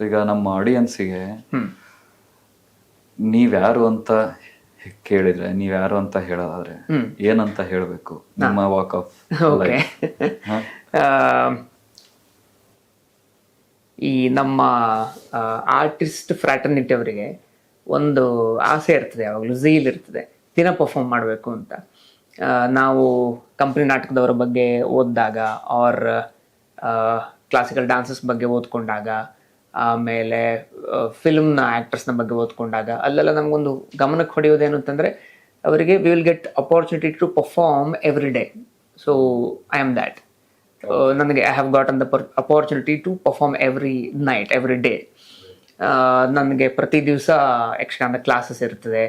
ಈಗ ನಮ್ಮ ಆಡಿಯನ್ಸಿಗೆ ನೀವ್ಯಾರು ಅಂತ ಕೇಳಿದ್ರೆ, ನೀವ್ಯಾರು ಅಂತ ಹೇಳೋದಾದ್ರೆ ಏನಂತ ಹೇಳಬೇಕು ನಿಮ್ಮ ವಾಕ್ ಆಫ್ ಲೈಫ್? ಈ ನಮ್ಮ ಆರ್ಟಿಸ್ಟ್ ಫ್ರಾಟರ್ನಿಟಿ ಅವರಿಗೆ ಒಂದು ಆಸೆ ಇರ್ತದೆ, ಯಾವಾಗಲೂ ಝೀಲ್ ಇರ್ತದೆ, ದಿನ ಪರ್ಫಾರ್ಮ್ ಮಾಡಬೇಕು ಅಂತ. ನಾವು ಕಂಪ್ನಿ ನಾಟಕದವರ ಬಗ್ಗೆ ಓದಿದಾಗ, ಆರ್ ಕ್ಲಾಸಿಕಲ್ ಡ್ಯಾನ್ಸಸ್ ಬಗ್ಗೆ ಓದ್ಕೊಂಡಾಗ, ಆಮೇಲೆ ಫಿಲ್ಮ್ನ ಆ್ಯಕ್ಟರ್ಸ್ನ ಬಗ್ಗೆ ಓದ್ಕೊಂಡಾಗ, ಅಲ್ಲೆಲ್ಲ ನಮಗೊಂದು ಗಮನಕ್ಕೆ ಹೊಡೆಯೋದೇನು ಅಂತಂದರೆ, ಅವರಿಗೆ we will get opportunity to perform every day. So I am that. ನನಗೆ I have gotten the opportunity to perform every night, every day. ನನಗೆ ಪ್ರತಿ ದಿವಸ ಯಕ್ಷಗಾನದ ಕ್ಲಾಸಸ್ ಇರ್ತದೆ,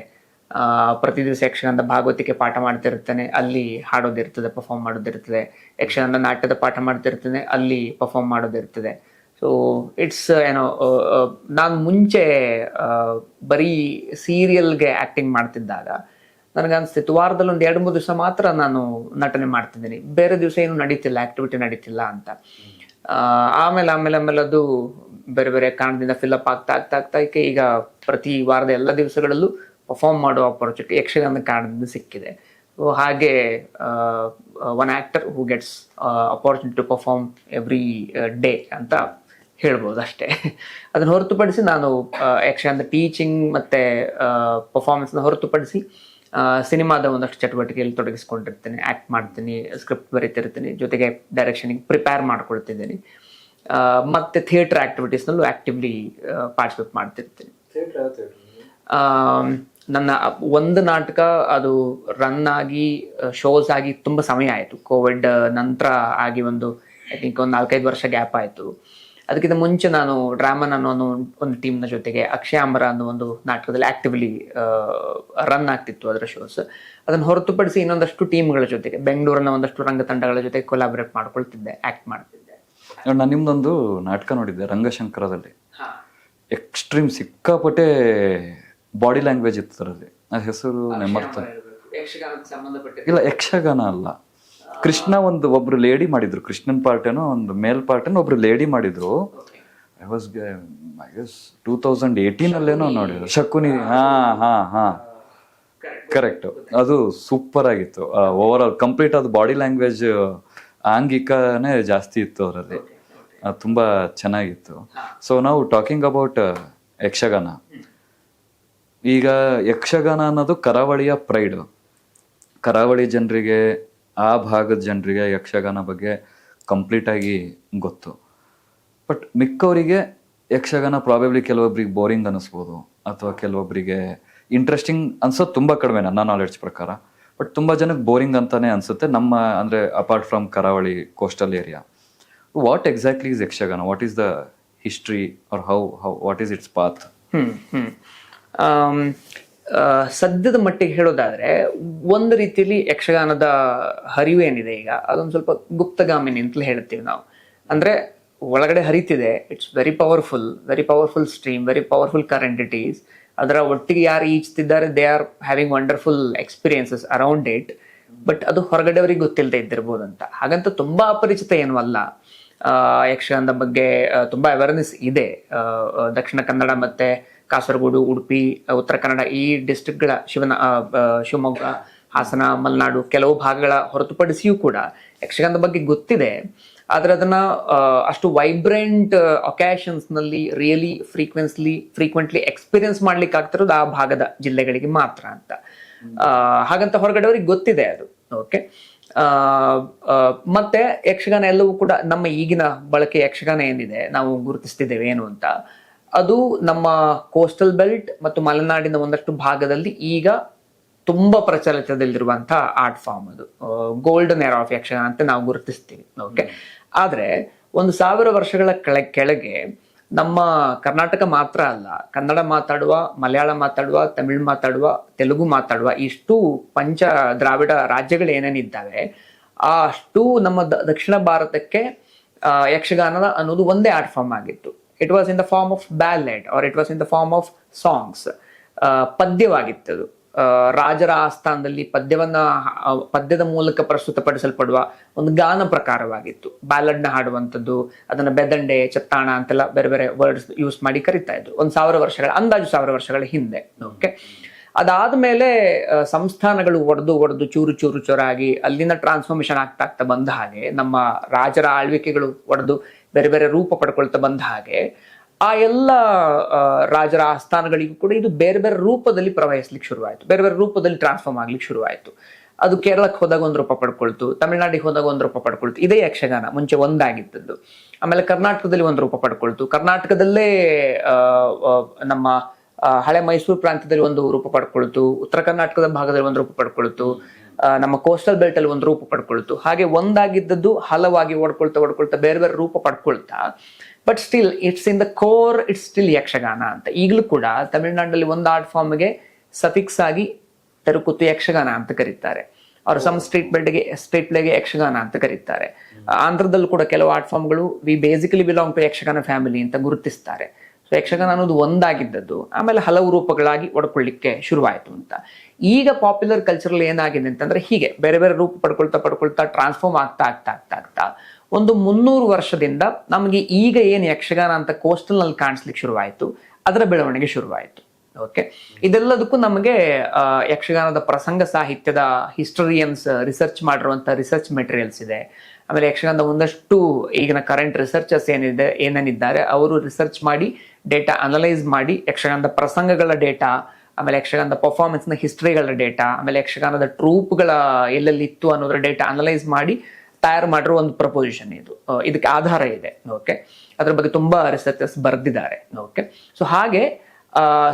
ಪ್ರತಿ ದಿವಸ ಯಕ್ಷಗಾನದ ಭಾಗವತಿಕೆ ಪಾಠ ಮಾಡ್ತಿರ್ತೇನೆ, ಅಲ್ಲಿ ಹಾಡೋದಿರ್ತದೆ, ಪರ್ಫಾರ್ಮ್ ಮಾಡೋದಿರ್ತದೆ. ಯಕ್ಷಗಾನದ ನಾಟ್ಯದ ಪಾಠ ಮಾಡ್ತಿರ್ತೇನೆ, ಅಲ್ಲಿ ಪರ್ಫಾರ್ಮ್ ಮಾಡೋದಿರ್ತದೆ. ಸೊ ಇಟ್ಸ್ ನಾನು ಮುಂಚೆ ಬರೀ ಸೀರಿಯಲ್ಗೆ ಆ್ಯಕ್ಟಿಂಗ್ ಮಾಡ್ತಿದ್ದಾಗ ನನಗನ್ಸ್ತಿತ್ತು ವಾರದಲ್ಲಿ ಒಂದು 2-3 ದಿವಸ ಮಾತ್ರ ನಾನು ನಟನೆ ಮಾಡ್ತಿದ್ದೀನಿ, ಬೇರೆ ದಿವಸ ಏನು ನಡೀತಿಲ್ಲ, ಆಕ್ಟಿವಿಟಿ ನಡೀತಿಲ್ಲ ಅಂತ. ಆಮೇಲೆ ಅದು ಬೇರೆ ಬೇರೆ ಕಾರಣದಿಂದ ಫಿಲಪ್ ಆಗ್ತಾ ಈಗ ಪ್ರತಿ ವಾರದ ಎಲ್ಲ ದಿವಸಗಳಲ್ಲೂ ಪರ್ಫಾರ್ಮ್ ಮಾಡೋ ಆಪರ್ಚುನಿಟಿ ಯಕ್ಷಗಾನದ ಕಾರಣದಿಂದ ಸಿಕ್ಕಿದೆ. ಹಾಗೆ one actor who gets opportunity to perform every day ಅಂತ ಹೇಳ್ಬೋದು ಅಷ್ಟೇ. ಅದನ್ನು ಹೊರತುಪಡಿಸಿ ನಾನು ಯಕ್ಷಗಾನದ ಟೀಚಿಂಗ್ ಮತ್ತು ಪರ್ಫಾರ್ಮೆನ್ಸ್ನ ಹೊರತುಪಡಿಸಿ ಸಿನಿಮಾದ ಒಂದಷ್ಟು ಚಟುವಟಿಕೆಯಲ್ಲಿ ತೊಡಗಿಸ್ಕೊಂಡಿರ್ತೀನಿ, ಆ್ಯಕ್ಟ್ ಮಾಡ್ತೀನಿ, ಸ್ಕ್ರಿಪ್ಟ್ ಬರೀತಿರ್ತೀನಿ, ಜೊತೆಗೆ ಡೈರೆಕ್ಷನಿಗೆ ಪ್ರಿಪೇರ್ ಮಾಡ್ಕೊಳ್ತಿದ್ದೀನಿ. ಮತ್ತು ಥಿಯೇಟರ್ ಆ್ಯಕ್ಟಿವಿಟೀಸ್ನಲ್ಲೂ ಆ್ಯಕ್ಟಿವ್ಲಿ ಪಾರ್ಟಿಸಿಪೇಟ್ ಮಾಡ್ತಿರ್ತೀನಿ. ನನ್ನ ಒಂದು ನಾಟಕ ಅದು ರನ್ ಆಗಿ ಶೋಸ್ ಆಗಿ ತುಂಬ ಸಮಯ ಆಯಿತು. ಕೋವಿಡ್ ನಂತರ ಆಗಿ ಒಂದು 4-5 ವರ್ಷ ಗ್ಯಾಪ್ ಆಯಿತು. ಅದಕ್ಕಿಂತ ಮುಂಚೆ ನಾನು ಡ್ರಾಮನ್ ಅನ್ನೋ ಒಂದು ಟೀಮ್ನ ಜೊತೆಗೆ ಅಕ್ಷಯಾಂಬರ ಅನ್ನೋ ಒಂದು ನಾಟಕದಲ್ಲಿ ಆಕ್ಟಿವ್ಲಿ ರನ್ ಆಗ್ತಿತ್ತು ಅದರ ಶೋಸ್. ಅದನ್ನು ಹೊರತುಪಡಿಸಿ ಇನ್ನೊಂದಷ್ಟು ಟೀಮ್ಗಳ ಜೊತೆಗೆ ಬೆಂಗಳೂರಿನ ಒಂದಷ್ಟು ರಂಗತಂಡಗಳ ಜೊತೆ ಕೊಲಾಬರೇಟ್ ಮಾಡ್ಕೊಳ್ತಿದ್ದೆ, ಆ್ಯಕ್ಟ್ ಮಾಡ್ತಿದ್ದೆ. ನಾನು ನಿಮ್ದೊಂದು ನಾಟಕ ನೋಡಿದ್ದೆ ರಂಗಶಂಕರದಲ್ಲಿ. ಎಕ್ಸ್ಟ್ರೀಮ್ ಸಿಕ್ಕಾಪಟ್ಟೆ ಬಾಡಿ ಲ್ಯಾಂಗ್ವೇಜ್ ಇತ್ತು ಅದರಲ್ಲಿ. ಅದ್ರ ಹೆಸರು ಇಲ್ಲ, ಯಕ್ಷಗಾನ ಅಲ್ಲ. ಕೃಷ್ಣ ಒಬ್ರು ಲೇಡಿ ಮಾಡಿದ್ರು, ಕೃಷ್ಣನ್ ಪಾರ್ಟ್ ಏನೋ ಒಂದು ಮೇಲ್ ಪಾರ್ಟ್ ಏನೋ ಒಬ್ರು ಲೇಡಿ ಮಾಡಿದ್ರು. ಐ ಗೆಸ್ 2018 ಅಲ್ಲೇನೋ ನೋಡಿದ್ರು, ಶಕುನಿ. ಹಾ ಕರೆಕ್ಟ್. ಅದು ಸೂಪರ್ ಆಗಿತ್ತು. ಓವರ್ ಆಲ್ ಕಂಪ್ಲೀಟ್ ಅದು ಬಾಡಿ ಲ್ಯಾಂಗ್ವೇಜ್ ಆಂಗಿಕನೇ ಜಾಸ್ತಿ ಇತ್ತು ಅದರಲ್ಲಿ. ತುಂಬಾ ಚೆನ್ನಾಗಿತ್ತು. ಸೊ ನಾವು ಟಾಕಿಂಗ್ ಅಬೌಟ್ ಯಕ್ಷಗಾನ. ಈಗ ಯಕ್ಷಗಾನ ಅನ್ನೋದು ಕರಾವಳಿಯ ಪ್ರೈಡ್. ಕರಾವಳಿ ಜನರಿಗೆ, ಆ ಭಾಗದ ಜನರಿಗೆ ಯಕ್ಷಗಾನ ಬಗ್ಗೆ ಕಂಪ್ಲೀಟ್ ಆಗಿ ಗೊತ್ತು. ಬಟ್ ಮಿಕ್ಕವರಿಗೆ ಯಕ್ಷಗಾನ ಪ್ರಾಬಬ್ಲಿ ಕೆಲವೊಬ್ರಿಗೆ ಬೋರಿಂಗ್ ಅನ್ನಿಸ್ಬೋದು, ಅಥವಾ ಕೆಲವೊಬ್ಬರಿಗೆ ಇಂಟ್ರೆಸ್ಟಿಂಗ್ ಅನ್ಸೋದು ತುಂಬ ಕಡಿಮೆ ನನ್ನ ನಾಲೆಡ್ಜ್ ಪ್ರಕಾರ. ಬಟ್ ತುಂಬ ಜನಕ್ಕೆ ಬೋರಿಂಗ್ ಅಂತಾನೆ ಅನ್ಸುತ್ತೆ, ನಮ್ಮ ಅಂದರೆ ಅಪಾರ್ಟ್ ಫ್ರಮ್ ಕರಾವಳಿ coastal area. What exactly is Yakshagana? What is the history or how what is its path? ಸದ್ಯದ ಮಟ್ಟಿಗೆ ಹೇಳೋದಾದ್ರೆ ಒಂದು ರೀತಿಯಲ್ಲಿ ಯಕ್ಷಗಾನದ ಹರಿವು ಏನಿದೆ ಈಗ ಅದೊಂದು ಸ್ವಲ್ಪ ಗುಪ್ತಗಾಮಿನಿ ಅಂತಲೇ ಹೇಳ್ತೀವಿ ನಾವು. ಅಂದ್ರೆ ಒಳಗಡೆ ಹರಿತಿದೆ, it's very powerful stream, very powerful current it is. ಅದರ ಒಟ್ಟಿಗೆ ಯಾರು ಈಜ್ತಿದ್ದಾರೆ, they are having wonderful experiences around it. But ಅದು ಹೊರಗಡೆಯವರಿಗೆ ಗೊತ್ತಿಲ್ಲದೆ ಇದ್ದಿರ್ಬೋದು ಅಂತ. ಹಾಗಂತ ತುಂಬಾ ಅಪರಿಚಿತ ಏನೂ ಅಲ್ಲ. ಯಕ್ಷಗಾನದ ಬಗ್ಗೆ ತುಂಬಾ ಅವೇರ್ನೆಸ್ ಇದೆ. ದಕ್ಷಿಣ ಕನ್ನಡ ಮತ್ತೆ ಕಾಸರಗೋಡು, ಉಡುಪಿ, ಉತ್ತರ ಕನ್ನಡ ಈ ಡಿಸ್ಟ್ರಿಕ್ಟ್ಗಳ ಶಿವಮೊಗ್ಗ, ಹಾಸನ, ಮಲೆನಾಡು ಕೆಲವು ಭಾಗಗಳ ಹೊರತುಪಡಿಸಿಯೂ ಕೂಡ ಯಕ್ಷಗಾನದ ಬಗ್ಗೆ ಗೊತ್ತಿದೆ. ಆದರೆ ಅದನ್ನ ಅಷ್ಟು ವೈಬ್ರೆಂಟ್ ಒಕ್ಯಾಷನ್ಸ್ನಲ್ಲಿ ರಿಯಲಿ ಫ್ರೀಕ್ವೆಂಟ್ಲಿ ಎಕ್ಸ್ಪೀರಿಯನ್ಸ್ ಮಾಡ್ಲಿಕ್ಕೆ ಆಗ್ತಿರೋದು ಆ ಭಾಗದ ಜಿಲ್ಲೆಗಳಿಗೆ ಮಾತ್ರ ಅಂತ. ಹಾಗಂತ ಹೊರಗಡೆಯವ್ರಿಗೆ ಗೊತ್ತಿದೆ ಅದು. ಓಕೆ. ಮತ್ತೆ ಯಕ್ಷಗಾನ ಎಲ್ಲವೂ ಕೂಡ ನಮ್ಮ ಈಗಿನ ಬಳಕೆ ಯಕ್ಷಗಾನ ಏನಿದೆ ನಾವು ಗುರುತಿಸ್ತಿದ್ದೇವೆ ಏನು ಅಂತ, ಅದು ನಮ್ಮ ಕೋಸ್ಟಲ್ ಬೆಲ್ಟ್ ಮತ್ತು ಮಲೆನಾಡಿನ ಒಂದಷ್ಟು ಭಾಗದಲ್ಲಿ ಈಗ ತುಂಬಾ ಪ್ರಚಲಿತದಲ್ಲಿರುವಂತಹ ಆರ್ಟ್ ಫಾರ್ಮ್. ಅದು ಗೋಲ್ಡನ್ ಏರಾ ಆಫ್ ಯಕ್ಷಗಾನ ಅಂತ ನಾವು ಗುರುತಿಸ್ತೀವಿ. ಓಕೆ. ಆದ್ರೆ 1000 ವರ್ಷಗಳ ಕೆಳಗೆ ನಮ್ಮ ಕರ್ನಾಟಕ ಮಾತ್ರ ಅಲ್ಲ, ಕನ್ನಡ ಮಾತಾಡುವ, ಮಲಯಾಳ ಮಾತಾಡುವ, ತಮಿಳ್ ಮಾತಾಡುವ, ತೆಲುಗು ಮಾತಾಡುವ ಇಷ್ಟು ಪಂಚ ದ್ರಾವಿಡ ರಾಜ್ಯಗಳು ಏನೇನಿದ್ದಾವೆ ಅಷ್ಟು ನಮ್ಮ ದಕ್ಷಿಣ ಭಾರತಕ್ಕೆ ಯಕ್ಷಗಾನದ ಅನ್ನೋದು ಒಂದೇ ಆರ್ಟ್ ಫಾರ್ಮ್ ಆಗಿತ್ತು. It was in the form of ballad or it was in the form of songs. ಪದ್ಯವಾಗಿತ್ತದು. ರಾಜರ ಆಸ್ಥಾನದಲ್ಲಿ ಪದ್ಯದ ಮೂಲಕ ಪ್ರಸ್ತುತಪಡಿಸಲ್ಪಡುವ ಒಂದು ಗಾನ ಪ್ರಕಾರವಾಗಿತ್ತು. ಬ್ಯಾಲಡ್ನ ಹಾಡುವಂಥದ್ದು, ಅದನ್ನ ಬೆದಂಡೆ, ಚತ್ತಾಣ ಅಂತೆಲ್ಲ ಬೇರೆ ಬೇರೆ ವರ್ಡ್ಸ್ ಯೂಸ್ ಮಾಡಿ ಕರಿತಾ ಇದ್ರು. 1000 ವರ್ಷಗಳ ಹಿಂದೆ. ಓಕೆ, ಅದಾದ್ಮೇಲೆ ಸಂಸ್ಥಾನಗಳು ಒಡೆದು ಚೂರು ಚೂರಾಗಿ ಅಲ್ಲಿನ ಟ್ರಾನ್ಸ್ಫಾರ್ಮೇಶನ್ ಆಗ್ತಾ ಬಂದ ಹಾಗೆ, ನಮ್ಮ ರಾಜರ ಆಳ್ವಿಕೆಗಳು ಒಡೆದು ಬೇರೆ ಬೇರೆ ರೂಪ ಪಡ್ಕೊಳ್ತಾ ಬಂದ ಹಾಗೆ, ಆ ಎಲ್ಲ ರಾಜರ ಆಸ್ಥಾನಗಳಿಗೂ ಕೂಡ ಇದು ಬೇರೆ ಬೇರೆ ರೂಪದಲ್ಲಿ ಪ್ರವಹಿಸ್ಲಿಕ್ಕೆ ಶುರುವಾಯಿತು, ಬೇರೆ ಬೇರೆ ರೂಪದಲ್ಲಿ ಟ್ರಾನ್ಸ್ಫಾರ್ಮ್ ಆಗ್ಲಿಕ್ಕೆ ಶುರುವಾಯಿತು. ಅದು ಕೇರಳಕ್ಕೆ ಹೋದಾಗ ಒಂದು ರೂಪ ಪಡ್ಕೊಳ್ತು, ತಮಿಳ್ನಾಡಿಗೆ ಹೋದಾಗ ಒಂದು ರೂಪ ಪಡ್ಕೊಳ್ತು. ಇದೇ ಯಕ್ಷಗಾನ ಮುಂಚೆ ಒಂದಾಗಿದ್ದದ್ದು. ಆಮೇಲೆ ಕರ್ನಾಟಕದಲ್ಲಿ ಒಂದು ರೂಪ ಪಡ್ಕೊಳ್ತು, ಕರ್ನಾಟಕದಲ್ಲೇ ನಮ್ಮ ಹಳೆ ಮೈಸೂರು ಪ್ರಾಂತ್ಯದಲ್ಲಿ ಒಂದು ರೂಪ ಪಡ್ಕೊಳ್ತು, ಉತ್ತರ ಕರ್ನಾಟಕದ ಭಾಗದಲ್ಲಿ ಒಂದು ರೂಪ ಪಡ್ಕೊಳ್ತು, ನಮ್ಮ ಕೋಸ್ಟಲ್ ಬೆಲ್ಟ್ ಅಲ್ಲಿ ಒಂದು ರೂಪ ಪಡ್ಕೊಳ್ತು. ಹಾಗೆ ಒಂದಾಗಿದ್ದದ್ದು ಹಲವಾಗಿ ಓಡ್ಕೊಳ್ತಾ ಬೇರೆ ಬೇರೆ ರೂಪ ಪಡ್ಕೊಳ್ತಾ, but still it's in the core, it's still Yakshagana ಅಂತ. ಈಗಲೂ ಕೂಡ ತಮಿಳ್ನಾಡಿನಲ್ಲಿ ಒಂದು ಆರ್ಟ್ ಫಾರ್ಮ್ಗೆ ಸಫಿಕ್ಸ್ ಆಗಿ ತೆರುಕುತ್ತು ಯಕ್ಷಗಾನ ಅಂತ ಕರೀತಾರೆ. ಅವರು ಸಮ್ ಸ್ಟ್ರೀಟ್ ಪ್ಲೇಗೆ ಯಕ್ಷಗಾನ ಅಂತ ಕರೀತಾರೆ. ಆಂಧ್ರದಲ್ಲೂ ಕೂಡ ಕೆಲವು ಆರ್ಟ್ ಫಾರ್ಮ್ಗಳು we basically belong to Yakshagana family ಅಂತ ಗುರುತಿಸ್ತಾರೆ. ಸೊ ಯಕ್ಷಗಾನ ಅನ್ನೋದು ಒಂದಾಗಿದ್ದದ್ದು ಆಮೇಲೆ ಹಲವು ರೂಪಗಳಾಗಿ ಒಡ್ಕೊಳ್ಳಿಕ್ಕೆ ಶುರುವಾಯಿತು ಅಂತ. ಈಗ ಪಾಪ್ಯುಲರ್ ಕಲ್ಚರಲ್ಲಿ ಏನಾಗಿದೆ ಅಂತಂದ್ರೆ, ಹೀಗೆ ಬೇರೆ ಬೇರೆ ರೂಪ ಪಡ್ಕೊಳ್ತಾ ಟ್ರಾನ್ಸ್ಫಾರ್ಮ್ ಆಗ್ತಾ ಒಂದು 300 ವರ್ಷದಿಂದ ನಮಗೆ ಈಗ ಏನು ಯಕ್ಷಗಾನ ಅಂತ ಕೋಸ್ಟಲ್ ನಲ್ಲಿ ಕಾಣಿಸ್ಲಿಕ್ಕೆ ಶುರುವಾಯಿತು, ಅದರ ಬೆಳವಣಿಗೆ ಶುರುವಾಯಿತು. ಓಕೆ, ಇದೆಲ್ಲದಕ್ಕೂ ನಮಗೆ ಯಕ್ಷಗಾನದ ಪ್ರಸಂಗ ಸಾಹಿತ್ಯದ ಹಿಸ್ಟೋರಿಯನ್ಸ್ ರಿಸರ್ಚ್ ಮಾಡಿರುವಂತ ರಿಸರ್ಚ್ ಮೆಟೀರಿಯಲ್ಸ್ ಇದೆ. ಆಮೇಲೆ ಯಕ್ಷಗಾನದ ಒಂದಷ್ಟು ಈಗಿನ ಕರೆಂಟ್ ರಿಸರ್ಚರ್ಸ್ ಏನೇನಿದ್ದಾರೆ ಅವರು ರಿಸರ್ಚ್ ಮಾಡಿ ಡೇಟಾ ಅನಲೈಸ್ ಮಾಡಿ ಯಕ್ಷಗಾನದ ಪ್ರಸಂಗಗಳ ಡೇಟಾ, ಆಮೇಲೆ ಯಕ್ಷಗಾನದ ಪರ್ಫಾರ್ಮೆನ್ಸ್ ನ ಹಿಸ್ಟ್ರಿಗಳ ಡೇಟಾ, ಆಮೇಲೆ ಯಕ್ಷಗಾನದ ಟ್ರೂಪ್ಗಳ ಎಲ್ಲೆಲ್ಲಿ ಇತ್ತು ಅನ್ನೋದ್ರ ಡೇಟಾ ಅನಲೈಸ್ ಮಾಡಿ ತಯಾರು ಮಾಡಿರೋ ಒಂದು ಪ್ರಪೋಸಿಷನ್ ಇದು. ಇದಕ್ಕೆ ಆಧಾರ ಇದೆ. ಓಕೆ, ಅದ್ರ ಬಗ್ಗೆ ತುಂಬಾ ರಿಸರ್ಚರ್ಸ್ ಬರೆದಿದ್ದಾರೆ. ಓಕೆ, ಸೊ ಹಾಗೆ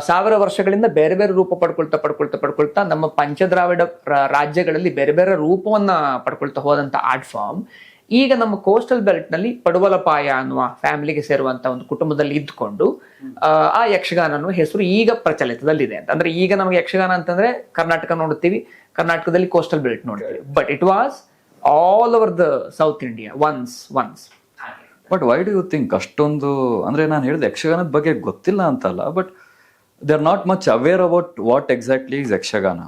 1000 ವರ್ಷಗಳಿಂದ ಬೇರೆ ಬೇರೆ ರೂಪ ಪಡ್ಕೊಳ್ತಾ ನಮ್ಮ ಪಂಚದ್ರಾವಿಡ ರಾಜ್ಯಗಳಲ್ಲಿ ಬೇರೆ ಬೇರೆ ರೂಪವನ್ನ ಪಡ್ಕೊಳ್ತಾ ಹೋದಂತ ಆರ್ಟ್ ಫಾರ್ಮ್ ಈಗ ನಮ್ಮ ಕೋಸ್ಟಲ್ ಬೆಲ್ಟ್ ನಲ್ಲಿ ಪಡುವಲಪಾಯ ಅನ್ನುವ ಫ್ಯಾಮಿಲಿಗೆ ಸೇರುವಂತ ಒಂದು ಕುಟುಂಬದಲ್ಲಿ ಇದ್ಕೊಂಡು ಆ ಯಕ್ಷಗಾನ ಅನ್ನುವ ಹೆಸರು ಈಗ ಪ್ರಚಲಿತದಲ್ಲಿದೆ ಅಂತ. ಅಂದ್ರೆ ಈಗ ನಮಗೆ ಯಕ್ಷಗಾನ ಅಂತಂದ್ರೆ ಕರ್ನಾಟಕ ನೋಡ್ತೀವಿ, ಕರ್ನಾಟಕದಲ್ಲಿ ಕೋಸ್ಟಲ್ ಬೆಲ್ಟ್ ನೋಡ್ತೀವಿ, but it was all over the south India ones. But why do you think ಅಷ್ಟೊಂದು, ಅಂದ್ರೆ ನಾನು ಹೇಳಿದೆ ಯಕ್ಷಗಾನದ ಬಗ್ಗೆ ಗೊತ್ತಿಲ್ಲ ಅಂತಲ್ಲ, but they are not much aware about what exactly is Yakshagana.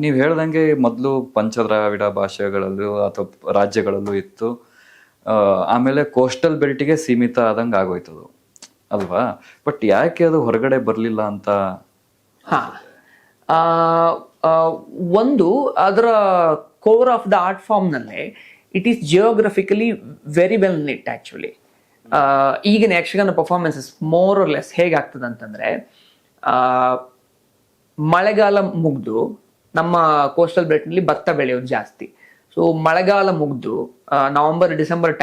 ನೀವು ಹೇಳ್ದಂಗೆ ಮೊದಲು ಪಂಚದ್ರಾವಿಡ ಭಾಷೆಗಳಲ್ಲೂ ಅಥವಾ ರಾಜ್ಯಗಳಲ್ಲೂ ಇತ್ತು, ಆಮೇಲೆ ಕೋಸ್ಟಲ್ ಬೆಲ್ಟಿಗೆ ಸೀಮಿತ ಆದಂಗೆ ಆಗೋಯ್ತದು ಅಲ್ವಾ? ಬಟ್ ಯಾಕೆ ಅದು ಹೊರಗಡೆ ಬರಲಿಲ್ಲ ಅಂತ? ಒಂದು ಅದರ core of the art form ನಲ್ಲೇ it is geographically very well knit. Actually ಈಗಿನ Yakshagana performances more or less ಹೇಗಾಗ್ತದೆ ಅಂತಂದ್ರೆ, ಮಳೆಗಾಲ ಮುಗ್ದು ನಮ್ಮ ಕೋಸ್ಟಲ್ ಬೆಲ್ಟ್ ನಲ್ಲಿ ಭತ್ತ ಬೆಳೆಯೋದು ಜಾಸ್ತಿ. ಸೊ ಮಳೆಗಾಲ ಮುಗ್ದು ನವೆಂಬರ್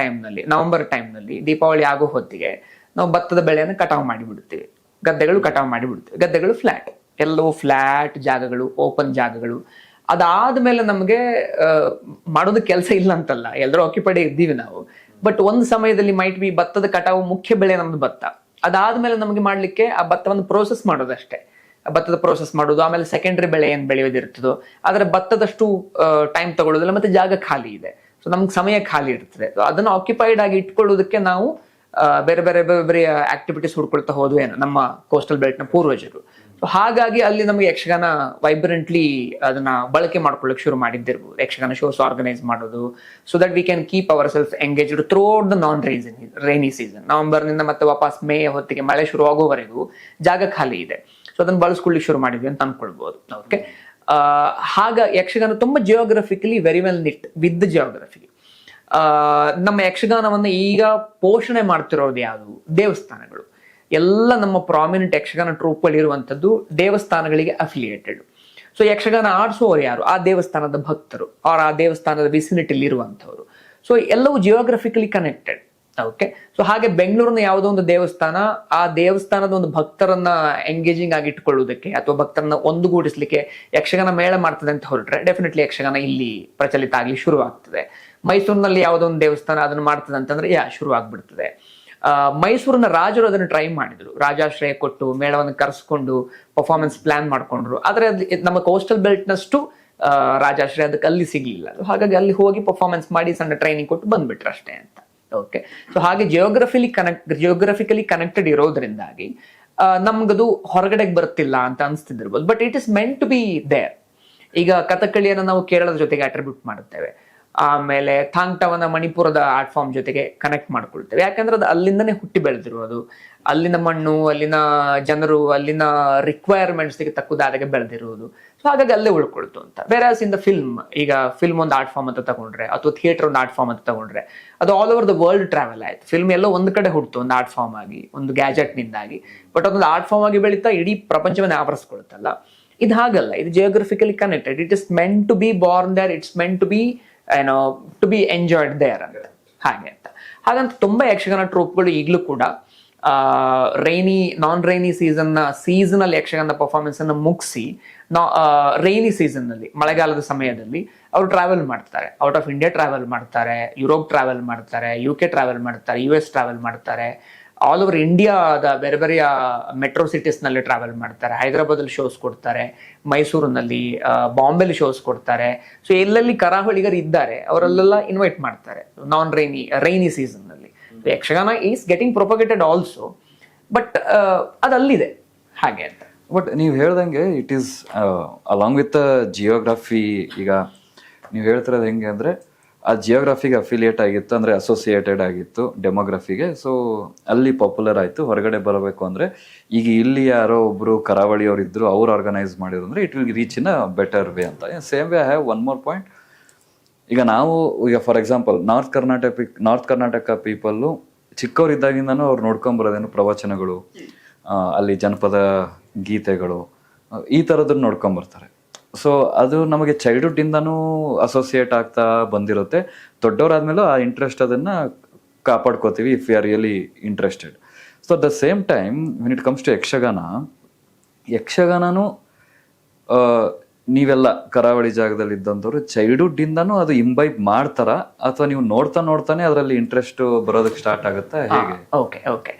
ಟೈಮ್ನಲ್ಲಿ ದೀಪಾವಳಿ ಆಗೋ ಹೊತ್ತಿಗೆ ನಾವು ಭತ್ತದ ಬೆಳೆಯನ್ನು ಕಟಾವು ಮಾಡಿಬಿಡ್ತೀವಿ, ಗದ್ದೆಗಳು ಫ್ಲಾಟ್, ಎಲ್ಲವೂ ಫ್ಲಾಟ್ ಜಾಗಗಳು, ಓಪನ್ ಜಾಗಗಳು. ಅದಾದ್ಮೇಲೆ ನಮಗೆ ಮಾಡೋದು ಕೆಲಸ ಇಲ್ಲ ಅಂತಲ್ಲ, ಎಲ್ಲರೂ ಆಕ್ಯುಪೈಡ್ ಇದ್ದೀವಿ ನಾವು. ಬಟ್ ಒಂದು ಸಮಯದಲ್ಲಿ ಮೈಟ್ ಬಿ ಭತ್ತದ ಕಟಾವು ಮುಖ್ಯ ಬೆಳೆ ನಮ್ದು ಭತ್ತ. ಅದಾದ್ಮೇಲೆ ನಮಗೆ ಮಾಡ್ಲಿಕ್ಕೆ ಆ ಭತ್ತವನ್ನು ಪ್ರೋಸೆಸ್ ಮಾಡೋದಷ್ಟೇ, ಭತ್ತದ ಪ್ರೋಸೆಸ್ ಮಾಡೋದು. ಆಮೇಲೆ ಸೆಕೆಂಡರಿ ಬೆಳೆ ಏನ್ ಬೆಳೆಯೋದಿರ್ತದೋ ಆದ್ರೆ ಭತ್ತದಷ್ಟು ಟೈಮ್ ತಗೊಳ್ಳೋದಿಲ್ಲ, ಮತ್ತೆ ಜಾಗ ಖಾಲಿ ಇದೆ. ಸೊ ನಮ್ಗೆ ಸಮಯ ಖಾಲಿ ಇರ್ತದೆ. ಅದನ್ನು ಆಕ್ಯುಪೈಡ್ ಆಗಿ ಇಟ್ಕೊಳ್ಳೋದಕ್ಕೆ ನಾವು ಬೇರೆ ಬೇರೆ ಬೇರೆ ಬೇರೆ ಆಕ್ಟಿವಿಟೀಸ್ ಹುಡ್ಕೊಳ್ತಾ ಹೋದ್ವು ಏನು ನಮ್ಮ ಕೋಸ್ಟಲ್ ಬೆಲ್ಟ್ ನ ಪೂರ್ವಜರು. ಸೊ ಹಾಗಾಗಿ ಅಲ್ಲಿ ನಮಗೆ ಯಕ್ಷಗಾನ ವೈಬ್ರೆಂಟ್ಲಿ ಅದನ್ನ ಬಳಕೆ ಮಾಡ್ಕೊಳ್ಳಿಕ್ಕೆ ಶುರು ಮಾಡಿದ್ದಿರ್ಬೋದು. ಯಕ್ಷಗಾನ ಶೋಸ್ ಆರ್ಗನೈಸ್ ಮಾಡೋದು, so that we can keep our self engaged throughout the rainy season. ನವೆಂಬರ್ನಿಂದ ಮತ್ತೆ ವಾಪಸ್ ಮೇ ಹೊತ್ತಿಗೆ ಮಳೆ ಶುರು ಆಗೋವರೆಗೂ ಜಾಗ ಖಾಲಿ ಇದೆ, ಸೊ ಅದನ್ನ ಬಳಸ್ಕೊಳ್ಳಿಕ್ಕೆ ಶುರು ಮಾಡಿದ್ವಿ ಅಂತ ಅನ್ಕೊಳ್ಬಹುದು. ಓಕೆ, ಹಾಗ ಯಕ್ಷಗಾನ ತುಂಬಾ geographically very well knit with the geography. ನಮ್ಮ ಯಕ್ಷಗಾನವನ್ನ ಈಗ ಪೋಷಣೆ ಮಾಡ್ತಿರೋದು ಯಾವುದು? ದೇವಸ್ಥಾನಗಳು. ಎಲ್ಲ ನಮ್ಮ ಪ್ರಾಮಿನೆಂಟ್ ಯಕ್ಷಗಾನ ಟ್ರೂಪ್ಗಳು ಇರುವಂತದ್ದು ದೇವಸ್ಥಾನಗಳಿಗೆ ಅಫಿಲಿಯೇಟೆಡ್. ಸೊ ಯಕ್ಷಗಾನ ಆಡಿಸುವವರು ಯಾರು? ಆ ದೇವಸ್ಥಾನದ ಭಕ್ತರು, ಅವ್ರ ಆ ದೇವಸ್ಥಾನದ ವಿಸಿನಿಟಿಲಿ ಇರುವಂತವ್ರು. ಸೊ ಎಲ್ಲವೂ ಜಿಯೋಗ್ರಫಿಕಲಿ ಕನೆಕ್ಟೆಡ್. ಓಕೆ, ಸೊ ಹಾಗೆ ಬೆಂಗಳೂರಿನ ಯಾವುದೋ ಒಂದು ದೇವಸ್ಥಾನ, ಆ ದೇವಸ್ಥಾನದ ಒಂದು ಭಕ್ತರನ್ನ ಎಂಗೇಜಿಂಗ್ ಆಗಿ ಇಟ್ಕೊಳ್ಳುವುದಕ್ಕೆ ಅಥವಾ ಭಕ್ತರನ್ನ ಒಂದುಗೂಡಿಸ್ಲಿಕ್ಕೆ ಯಕ್ಷಗಾನ ಮೇಳ ಮಾಡ್ತದೆ ಅಂತ ಹೊರಟ್ರೆ ಡೆಫಿನೆಟ್ಲಿ ಯಕ್ಷಗಾನ ಇಲ್ಲಿ ಪ್ರಚಲಿತ ಆಗ್ಲಿ ಶುರು ಆಗ್ತದೆ. ಮೈಸೂರಿನಲ್ಲಿ ಯಾವುದೋ ಒಂದು ದೇವಸ್ಥಾನ ಅದನ್ನು ಮಾಡ್ತದೆ ಅಂತಂದ್ರೆ ಶುರು ಆಗ್ಬಿಡ್ತದೆ. ಮೈಸೂರಿನ ರಾಜರು ಅದನ್ನು ಟ್ರೈ ಮಾಡಿದ್ರು, ರಾಜಾಶ್ರಯ ಕೊಟ್ಟು ಮೇಳವನ್ನು ಕರೆಸ್ಕೊಂಡು ಪರ್ಫಾರ್ಮೆನ್ಸ್ ಪ್ಲಾನ್ ಮಾಡ್ಕೊಂಡ್ರು. ಆದ್ರೆ ನಮ್ಮ ಕೋಸ್ಟಲ್ ಬೆಲ್ಟ್ ನಷ್ಟು ರಾಜಾಶ್ರಯ ಅದಕ್ಕೆ ಅಲ್ಲಿ ಸಿಗ್ಲಿಲ್ಲ. ಹಾಗಾಗಿ ಅಲ್ಲಿ ಹೋಗಿ ಪರ್ಫಾರ್ಮೆನ್ಸ್ ಮಾಡಿ ಸಣ್ಣ ಟ್ರೈನಿಂಗ್ ಕೊಟ್ಟು ಬಂದ್ಬಿಟ್ರು ಅಷ್ಟೇ ಅಂತ. ಓಕೆ, ಸೊ ಹಾಗೆ ಜಿಯೋಗ್ರಫಿಕಲಿ ಕನೆಕ್ಟೆಡ್ ಇರೋದ್ರಿಂದಾಗಿ ನಮ್ಗದು ಹೊರಗಡೆಗೆ ಬರ್ತಿಲ್ಲ ಅಂತ ಅನ್ಸ್ತಿದಿರ್ಬೋದು, but it is meant to be there. ಈಗ ಕಥಕ್ಕಳಿಯನ್ನ ನಾವು ಕೇರಳದ ಜೊತೆಗೆ ಅಟ್ರಿಬ್ಯೂಟ್ ಮಾಡುತ್ತೇವೆ, ಆಮೇಲೆ ಥಾಂಗ್ಟವನ್ನ ಮಣಿಪುರದ ಆರ್ಟ್ ಫಾರ್ಮ್ ಜೊತೆಗೆ ಕನೆಕ್ಟ್ ಮಾಡ್ಕೊಳ್ತೇವೆ, ಯಾಕಂದ್ರೆ ಅದು ಅಲ್ಲಿಂದನೇ ಹುಟ್ಟಿ ಬೆಳೆದಿರೋದು, ಅಲ್ಲಿನ ಮಣ್ಣು, ಅಲ್ಲಿನ ಜನರು, ಅಲ್ಲಿನ ರಿಕ್ವೈರ್ಮೆಂಟ್ಸ್ಗೆ ತಕ್ಕುದಾದಾಗೆ ಬೆಳೆದಿರುವುದು. ಸೊ ಹಾಗಾಗಿ ಅಲ್ಲೇ ಉಳ್ಕೊಳ್ತು ಅಂತ. ಬೇರಾಸ್ ಇನ್ ದ ಫಿಲ್ಮ್, ಈಗ ಫಿಲ್ಮ್ ಒಂದು ಆರ್ಟ್ ಫಾರ್ಮ್ ಅಂತ ತಗೊಂಡ್ರೆ ಅಥವಾ ಥಿಯೇಟರ್ ಒಂದು ಆರ್ಟ್ ಫಾರ್ಮ್ ಅಂತ ತಗೊಂಡ್ರೆ ಅದು all over the world travel ಆಯ್ತು. ಫಿಲ್ಮ್ ಎಲ್ಲೋ ಒಂದು ಕಡೆ ಹುಡ್ತು ಒಂದು ಆರ್ಟ್ ಫಾರ್ಮ್ ಆಗಿ, ಒಂದು ಗ್ಯಾಜೆಟ್ ನಿಂದಾಗಿ, ಬಟ್ ಅದೊಂದು ಆರ್ಟ್ ಫಾರ್ಮ್ ಆಗಿ ಬೆಳೀತಾ ಇಡೀ ಪ್ರಪಂಚವನ್ನೇ ಆವರಿಸ್ಕೊಳ್ತಲ್ಲ. ಇದು ಹಾಗಲ್ಲ, ಇದು geographically connected. It is meant to be born there, it's meant to be to be enjoyed there ಅಂತ. ಹಾಗಂತ ತುಂಬಾ ಯಕ್ಷಗಾನ ಟ್ರೂಪ್ಗಳು ಈಗಲೂ ಕೂಡ non rainy seasonal Yakshagana performance ಅನ್ನು ಮುಗಿಸಿ ರೈನಿ ಸೀಸನ್ ನಲ್ಲಿ, ಮಳೆಗಾಲದ ಸಮಯದಲ್ಲಿ ಅವರು ಟ್ರಾವೆಲ್ ಮಾಡ್ತಾರೆ. ಔಟ್ ಆಫ್ ಇಂಡಿಯಾ ಟ್ರಾವೆಲ್ ಮಾಡ್ತಾರೆ, ಯುರೋಪ್ ಟ್ರಾವೆಲ್ ಮಾಡ್ತಾರೆ, UK ಟ್ರಾವೆಲ್ ಮಾಡ್ತಾರೆ, US ಟ್ರಾವೆಲ್ ಮಾಡ್ತಾರೆ, ಆಲ್ ಓವರ್ ಇಂಡಿಯಾದ ಬೇರೆ ಬೇರೆಯ ಮೆಟ್ರೋ ಸಿಟೀಸ್ ನಲ್ಲಿ ಟ್ರಾವೆಲ್ ಮಾಡ್ತಾರೆ. ಹೈದರಾಬಾದ್ ಅಲ್ಲಿ ಶೋಸ್ ಕೊಡ್ತಾರೆ, ಮೈಸೂರಿನಲ್ಲಿ, ಬಾಂಬೆಲಿ ಶೋಸ್ ಕೊಡ್ತಾರೆ. ಸೊ ಎಲ್ಲೆಲ್ಲಿ ಕರಾವಳಿಗರು ಇದ್ದಾರೆ ಅವರಲ್ಲೆಲ್ಲ ಇನ್ವೈಟ್ ಮಾಡ್ತಾರೆ ನಾನ್ ರೈನಿ ಸೀಸನ್ ನಲ್ಲಿ. Yakshagana is getting propagated also, but ಅದಲ್ಲಿದೆ ಹಾಗೆ ಅಂತ. ಬಟ್ ನೀವು ಹೇಳ್ದಂಗೆ it is along with geography. ಈಗ ನೀವು ಹೇಳ್ತಿರೋದು ಹೆಂಗೆ ಅಂದರೆ ಆ ಜಿಯೋಗ್ರಫಿಗೆ ಅಫಿಲಿಯೇಟ್ ಆಗಿತ್ತು, ಅಂದರೆ ಅಸೋಸಿಯೇಟೆಡ್ ಆಗಿತ್ತು ಡೆಮೋಗ್ರಫಿಗೆ. ಸೊ ಅಲ್ಲಿ ಪಾಪ್ಯುಲರ್ ಆಯಿತು. ಹೊರಗಡೆ ಬರಬೇಕು ಅಂದರೆ ಈಗ ಇಲ್ಲಿ ಯಾರೋ ಒಬ್ಬರು ಕರಾವಳಿಯವರು ಇದ್ದರು, ಅವ್ರು ಆರ್ಗನೈಸ್ ಮಾಡಿದ್ರು ಅಂದರೆ it will reach in a better way ಅಂತ. Same way I have one more point. ಈಗ ಈಗ for example north Karnataka people ಚಿಕ್ಕವರಿದ್ದಾಗಿಂದನೂ ಅವ್ರು ನೋಡ್ಕೊಂಬರೋದೇನು ಪ್ರವಚನಗಳು, ಅಲ್ಲಿ ಜನಪದ ಗೀತೆಗಳು, ಈ ಥರದನ್ನ ನೋಡ್ಕೊಂಬರ್ತಾರೆ. ಸೊ ಅದು ನಮಗೆ ಚೈಲ್ಡ್ಹುಡ್ ಇಂದನೂ ಅಸೋಸಿಯೇಟ್ ಆಗ್ತಾ ಬಂದಿರುತ್ತೆ. ದೊಡ್ಡವರಾದ್ಮೇಲೂ ಆ ಇಂಟ್ರೆಸ್ಟ್ ಅದನ್ನ ಕಾಪಾಡ್ಕೋತೀವಿ if you are really interested. So at the same time when it comes to ಯಕ್ಷಗಾನನೂ ನೀವೆಲ್ಲ ಕರಾವಳಿ ಜಾಗದಲ್ಲಿ ಇದ್ದಂಥವ್ರು ಚೈಲ್ಡ್ಹುಡ್ ಇಂದನೂ ಅದು ಇಂಬೈಬ್ ಮಾಡ್ತಾರ, ಅಥವಾ ನೀವು ನೋಡ್ತಾನೆ ಅದರಲ್ಲಿ ಇಂಟ್ರೆಸ್ಟ್ ಬರೋದಕ್ಕೆ ಸ್ಟಾರ್ಟ್ ಆಗುತ್ತಾ, ಹೇಗೆ? ಓಕೆ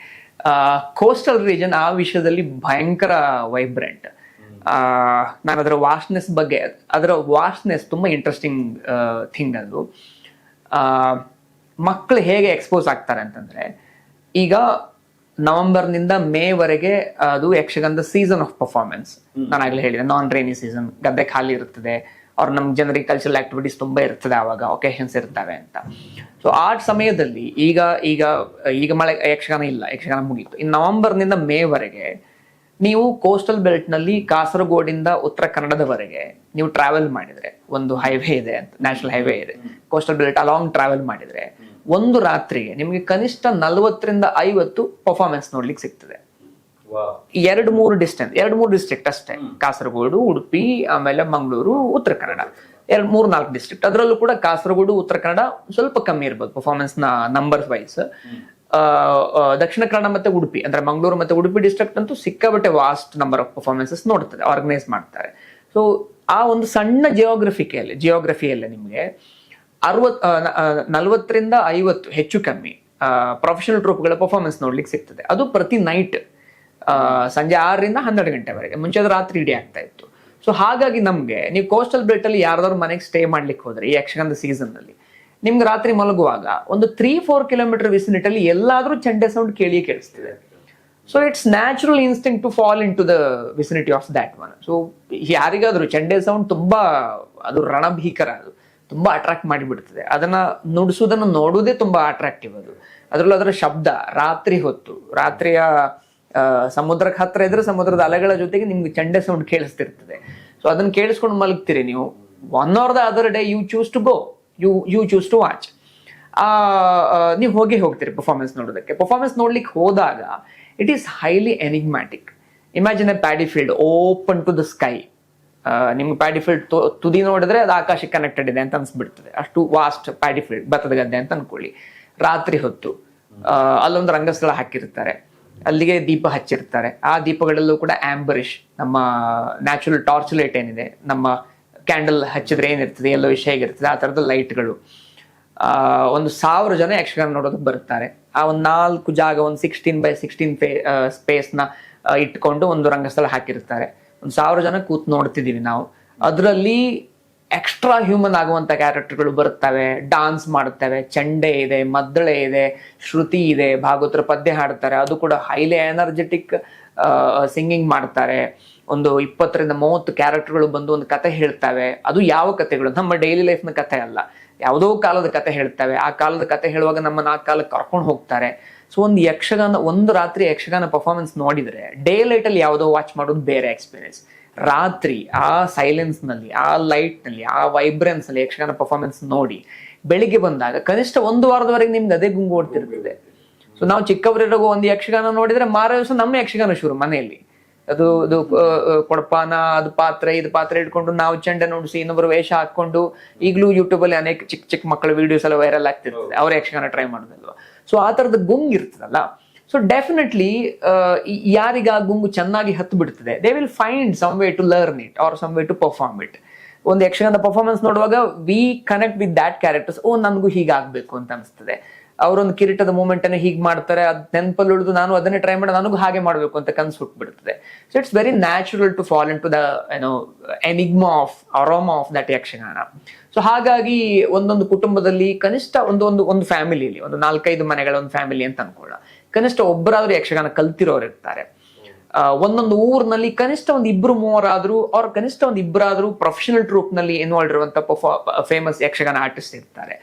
ಕೋಸ್ಟಲ್ ರೀಜನ್ ಆ ವಿಷಯದಲ್ಲಿ ಭಯಂಕರ ವೈಬ್ರೆಂಟ್. ನಾನು ಅದರ ವಾಸ್ಟ್ನೆಸ್ ತುಂಬಾ ಇಂಟ್ರೆಸ್ಟಿಂಗ್ ಥಿಂಗ್. ಅದು ಮಕ್ಕಳು ಹೇಗೆ ಎಕ್ಸ್ಪೋಸ್ ಆಗ್ತಾರೆ ಅಂತಂದ್ರೆ, ಈಗ ನವೆಂಬರ್ನಿಂದ ಮೇವರೆಗೆ ಅದು ಯಕ್ಷಗಾನದ ಸೀಸನ್ ಆಫ್ ಪರ್ಫಾರ್ಮೆನ್ಸ್. ನಾನು ಆಗಲೇ ಹೇಳಿದೆ, ನಾನ್ ರೈನಿ ಸೀಸನ್, ಗದ್ದೆ ಖಾಲಿ ಇರ್ತದೆ, ಅವ್ರ ನಮ್ಮ ಜನರಿಗೆ ಕಲ್ಚರಲ್ ಆಕ್ಟಿವಿಟೀಸ್ ತುಂಬಾ ಇರ್ತದೆ, ಆವಾಗ ಒಕೇಶನ್ಸ್ ಇರ್ತವೆ ಅಂತ. ಸೊ ಆ ಸಮಯದಲ್ಲಿ ಈಗ ಈಗ ಈಗ ಮಳೆ ಯಕ್ಷಗಾನ ಇಲ್ಲ, ಯಕ್ಷಗಾನ ಮುಗೀತು. ಇನ್ನು ನವೆಂಬರ್ನಿಂದ ಮೇವರೆಗೆ ನೀವು ಕೋಸ್ಟಲ್ ಬೆಲ್ಟ್ ನಲ್ಲಿ ಕಾಸರಗೋಡಿಂದ ಉತ್ತರ ಕನ್ನಡದವರೆಗೆ ನೀವು ಟ್ರಾವೆಲ್ ಮಾಡಿದ್ರೆ, ಒಂದು ಹೈವೇ ಇದೆ ಅಂತ, ನ್ಯಾಷನಲ್ ಹೈವೇ ಇದೆ, ಕೋಸ್ಟಲ್ ಬೆಲ್ಟ್ ಅಲಾಂಗ್ ಟ್ರಾವೆಲ್ ಮಾಡಿದ್ರೆ ಒಂದು ರಾತ್ರಿಗೆ ನಿಮಗೆ ಕನಿಷ್ಠ 40-50 ಪರ್ಫಾರ್ಮೆನ್ಸ್ ನೋಡ್ಲಿಕ್ಕೆ ಸಿಗ್ತದೆ. 2-3 ಡಿಸ್ಟ್ರಿಕ್ಟ್ ಅಷ್ಟೇ, ಕಾಸರಗೋಡು, ಉಡುಪಿ, ಆಮೇಲೆ ಮಂಗಳೂರು, ಉತ್ತರ ಕನ್ನಡ, 3-4 ಡಿಸ್ಟ್ರಿಕ್ಟ್. ಅದರಲ್ಲೂ ಕೂಡ ಕಾಸರಗೋಡು, ಉತ್ತರ ಕನ್ನಡ ಸ್ವಲ್ಪ ಕಮ್ಮಿ ಇರ್ಬೋದು ಪರ್ಫಾರ್ಮೆನ್ಸ್ ನ ನಂಬರ್ ವೈಸ್. ದಕ್ಷಿಣ ಕನ್ನಡ ಮತ್ತೆ ಉಡುಪಿ, ಅಂದ್ರೆ ಮಂಗಳೂರು ಮತ್ತೆ ಉಡುಪಿ ಡಿಸ್ಟ್ರಿಕ್ಟ್ ಅಂತೂ ಸಿಕ್ಕಾಬಟ್ಟೆ ವಾಸ್ಟ್ ನಂಬರ್ ಆಫ್ ಪರ್ಫಾರ್ಮೆನ್ಸಸ್ ನೋಡ್ತದೆ, ಆರ್ಗನೈಸ್ ಮಾಡ್ತಾರೆ. ಸೊ ಆ ಒಂದು ಸಣ್ಣ ಜಿಯೋಗ್ರಫಿಯಲ್ಲಿ ನಿಮಗೆ 40-50 ಹೆಚ್ಚು ಕಮ್ಮಿ ಪ್ರೊಫೆಷನಲ್ ಟ್ರೂಪ್ಗಳ ಪರ್ಫಾರ್ಮೆನ್ಸ್ ನೋಡ್ಲಿಕ್ಕೆ ಸಿಗ್ತದೆ. ಅದು ಪ್ರತಿ ನೈಟ್ ಸಂಜೆ 6ರಿಂದ 12 ಗಂಟೆವರೆಗೆ. ಮುಂಚೆ ಅದು ರಾತ್ರಿ ಇಡೀ ಆಗ್ತಾ ಇತ್ತು. ಸೊ ಹಾಗಾಗಿ ನಮ್ಗೆ ನೀವು ಕೋಸ್ಟಲ್ ಬೆಲ್ಟ್ ಅಲ್ಲಿ ಯಾರ್ದಾದ್ರು ಮನೆಗೆ ಸ್ಟೇ ಮಾಡ್ಲಿಕ್ಕೆ ಹೋದ್ರೆ ಈ ಯಕ್ಷಗಾನದ ಸೀಸನ್ ನಲ್ಲಿ ನಿಮ್ಗೆ ರಾತ್ರಿ ಮಲಗುವಾಗ ಒಂದು 3-4 ಕಿಲೋಮೀಟರ್ ವಿಸಿನಿಟಲ್ಲಿ ಎಲ್ಲಾದ್ರೂ ಚಂಡೆ ಸೌಂಡ್ ಕೇಳಿಸ್ತಿದೆ. So it's natural instinct to fall into the vicinity of that one. So ಯಾರಿಗಾದ್ರೂ ಚಂಡೆ ಸೌಂಡ್ ತುಂಬಾ, ಅದು ರಣಭೀಕರ, ಅದು ತುಂಬಾ ಅಟ್ರಾಕ್ಟ್ ಮಾಡಿಬಿಡ್ತದೆ. ಅದನ್ನ ನುಡಿಸೋದನ್ನ ನೋಡುವುದೇ ತುಂಬಾ ಅಟ್ರಾಕ್ಟಿವ್. ಅದರಲ್ಲೂ ಅದರ ಶಬ್ದ ರಾತ್ರಿ ಹೊತ್ತು, ರಾತ್ರಿಯ ಸಮುದ್ರಕ್ಕೆ ಹತ್ರ ಇದ್ರೆ ಸಮುದ್ರದ ಅಲೆಗಳ ಜೊತೆಗೆ ನಿಮ್ಗೆ ಚಂಡೆ ಸೌಂಡ್ ಕೇಳಿಸ್ತಿರ್ತದೆ. ಸೊ ಅದನ್ನ ಕೇಳಿಸ್ಕೊಂಡು ಮಲಗ್ತೀರಿ ನೀವು. One or the other day you choose to go, you choose to watch. ನೀವು ಹೋಗ್ತೀರಿ ಪರ್ಫಾರ್ಮೆನ್ಸ್ ನೋಡೋದಕ್ಕೆ. ಪರ್ಫಾರ್ಮೆನ್ಸ್ ನೋಡ್ಲಿಕ್ಕೆ ಹೋದಾಗ it is highly enigmatic. Imagine a paddy field open to the sky. ನಿಮ್ಗೆ ಪ್ಯಾಡಿ ಫೀಲ್ಡ್ ತುದಿ ನೋಡಿದ್ರೆ ಅದು ಆಕಾಶಕ್ಕೆ ಕನೆಕ್ಟೆಡ್ ಇದೆ ಅಂತ ಅನ್ಸ್ಬಿಡ್ತದೆ, ಅಷ್ಟು ವಾಸ್ಟ್ ಪ್ಯಾಡಿ ಫೀಲ್ಡ್, ಭತ್ತದ ಗದ್ದೆ ಅಂತ ಅನ್ಕೊಳ್ಳಿ. ರಾತ್ರಿ ಹೊತ್ತು ಅಲ್ಲೊಂದು ರಂಗಸ್ಥಳ ಹಾಕಿರ್ತಾರೆ, ಅಲ್ಲಿಗೆ ದೀಪ ಹಚ್ಚಿರ್ತಾರೆ. ಆ ದೀಪಗಳಲ್ಲೂ ಕೂಡ ಆಂಬರಿಶ್, ನಮ್ಮ ನ್ಯಾಚುರಲ್ ಟಾರ್ಚ್ ಲೈಟ್ ಏನಿದೆ, ನಮ್ಮ ಕ್ಯಾಂಡಲ್ ಹಚ್ಚಿದ್ರೆ ಏನಿರ್ತದೆ ಎಲ್ಲೋ ವಿಷಯ ಹೇಗಿರ್ತದೆ, ಆ ಥರದ ಲೈಟ್ಗಳು. 1,000 ಜನ ಯಕ್ಷಗಾನ ನೋಡೋದಕ್ಕೆ ಬರುತ್ತಾರೆ. ಆ ಒಂದು 4 ಜಾಗ, ಒಂದು 16x16 ಸ್ಪೇಸ್ನ ಇಟ್ಕೊಂಡು ಒಂದು ರಂಗಸ್ಥಳ ಹಾಕಿರ್ತಾರೆ. 1,000 ಜನ ಕೂತ್ ನೋಡ್ತಿದೀವಿ ನಾವು. ಅದರಲ್ಲಿ ಎಕ್ಸ್ಟ್ರಾ ಹ್ಯೂಮನ್ ಆಗುವಂತ ಕ್ಯಾರೆಕ್ಟರ್ಗಳು ಬರುತ್ತವೆ, ಡಾನ್ಸ್ ಮಾಡುತ್ತವೆ, ಚಂಡೆ ಇದೆ, ಮದ್ದಳೆ ಇದೆ, ಶ್ರುತಿ ಇದೆ, ಭಾಗವತರ ಪದ್ಯ ಹಾಡ್ತಾರೆ. ಅದು ಕೂಡ ಹೈಲಿ ಎನರ್ಜೆಟಿಕ್ ಸಿಂಗಿಂಗ್ ಮಾಡ್ತಾರೆ, ಒಂದು 20-30 ಕ್ಯಾರೆಕ್ಟರ್ಗಳು ಬಂದು ಒಂದು ಕತೆ ಹೇಳ್ತವೆ. ಅದು ಯಾವ ಕತೆಗಳು? ನಮ್ಮ ಡೈಲಿ ಲೈಫ್ನ ಕತೆ ಅಲ್ಲ, ಯಾವುದೋ ಕಾಲದ ಕತೆ ಹೇಳ್ತವೆ. ಆ ಕಾಲದ ಕತೆ ಹೇಳುವಾಗ ನಮ್ಮನ್ನ ಆ ಕಾಲಕ್ಕೆ ಕರ್ಕೊಂಡು ಹೋಗ್ತಾರೆ. ಸೊ ಒಂದು ಯಕ್ಷಗಾನ, ಒಂದು ರಾತ್ರಿ ಯಕ್ಷಗಾನ ಪರ್ಫಾರ್ಮೆನ್ಸ್ ನೋಡಿದ್ರೆ ಡೇ ಲೈಟ್ ಅಲ್ಲಿ ಯಾವುದೋ ವಾಚ್ ಮಾಡೋದು ಬೇರೆ ಎಕ್ಸ್ಪೀರಿಯನ್ಸ್. ರಾತ್ರಿ ಆ ಸೈಲೆನ್ಸ್ ನಲ್ಲಿ, ಆ ಲೈಟ್ ನಲ್ಲಿ, ಆ ವೈಬ್ರೆನ್ಸ್ ಅಲ್ಲಿ ಯಕ್ಷಗಾನ ಪರ್ಫಾರ್ಮೆನ್ಸ್ ನೋಡಿ ಬೆಳಿಗ್ಗೆ ಬಂದಾಗ ಕನಿಷ್ಠ 1 ವಾರದವರೆಗೆ ನಿಮ್ಗೆ ಅದೇ ಗುಂಗು ಓಡ್ತಿರ್ತದೆ. ಸೊ ನಾವು ಚಿಕ್ಕವರಿರೋ ಒಂದು ಯಕ್ಷಗಾನ ನೋಡಿದ್ರೆ ಮಾರ ದಿವಸ ನಮ್ಮ ಯಕ್ಷಗಾನ ಶುರು ಮನೆಯಲ್ಲಿ. ಅದು ಕೊಡಪಾನ, ಅದು ಪಾತ್ರೆ, ಇದು ಪಾತ್ರೆ ಇಟ್ಕೊಂಡು ನಾವು ಚೆಂಡೆ ನುಡಿಸಿ ಇನ್ನೊಬ್ಬರು ವೇಷ ಹಾಕೊಂಡು, ಈಗಲೂ ಯೂಟ್ಯೂಬ್ ಅಲ್ಲಿ ಅನೇಕ ಚಿಕ್ಕ ಚಿಕ್ಕ ಮಕ್ಕಳ ವಿಡಿಯೋಸ್ ಎಲ್ಲ ವೈರಲ್ ಆಗ್ತಿರ್ತದೆ, ಅವ್ರ ಯಕ್ಷಗಾನ ಟ್ರೈ ಮಾಡೋದಲ್ವಾ. ಸೊ ಆ ತರದ ಗುಂಗ್ ಇರ್ತದಲ್ಲ. ಸೊ ಡೆಫಿನೆಟ್ಲಿ ಯಾರಿಗ ಆ ಗುಂಗು ಚೆನ್ನಾಗಿ ಹತ್ತು ಬಿಡ್ತದೆ, they will find some way to learn it or some way to perform it. ಒಂದು ಯಕ್ಷಗಾನ ಪರ್ಫಾರ್ಮೆನ್ಸ್ ನೋಡುವಾಗ we connect with that characters. ನನಗೂ ಹೀಗಾಗ್ಬೇಕು ಅಂತ ಅನಿಸ್ತದೆ. ಅವರೊಂದು ಕಿರೀಟದ ಮೂಮೆಂಟ್ ಅನ್ನು ಹೀಗೆ ಮಾಡ್ತಾರೆ, ಅದ್ ನೆನಪಲ್ಲಿ ಉಳಿದು ನಾನು ಅದನ್ನೇ ಟ್ರೈ ಮಾಡಿ ನನಗೂ ಹಾಗೆ ಮಾಡ್ಬೇಕು ಅಂತ ಕನ್ಸು ಹುಟ್ಬಿಡ್ತದೆ. So it's very natural to fall into the enigma of aroma of that Yakshagana. So ಹಾಗಾಗಿ ಒಂದೊಂದು ಕುಟುಂಬದಲ್ಲಿ ಕನಿಷ್ಠ ಒಂದು ಫ್ಯಾಮಿಲಿಯಲ್ಲಿ ಒಂದು 4-5 ಮನೆಗಳ ಒಂದು ಫ್ಯಾಮಿಲಿ ಅಂತ ಅನ್ಕೊಳ್ಳ, ಕನಿಷ್ಠ ಒಬ್ಬರಾದ್ರೂ ಯಕ್ಷಗಾನ ಕಲ್ತಿರೋರು ಇರ್ತಾರೆ. ಒಂದೊಂದು ಊರಿನಲ್ಲಿ ಕನಿಷ್ಠ 1-2-3 ಆದ್ರೂ, ಅವ್ರ ಕನಿಷ್ಠ 1-2 ಪ್ರೊಫೆಷನಲ್ ಟ್ರೂಪ್ ನಲ್ಲಿ ಇನ್ವಾಲ್ವ್ ಇರುವಂತ ಫೇಮಸ್ ಯಕ್ಷಗಾನ ಆರ್ಟಿಸ್ಟ್ ಇರ್ತಾರೆ.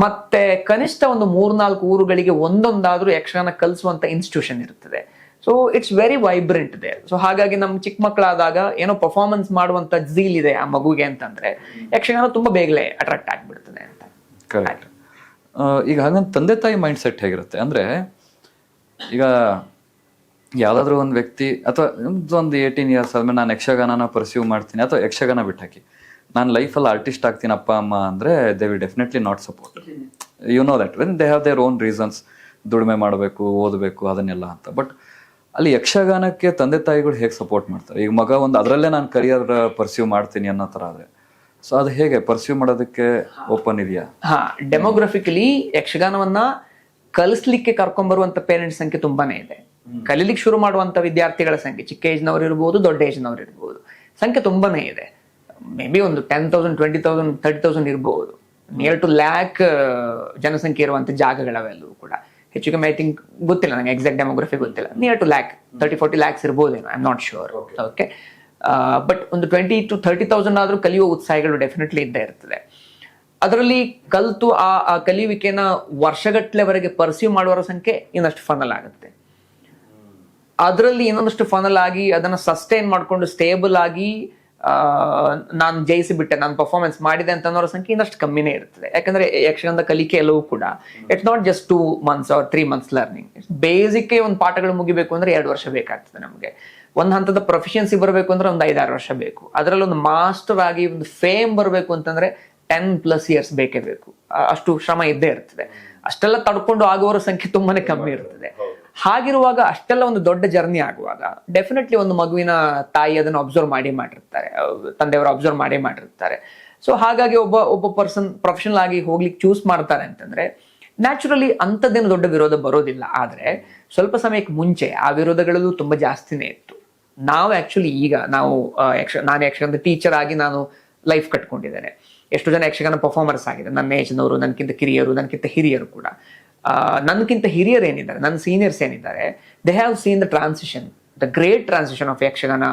ಮತ್ತೆ ಕನಿಷ್ಠ 3-4 ಊರುಗಳಿಗೆ ಒಂದೊಂದಾದ್ರೂ ಯಕ್ಷಗಾನ ಕಲಿಸುವಂತ ಇನ್ಸ್ಟಿಟ್ಯೂಷನ್ ಇರ್ತದೆ. So it's very vibrant there. So ಹಾಗಾಗಿ ನಮ್ ಚಿಕ್ಕ ಮಕ್ಕಳಾದಾಗ ಏನೋ ಪರ್ಫಾರ್ಮೆನ್ಸ್ ಮಾಡುವಂತ ಝೀಲ್ ಇದೆ ಆ ಮಗುಗೆ ಅಂತಂದ್ರೆ ಯಕ್ಷಗಾನ ತುಂಬಾ ಬೇಗನೆ ಅಟ್ರಾಕ್ಟ್ ಆಗ್ಬಿಡ್ತದೆ ಅಂತ. ಕರೆಕ್ಟ್. ಈಗ ಹಾಗಂತ ತಂದೆ ತಾಯಿ ಮೈಂಡ್ ಸೆಟ್ ಹೇಗಿರುತ್ತೆ ಅಂದ್ರೆ, ಈಗ ಯಾವ್ದಾದ್ರು ಒಂದು ವ್ಯಕ್ತಿ ಅಥವಾ ಒಂದು 18 ಇಯರ್ಸ್ ಆದ್ಮೇಲೆ ನಾನು ಯಕ್ಷಗಾನನ ಪರ್ಸ್ಯೂ ಮಾಡ್ತೀನಿ ಅಥವಾ ಯಕ್ಷಗಾನ ಬಿಟ್ಟಾಕಿ ನಾನು ಲೈಫಲ್ಲಿ ಆರ್ಟಿಸ್ಟ್ ಆಗ್ತೀನಿ ಅಪ್ಪ ಅಮ್ಮ ಅಂದ್ರೆ they will definitely not support. You know that when they have their own reasons, ದುಡಿಮೆ ಮಾಡಬೇಕು, ಓದಬೇಕು, ಅದನ್ನೆಲ್ಲ ಅಂತ. ಬಟ್ ಅಲ್ಲಿ ಯಕ್ಷಗಾನಕ್ಕೆ ತಂದೆ ತಾಯಿಗಳು ಹೇಗೆ ಸಪೋರ್ಟ್ ಮಾಡ್ತಾರೆ? ಈಗ ಮಗ ಒಂದು ಅದರಲ್ಲೇ ನಾನು ಕರಿಯರ್ ಪರ್ಸ್ಯೂ ಮಾಡ್ತೀನಿ ಅನ್ನೋ ಥರ ಆದ್ರೆ, ಸೊ ಅದು ಹೇಗೆ ಪರ್ಸ್ಯೂ ಮಾಡೋದಕ್ಕೆ ಓಪನ್ ಇದೆಯಾ? ಡೆಮೋಗ್ರಫಿಕಲಿ ಯಕ್ಷಗಾನವನ್ನ ಕಲಿಸ್ಲಿಕ್ಕೆ ಕರ್ಕೊಂಡ್ಬರುವಂತ ಪೇರೆಂಟ್ಸ್ ಸಂಖ್ಯೆ ತುಂಬಾನೇ ಇದೆ. ಕಲೀಲಿಕ್ಕೆ ಶುರು ಮಾಡುವಂತ ವಿದ್ಯಾರ್ಥಿಗಳ ಸಂಖ್ಯೆ, ಚಿಕ್ಕ ಏಜ್ನವ್ರು ಇರ್ಬೋದು, ದೊಡ್ಡ ಏಜ್ನವ್ರು ಇರ್ಬೋದು, ಸಂಖ್ಯೆ ತುಂಬಾನೇ ಇದೆ. ಮೇ ಬಿ ಒಂದು 10,000, 20,000, 30,000 ಇರ್ಬೋದು. ನಿಯರ್ ಟು ಲ್ಯಾಕ್ ಜನಸಂಖ್ಯೆ ಇರುವಂತ ಜಾಗಗಳವೆಲ್ಲವೂ ಕೂಡ. ಹೆಚ್ಚು ಕಮ್ಮಿ ಐ ಥಿಂಕ್ ಗೊತ್ತಿಲ್ಲ ನನಗೆ, ಎಕ್ಸಾಕ್ಟ್ ಡೆಮೋಗ್ರಫಿ ಗೊತ್ತಿಲ್ಲ. ನಿಯರ್ ಟು ಲ್ಯಾಕ್ 30-40 ಲ್ಯಾಕ್ಸ್ ಇರ್ಬೋದೇನೋ, I am not sure. Okay, but ಒಂದು 20,000 to 30,000 ಆದ್ರೂ ಕಲಿಯುವ ಉತ್ಸಾಹಗಳು ಡೆಫಿನೆಟ್ಲಿ ಇದ್ದೇ ಇರ್ತದೆ. ಅದರಲ್ಲಿ ಕಲಿತು ಆ ಕಲಿಯುವಿಕೆನ ವರ್ಷಗಟ್ಟಲೆವರೆಗೆ ಪರ್ಸ್ಯೂ ಮಾಡುವವರ ಸಂಖ್ಯೆ ಇನ್ನಷ್ಟು ಫನಲ್ ಆಗುತ್ತೆ. ಅದರಲ್ಲಿ ಇನ್ನೊಂದಷ್ಟು ಫನಲ್ ಆಗಿ ಅದನ್ನ ಸಸ್ಟೈನ್ ಮಾಡ್ಕೊಂಡು ಸ್ಟೇಬಲ್ ಆಗಿ ನಾನು ಜಯಿಸಿಬಿಟ್ಟೆ, ನಾನು ಪರ್ಫಾರ್ಮೆನ್ಸ್ ಮಾಡಿದೆ ಅಂತ ಅನ್ನೋರ ಸಂಖ್ಯೆ ಇನ್ನಷ್ಟು ಕಮ್ಮಿನೇ ಇರ್ತದೆ. ಯಾಕಂದ್ರೆ ಯಕ್ಷಗಾನದ ಕಲಿಕೆ ಎಲ್ಲವೂ ಕೂಡ it's not just 2 months or 3 months learning. Basic ಒಂದು ಪಾಠಗಳು ಮುಗಿಬೇಕು ಅಂದ್ರೆ 2 ವರ್ಷ ಬೇಕಾಗ್ತದೆ ನಮಗೆ. ಒಂದು ಹಂತದ ಪ್ರೊಫಿಷಿಯನ್ಸಿ ಬರಬೇಕು ಅಂದ್ರೆ ಒಂದು 5-6 ವರ್ಷ ಬೇಕು. ಅದರಲ್ಲಿ ಒಂದು ಮಾಸ್ಟರ್ ಆಗಿ ಒಂದು ಫೇಮ್ ಬರಬೇಕು ಅಂತಂದ್ರೆ 10+ years ಬೇಕೇ ಬೇಕು. ಅಷ್ಟು ಶ್ರಮ ಇದ್ದೇ ಇರ್ತದೆ. ಅಷ್ಟೆಲ್ಲ ತಡ್ಕೊಂಡು ಆಗುವವರ ಸಂಖ್ಯೆ ತುಂಬಾನೇ ಕಮ್ಮಿ ಇರ್ತದೆ. ಹಾಗಿರುವಾಗ ಅಷ್ಟೆಲ್ಲ ಒಂದು ದೊಡ್ಡ ಜರ್ನಿ ಆಗುವಾಗ ಡೆಫಿನೆಟ್ಲಿ ಒಂದು ಮಗುವಿನ ತಾಯಿ ಅದನ್ನು ಅಬ್ಸರ್ವ್ ಮಾಡಿರ್ತಾರೆ, ತಂದೆಯವರು ಅಬ್ಸರ್ವ್ ಮಾಡಿರ್ತಾರೆ. ಸೊ ಹಾಗಾಗಿ ಒಬ್ಬ ಪರ್ಸನ್ ಪ್ರೊಫೆಷನಲ್ ಆಗಿ ಹೋಗ್ಲಿಕ್ಕೆ ಚೂಸ್ ಮಾಡ್ತಾರೆ ಅಂತಂದ್ರೆ ನ್ಯಾಚುರಲಿ ಅಂಥದ್ದೇನು ದೊಡ್ಡ ವಿರೋಧ ಬರೋದಿಲ್ಲ. ಆದ್ರೆ ಸ್ವಲ್ಪ ಸಮಯಕ್ಕೆ ಮುಂಚೆ ಆ ವಿರೋಧಗಳಲ್ಲೂ ತುಂಬಾ ಜಾಸ್ತಿನೇ ಇತ್ತು. ನಾವು ಆಕ್ಚುಲಿ ಈಗ ನಾನು ಯಕ್ಷಗಾನದ ಟೀಚರ್ ಆಗಿ ನಾನು ಲೈಫ್ ಕಟ್ಕೊಂಡಿದ್ದೇನೆ. ಎಷ್ಟು ಜನ ಯಕ್ಷಗಾನ ಪರ್ಫಾರ್ಮರ್ಸ್ ಆಗಿದೆ, ನನ್ನ ಏಜ್ನವರು, ನನಗಿಂತ ಕಿರಿಯರು, ನನಗಿಂತ ಹಿರಿಯರು ಕೂಡ. ನನ್ಗಿಂತ ಹಿರಿಯರು ಏನಿದ್ದಾರೆ, ನನ್ನ ಸೀನಿಯರ್ಸ್ ಏನಿದ್ದಾರೆ, they have seen the transition, the great transition of Yakshagana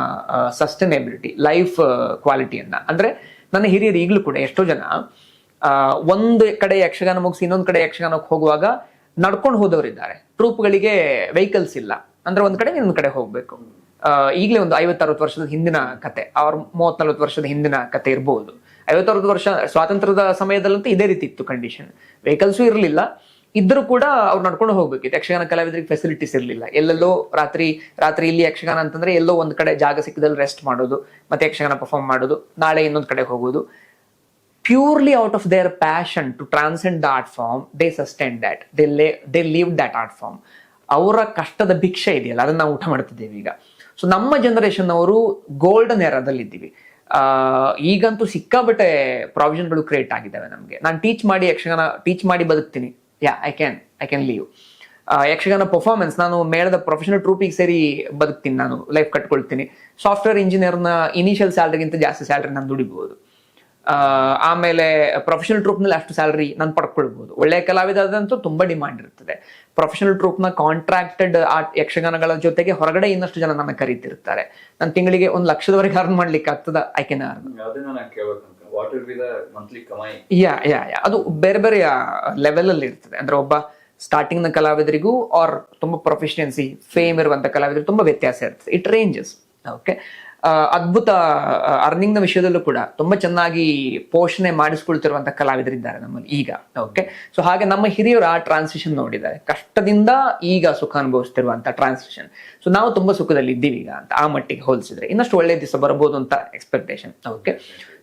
sustainability, life ಕ್ವಾಲಿಟಿಯನ್ನ. ಅಂದ್ರೆ ನನ್ನ ಹಿರಿಯರು ಈಗಲೂ ಕೂಡ ಎಷ್ಟೋ ಜನ ಒಂದು ಕಡೆ ಯಕ್ಷಗಾನ ಮುಗಿಸಿ ಇನ್ನೊಂದು ಕಡೆ ಯಕ್ಷಗಾನಕ್ಕೆ ಹೋಗುವಾಗ ನಡ್ಕೊಂಡು ಹೋದವರಿದ್ದಾರೆ. ಟ್ರೂಪ್ಗಳಿಗೆ ವೆಹಿಕಲ್ಸ್ ಇಲ್ಲ ಅಂದ್ರೆ ಒಂದ್ ಕಡೆ ಇನ್ನೊಂದ್ ಕಡೆ ಹೋಗ್ಬೇಕು. ಈಗಲೇ ಒಂದು 50-60 ವರ್ಷದ ಹಿಂದಿನ ಕತೆ, ಅವ್ರ 30-40 ವರ್ಷದ ಹಿಂದಿನ ಕತೆ ಇರ್ಬೋದು. 50-60 ವರ್ಷ ಸ್ವಾತಂತ್ರ್ಯದ ಸಮಯದಲ್ಲಂತೂ ಇದೇ ರೀತಿ ಇತ್ತು ಕಂಡೀಷನ್. ವೆಹಿಕಲ್ಸು ಇರಲಿಲ್ಲ, ಇದ್ರೂ ಕೂಡ ಅವ್ರು ನಡ್ಕೊಂಡು ಹೋಗ್ಬೇಕಿತ್ತು. ಯಕ್ಷಗಾನ ಕಲಾವಿದರಿಗೆ ಫೆಸಿಲಿಟೀಸ್ ಇರಲಿಲ್ಲ. ಎಲ್ಲೆಲ್ಲೋ ರಾತ್ರಿ ಇಲ್ಲಿ ಯಕ್ಷಗಾನ ಅಂತಂದ್ರೆ ಎಲ್ಲೋ ಒಂದ್ ಕಡೆ ಜಾಗ ಸಿಕ್ಕದಲ್ಲಿ ರೆಸ್ಟ್ ಮಾಡೋದು, ಮತ್ತೆ ಯಕ್ಷಗಾನ ಪರ್ಫಾರ್ಮ್ ಮಾಡೋದು, ನಾಳೆ ಇನ್ನೊಂದ್ ಕಡೆ ಹೋಗೋದು. Purely out of their passion to transcend the art form, they sustain that, they leave that art form. ಅವರ ಕಷ್ಟದ ಭಿಕ್ಷೆ ಇದೆಯಲ್ಲ, ಅದನ್ನ ನಾವು ಊಟ ಮಾಡ್ತಿದ್ದೇವೆ ಈಗ. ಸೊ ನಮ್ಮ ಜನರೇಷನ್ ಅವರು ಗೋಲ್ಡನ್ ಏರಾದಲ್ಲಿ ಇದ್ದೀವಿ. ಈಗಂತೂ ಸಿಕ್ಕಾಬಟ್ಟೆ ಪ್ರಾವಿಷನ್ಗಳು ಕ್ರಿಯೇಟ್ ಆಗಿದ್ದಾವೆ ನಮಗೆ. ನಾನು ಯಕ್ಷಗಾನ ಟೀಚ್ ಮಾಡಿ ಬದುಕ್ತೀನಿ. I can live. Yakshagana performance ನಾನು ಮೇಳದ ಪ್ರೊಫೆಷನಲ್ ಟ್ರೂಪಿಗೆ ಸೇರಿ ಬದುಕ್ತೀನಿ, ನಾನು ಲೈಫ್ ಕಟ್ಕೊಳ್ತೀನಿ. ಸಾಫ್ಟ್ವೇರ್ ಇಂಜಿನಿಯರ್ನ ಇನಿಷಿಯಲ್ ಸ್ಯಾಲ್ರಿಗಿಂತ ಜಾಸ್ತಿ ಸ್ಯಾಲ್ರಿ ನಾನು ದುಡಿಬಹುದು. ಆಮೇಲೆ ಪ್ರೊಫೆಷನಲ್ ಟ್ರೂಪ್ ನಲ್ಲಿ ಅಷ್ಟು ಸ್ಯಾಲರಿ ನಾನು ಪಡ್ಕೊಳ್ಬಹುದು. ಒಳ್ಳೆಯ ಕಲಾವಿದಂತೂ ತುಂಬಾ ಡಿಮಾಂಡ್ ಇರ್ತದೆ. ಪ್ರೊಫೆಷನಲ್ ಟ್ರೂಪ್ ನ ಕಾಂಟ್ರಾಕ್ಟೆಡ್ ಆರ್ಟ್ ಯಕ್ಷಗಾನಗಳ ಜೊತೆಗೆ ಹೊರಗಡೆ ಇನ್ನಷ್ಟು ಜನ ನನ್ನ ಕರೀತಿರ್ತಾರೆ. ನಾನು ತಿಂಗಳಿಗೆ 1 ಲಕ್ಷದವರೆಗೆ ಅರ್ನ್ ಮಾಡ್ಲಿಕ್ಕೆ ಆಗ್ತದ, ಐ ಕ್ಯಾನ್ ಅರ್ನ್. ಯಾ ಅದು ಬೇರೆ ಬೇರೆ ಲೆವೆಲ್ ಅಲ್ಲಿ ಇರ್ತದೆ. ಅಂದ್ರೆ ಒಬ್ಬ ಸ್ಟಾರ್ಟಿಂಗ್ ನ ಕಲಾವಿದರಿಗೂ ಆರ್ ತುಂಬಾ ಪ್ರೊಫೆಷನ್ಸಿ ಫೇಮ್ ಇರುವಂತ ಕಲಾವಿದರಿಗೂ ತುಂಬಾ ವ್ಯತ್ಯಾಸ ಇರ್ತದೆ. It ranges. ಓಕೆ, ಅದ್ಭುತ ಅರ್ನಿಂಗ್ ನ ವಿಷಯದಲ್ಲೂ ಕೂಡ ತುಂಬಾ ಚೆನ್ನಾಗಿ ಪೋಷಣೆ ಮಾಡಿಸ್ಕೊಳ್ತಿರುವಂತ ಕಲಾವಿದರಿದ್ದಾರೆ ನಮ್ಮಲ್ಲಿ ಈಗ. ಓಕೆ, ಸೊ ಹಾಗೆ ನಮ್ಮ ಹಿರಿಯರು ಆ ಟ್ರಾನ್ಸಿಷನ್ ನೋಡಿದ್ದಾರೆ, ಕಷ್ಟದಿಂದ ಈಗ ಸುಖ ಅನುಭವಿಸ್ತಿರುವಂತ ಟ್ರಾನ್ಸಿಷನ್. ಸೊ ನಾವು ತುಂಬಾ ಸುಖದಲ್ಲಿ ಇದ್ದೀವಿ ಈಗ ಅಂತ ಆ ಮಟ್ಟಿಗೆ ಹೋಲಿಸಿದ್ರೆ. ಇನ್ನಷ್ಟು ಒಳ್ಳೆ ದಿವಸ ಬರಬಹುದು ಅಂತ ಎಕ್ಸ್ಪೆಕ್ಟೇಷನ್. ಓಕೆ,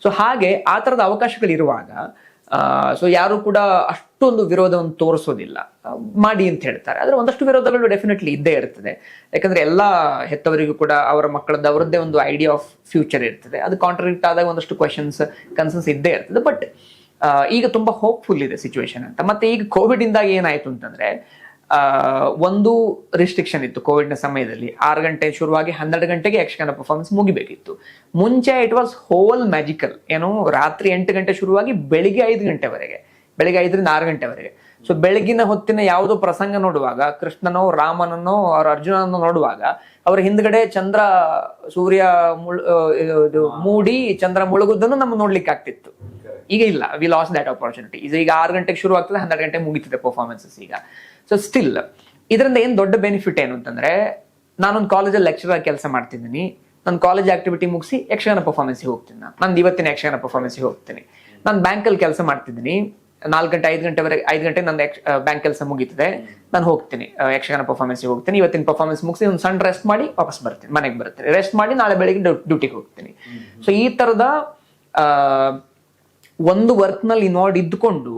ಸೊ ಹಾಗೆ ಆ ತರದ ಅವಕಾಶಗಳಿರುವಾಗ ಸೊ ಯಾರು ಕೂಡ ಅಷ್ಟೊಂದು ವಿರೋಧವನ್ನು ತೋರಿಸೋದಿಲ್ಲ, ಮಾಡಿ ಅಂತ ಹೇಳ್ತಾರೆ. ಆದ್ರೆ ಒಂದಷ್ಟು ವಿರೋಧಗಳು ಡೆಫಿನೆಟ್ಲಿ ಇದ್ದೇ ಇರ್ತದೆ. ಯಾಕಂದ್ರೆ ಎಲ್ಲಾ ಹೆತ್ತವರಿಗೂ ಕೂಡ ಅವರ ಮಕ್ಕಳದ್ದು ಅವರದ್ದೇ ಒಂದು ಐಡಿಯಾ ಆಫ್ ಫ್ಯೂಚರ್ ಇರ್ತದೆ. ಅದು ಕಾಂಟ್ರಾಡಿಕ್ಟ್ ಆದಾಗ ಒಂದಷ್ಟು ಕ್ವಶನ್ಸ್ ಕನ್ಸರ್ನ್ಸ್ ಇದ್ದೇ ಇರ್ತದೆ. ಬಟ್ ಈಗ ತುಂಬಾ ಹೋಪ್ಫುಲ್ ಇದೆ ಸಿಚುವೇಶನ್ ಅಂತ. ಮತ್ತೆ ಈಗ ಕೋವಿಡ್ ಇಂದಾಗಿ ಏನಾಯ್ತು ಅಂತಂದ್ರೆ ಒಂದು ರಿಸ್ಟ್ರಿಕ್ಷನ್ ಇತ್ತು ಕೋವಿಡ್ ನ ಸಮಯದಲ್ಲಿ. 6 ಗಂಟೆ ಶುರುವಾಗಿ 12 ಗಂಟೆಗೆ ಯಕ್ಷಗಾನ ಪರ್ಫಾರ್ಮೆನ್ಸ್ ಮುಗಿಬೇಕಿತ್ತು. ಮುಂಚೆ ಇಟ್ ವಾಸ್ ಹೋಲ್ ಮ್ಯಾಜಿಕಲ್. ಏನು, ರಾತ್ರಿ 8 ಗಂಟೆ ಶುರುವಾಗಿ ಬೆಳಿಗ್ಗೆ 5 ಗಂಟೆವರೆಗೆ, ಬೆಳಿಗ್ಗೆ 5ರಿಂದ 6 ಗಂಟೆವರೆಗೆ. ಸೊ ಬೆಳಗಿನ ಹೊತ್ತಿನ ಯಾವುದೋ ಪ್ರಸಂಗ ನೋಡುವಾಗ, ಕೃಷ್ಣನೋ ರಾಮನನ್ನೋ ಅವ್ರ ಅರ್ಜುನನೋ ನೋಡುವಾಗ ಅವರ ಹಿಂದ್ಗಡೆ ಚಂದ್ರ ಸೂರ್ಯ ಮೂಡಿ ಚಂದ್ರ ಮುಳುಗುದನ್ನು ನಮ್ಗೆ ನೋಡ್ಲಿಕ್ಕೆ ಆಗ್ತಿತ್ತು. ಈಗ ಇಲ್ಲ, ವಿ ಲಾಸ್ ದಟ್ ಆಪರ್ಚುನಿಟಿ. ಈಗ 6 ಗಂಟೆಗೆ ಶುರು ಆಗ್ತದೆ, 12 ಗಂಟೆ ಮುಗಿತಿದೆ ಪರ್ಫಾರ್ಮೆನ್ಸಸ್ ಈಗ. ಸೊ ಸ್ಟಿಲ್ ಇದರಿಂದ ಏನ್ ದೊಡ್ಡ ಬೆನಿಫಿಟ್ ಏನು ಅಂತಂದ್ರೆ, ನಾನೊಂದು ಕಾಲೇಜಲ್ಲಿ ಲೆಕ್ಚರರ್ ಕೆಲಸ ಮಾಡ್ತಿದ್ದೀನಿ. ನಾನು ಕಾಲೇಜ್ ಆಕ್ಟಿವಿಟಿ ಮುಗಿಸಿ ಯಕ್ಷಗಾನ ಪರ್ಫಾರ್ಮೆನ್ಸ್ಗೆ ಹೋಗ್ತೀನಿ. ನಾನು ಇವತ್ತಿನ ಯಕ್ಷಗಾನ ಪರ್ಫಾರ್ಮೆನ್ಸ್ಗೆ ಹೋಗ್ತೀನಿ. ನಾನು ಬ್ಯಾಂಕಲ್ಲಿ ಕೆಲಸ ಮಾಡ್ತಿದ್ದೀನಿ. 4 ಗಂಟೆ 5 ಗಂಟೆವರೆಗೆ, 5 ಗಂಟೆ ನನ್ನ ಬ್ಯಾಂಕ್ ಕೆಲಸ ಮುಗೀತದೆ, ನಾನು ಹೋಗ್ತೀನಿ ಯಕ್ಷಗಾನ ಪರ್ಫಾರ್ಮೆನ್ಸ್ಗೆ ಹೋಗ್ತೀನಿ. ಇವತ್ತಿನ ಪರ್ಫಾರ್ಮೆನ್ಸ್ ಮುಗಿಸಿ ಒಂದು ಸಣ್ಣ ರೆಸ್ಟ್ ಮಾಡಿ ವಾಪಸ್ ಬರ್ತೀನಿ, ಮನೆಗೆ ಬರ್ತೀನಿ. ರೆಸ್ಟ್ ಮಾಡಿ ನಾಳೆ ಬೆಳಿಗ್ಗೆ ಡ್ಯೂಟಿಗೆ ಹೋಗ್ತೀನಿ. ಸೊ ಈ ತರದ ಒಂದು ವರ್ಕ್ ನಲ್ಲಿ ಇನ್ವಾಲ್ವ್ ಇದ್ದುಕೊಂಡು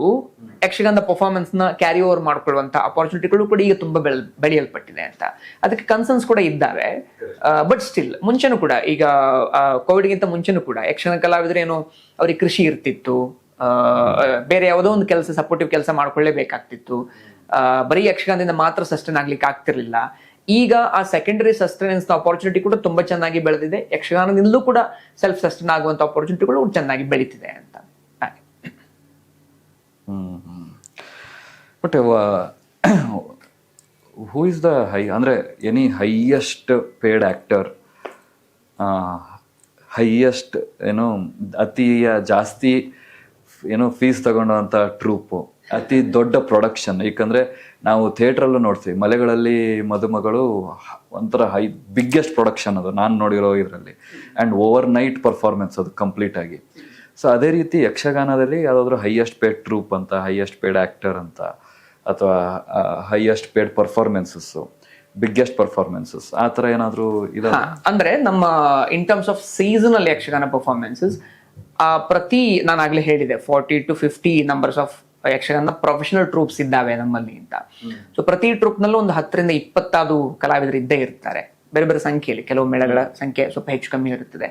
ಯಕ್ಷಗಾನದ ಪರ್ಫಾರ್ಮೆನ್ಸ್ ನ ಕ್ಯಾರಿ ಓವರ್ ಮಾಡ್ಕೊಳ್ಳುವಂತ ಅಪಾರ್ಚುನಿಟಿಗಳು ಕೂಡ ಈಗ ತುಂಬಾ ಬೆಳೆಯಲ್ಪಟ್ಟಿದೆ ಅಂತ. ಅದಕ್ಕೆ ಕನ್ಸರ್ನ್ಸ್ ಕೂಡ ಇದ್ದಾವೆ. ಬಟ್ ಸ್ಟಿಲ್ ಮುಂಚೆನೂ ಕೂಡ, ಈಗ ಕೋವಿಡ್ಗಿಂತ ಮುಂಚೆನೂ ಕೂಡ ಯಕ್ಷಗಾನ ಕಲಾವಿದ್ರು ಏನೋ ಅವ್ರಿಗೆ ಕೃಷಿ ಇರ್ತಿತ್ತು, ಬೇರೆ ಯಾವುದೋ ಒಂದು ಕೆಲಸ ಸಪೋರ್ಟಿವ್ ಕೆಲಸ ಮಾಡ್ಕೊಳ್ಳೇಬೇಕಾಗ್ತಿತ್ತು. ಬರೀ ಯಕ್ಷಗಾನದಿಂದ ಮಾತ್ರ ಸಸ್ಟೈನ್ ಆಗ್ಲಿಕ್ಕೆ ಆಗ್ತಿರ್ಲಿಲ್ಲ. ಈಗ ಆ ಸೆಕೆಂಡರಿ ಸಸ್ಟೈನೆನ್ಸ್ ಅಪಾರ್ಚುನಿಟಿ ಕೂಡ ತುಂಬಾ ಚೆನ್ನಾಗಿ ಬೆಳೆದಿದೆ. ಯಕ್ಷಗಾನದಿಂದಲೂ ಕೂಡ ಸೆಲ್ಫ್ ಸಸ್ಟೈನ್ ಆಗುವಂತ ಅಪಾರ್ಚುನಿಟಿಗಳು ಚೆನ್ನಾಗಿ ಬೆಳೀತಿದೆ ಅಂತ. ಬಟ್ ಹೂ ಇಸ್ ದ ಅಂದ್ರೆ any highest paid actor, highest ಏನೋ ಜಾಸ್ತಿ ಏನೋ ಫೀಸ್ ತಗೊಂಡಂತ ಟ್ರೂಪು, ಅತಿ ದೊಡ್ಡ ಪ್ರೊಡಕ್ಷನ್. ಯಾಕಂದ್ರೆ ನಾವು ಥಿಯೇಟ್ರಲ್ಲೂ ನೋಡ್ತೀವಿ, ಮಲೆಗಳಲ್ಲಿ ಮದುಮಗಳು ಒಂಥರ ಬಿಗ್ಗೆಸ್ಟ್ ಪ್ರೊಡಕ್ಷನ್ ಅದು ನಾನು ನೋಡಿರೋ ಇದರಲ್ಲಿ. ಆ್ಯಂಡ್ ಓವರ್ ನೈಟ್ ಪರ್ಫಾರ್ಮೆನ್ಸ್ ಅದು ಕಂಪ್ಲೀಟ್ ಆಗಿ. ಸೊ ಅದೇ ರೀತಿ ಯಕ್ಷಗಾನದಲ್ಲಿ ಯಾವುದಾದ್ರೂ ಹೈಯೆಸ್ಟ್ ಪೇಡ್ ಟ್ರೂಪ್ ಅಂತ, ಹೈಯೆಸ್ಟ್ ಪೇಡ್ ಆಕ್ಟರ್ ಅಂತ, ಅಥವಾ highest paid performances, biggest performances, ಆ ಥರ ಏನಾದರೂ ಇದೆ? ಅಂದ್ರೆ ನಮ್ಮ ಇನ್ terms of seasonal Yakshagana performances ಪ್ರತಿ, ನಾನು ಆಗ್ಲೇ ಹೇಳಿದೆ 40 to 50 numbers of Yakshagana professional troops ಇದ್ದಾವೆ ನಮ್ಮಲ್ಲಿ ಅಂತ. ಸೊ ಪ್ರತಿ ಟ್ರೂಪ್ ನಲ್ಲೂ ಒಂದು 10 ರಿಂದ 20 ಕಲಾವಿದರು ಇದ್ದೇ ಇರ್ತಾರೆ, ಬೇರೆ ಬೇರೆ ಸಂಖ್ಯೆಯಲ್ಲಿ. ಕೆಲವು ಮೇಳಗಳ ಸಂಖ್ಯೆ ಸ್ವಲ್ಪ ಹೆಚ್ಚು ಕಮ್ಮಿ ಇರುತ್ತದೆ.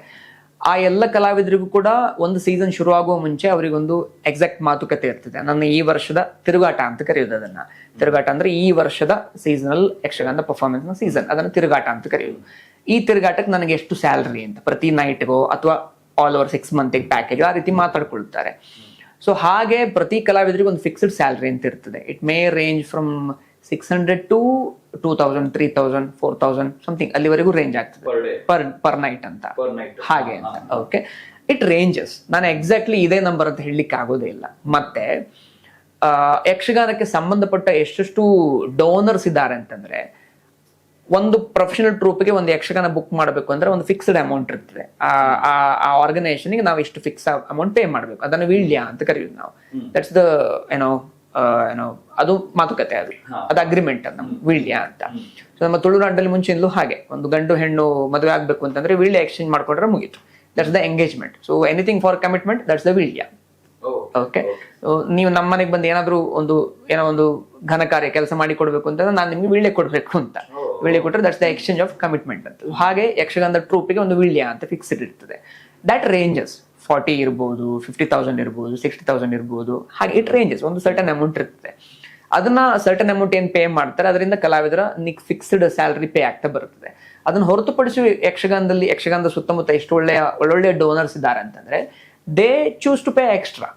ಆ ಎಲ್ಲ ಕಲಾವಿದರಿಗೂ ಕೂಡ ಒಂದು ಸೀಸನ್ ಶುರು ಆಗುವ ಮುಂಚೆ ಅವರಿಗೊಂದು ಎಕ್ಸಾಕ್ಟ್ ಮಾತುಕತೆ ಇರ್ತದೆ. ನನ್ನ ಈ ವರ್ಷದ ತಿರುಗಾಟ ಅಂತ ಕರೆಯೋದು ಅದನ್ನ. ತಿರುಗಾಟ ಅಂದ್ರೆ ಈ ವರ್ಷದ ಸೀಸನಲ್ ಯಕ್ಷಗಾನದ ಪರ್ಫಾರ್ಮೆನ್ಸ್ ನ ಸೀಸನ್, ಅದನ್ನ ತಿರುಗಾಟ ಅಂತ ಕರೆಯೋದು. ಈ ತಿರುಗಾಟಕ್ಕೆ ನನಗೆ ಎಷ್ಟು ಸ್ಯಾಲರಿ ಅಂತ ಪ್ರತಿ ನೈಟ್ಗೋ ಅಥವಾ ಆಲ್ ಓವರ್ 6 ಮಂತ್ ಪ್ಯಾಕೇಜ್ ಆ ರೀತಿ ಮಾತಾಡ್ಕೊಳ್ತಾರೆ. ಸೊ ಹಾಗೆ ಪ್ರತಿ ಕಲಾವಿದರಿಗೂ ಒಂದು ಫಿಕ್ಸ್ಡ್ ಸ್ಯಾಲರಿ ಅಂತ ಇರ್ತದೆ. It may range from 600 to 2000, 3000, 4000 something ಅಲ್ಲಿವರೆಗೂ ರೇಂಜ್ ಆಗ್ತದೆ ಪರ್ ನೈಟ್ ಅಂತ, ಹಾಗೆ ಅಂತ. Okay, it ranges. ನಾನು ಎಕ್ಸಾಕ್ಟ್ಲಿ ಇದೇ ನಂಬರ್ ಅಂತ ಹೇಳಲಿಕ್ಕೆ ಆಗೋದೇ ಇಲ್ಲ. ಮತ್ತೆ ಯಕ್ಷಗಾನಕ್ಕೆ ಸಂಬಂಧಪಟ್ಟ ಎಷ್ಟೆಷ್ಟು ಡೋನರ್ಸ್ ಇದ್ದಾರೆ ಅಂತಂದ್ರೆ, ಒಂದು ಪ್ರೊಫೆಷನಲ್ ಟ್ರೂಪ್ಗೆ ಒಂದು ಯಕ್ಷಗಾನ ಬುಕ್ ಮಾಡಬೇಕು ಅಂದ್ರೆ ಒಂದು ಫಿಕ್ಸ್ಡ್ ಅಮೌಂಟ್ ಇರ್ತದೆ. ಆ ಆರ್ಗನೈಸೇಷನ್ಗೆ ನಾವು ಇಷ್ಟು ಫಿಕ್ಸ್ ಅಮೌಂಟ್ ಪೇ ಮಾಡಬೇಕು. ಅದನ್ನು ವೀಳ್ಯ ಅಂತ ಕರೆಯೋದು ನಾವು. ದಟ್ಸ್ ದ ಏನೋ ಅದು ಮಾತುಕತೆ, ಅದು ಅಗ್ರಿಮೆಂಟ್ ಅದು ನಮ್ ವೀಳ್ಯ ಅಂತ. ಸೊ ನಮ್ಮ ತುಳುನಾಡಲ್ಲಿ ಮುಂಚೆಯಿಂದಲೂ ಹಾಗೆ, ಒಂದು ಗಂಡು ಹೆಣ್ಣು ಮದುವೆ ಆಗ್ಬೇಕು ಅಂತಂದ್ರೆ ವೀಳ್ಯ ಎಕ್ಸ್ಚೇಂಜ್ ಮಾಡ್ಕೊಂಡ್ರೆ ಮುಗೀತು. That's the engagement. So anything for commitment, that's the ವೀಳ್ಯ. ಓಕೆ, ನೀವು ನಮ್ಮ ಮನೆಗೆ ಬಂದು ಏನಾದ್ರೂ ಒಂದು ಘನ ಕಾರ್ಯ ಕೆಲಸ ಮಾಡಿ ಕೊಡ್ಬೇಕು ಅಂತಂದ್ರೆ ನಾನು ನಿಮ್ಗೆ ವೀಳ್ಯ ಕೊಡ್ಬೇಕು ಅಂತ. ವೀಳ್ಯ ಕೊಟ್ಟರೆ that's the exchange of commitment ಅಂತ. ಹಾಗೆ ಯಕ್ಷಗಾನದ ಟ್ರೂಪಿಗೆ ಒಂದು ವೀಳ್ಯ ಅಂತ ಫಿಕ್ಸ್ಡ್ ಇರ್ತದೆ. ದಟ್ ರೇಂಜಸ್ 40 ಇರ್ಬೋದು, 50,000 ಇರ್ಬೋದು, 60,000 ಇರ್ಬೋದು. ಹಾಗೆ ಇಟ್ ರೇಂಜಸ್. ಒಂದು ಸರ್ಟನ್ ಅಮೌಂಟ್ ಇರ್ತದೆ. ಅದನ್ನ ಸರ್ಟನ್ ಅಮೌಂಟ್ ಏನ್ ಪೇ ಮಾಡ್ತಾರೆ ಅದರಿಂದ ಕಲಾವಿದರ ಫಿಕ್ಸ್ಡ್ ಸ್ಯಾಲರಿ ಪೇ ಆಗ್ತಾ ಬರುತ್ತದೆ. ಅದನ್ನ ಹೊರತುಪಡಿಸಿ ಯಕ್ಷಗಾನದ ಸುತ್ತಮುತ್ತ ಎಷ್ಟು ಒಳ್ಳೊಳ್ಳೆ ಡೋನರ್ಸ್ ಇದ್ದಾರೆ ಅಂತಂದ್ರೆ, they choose to pay extra.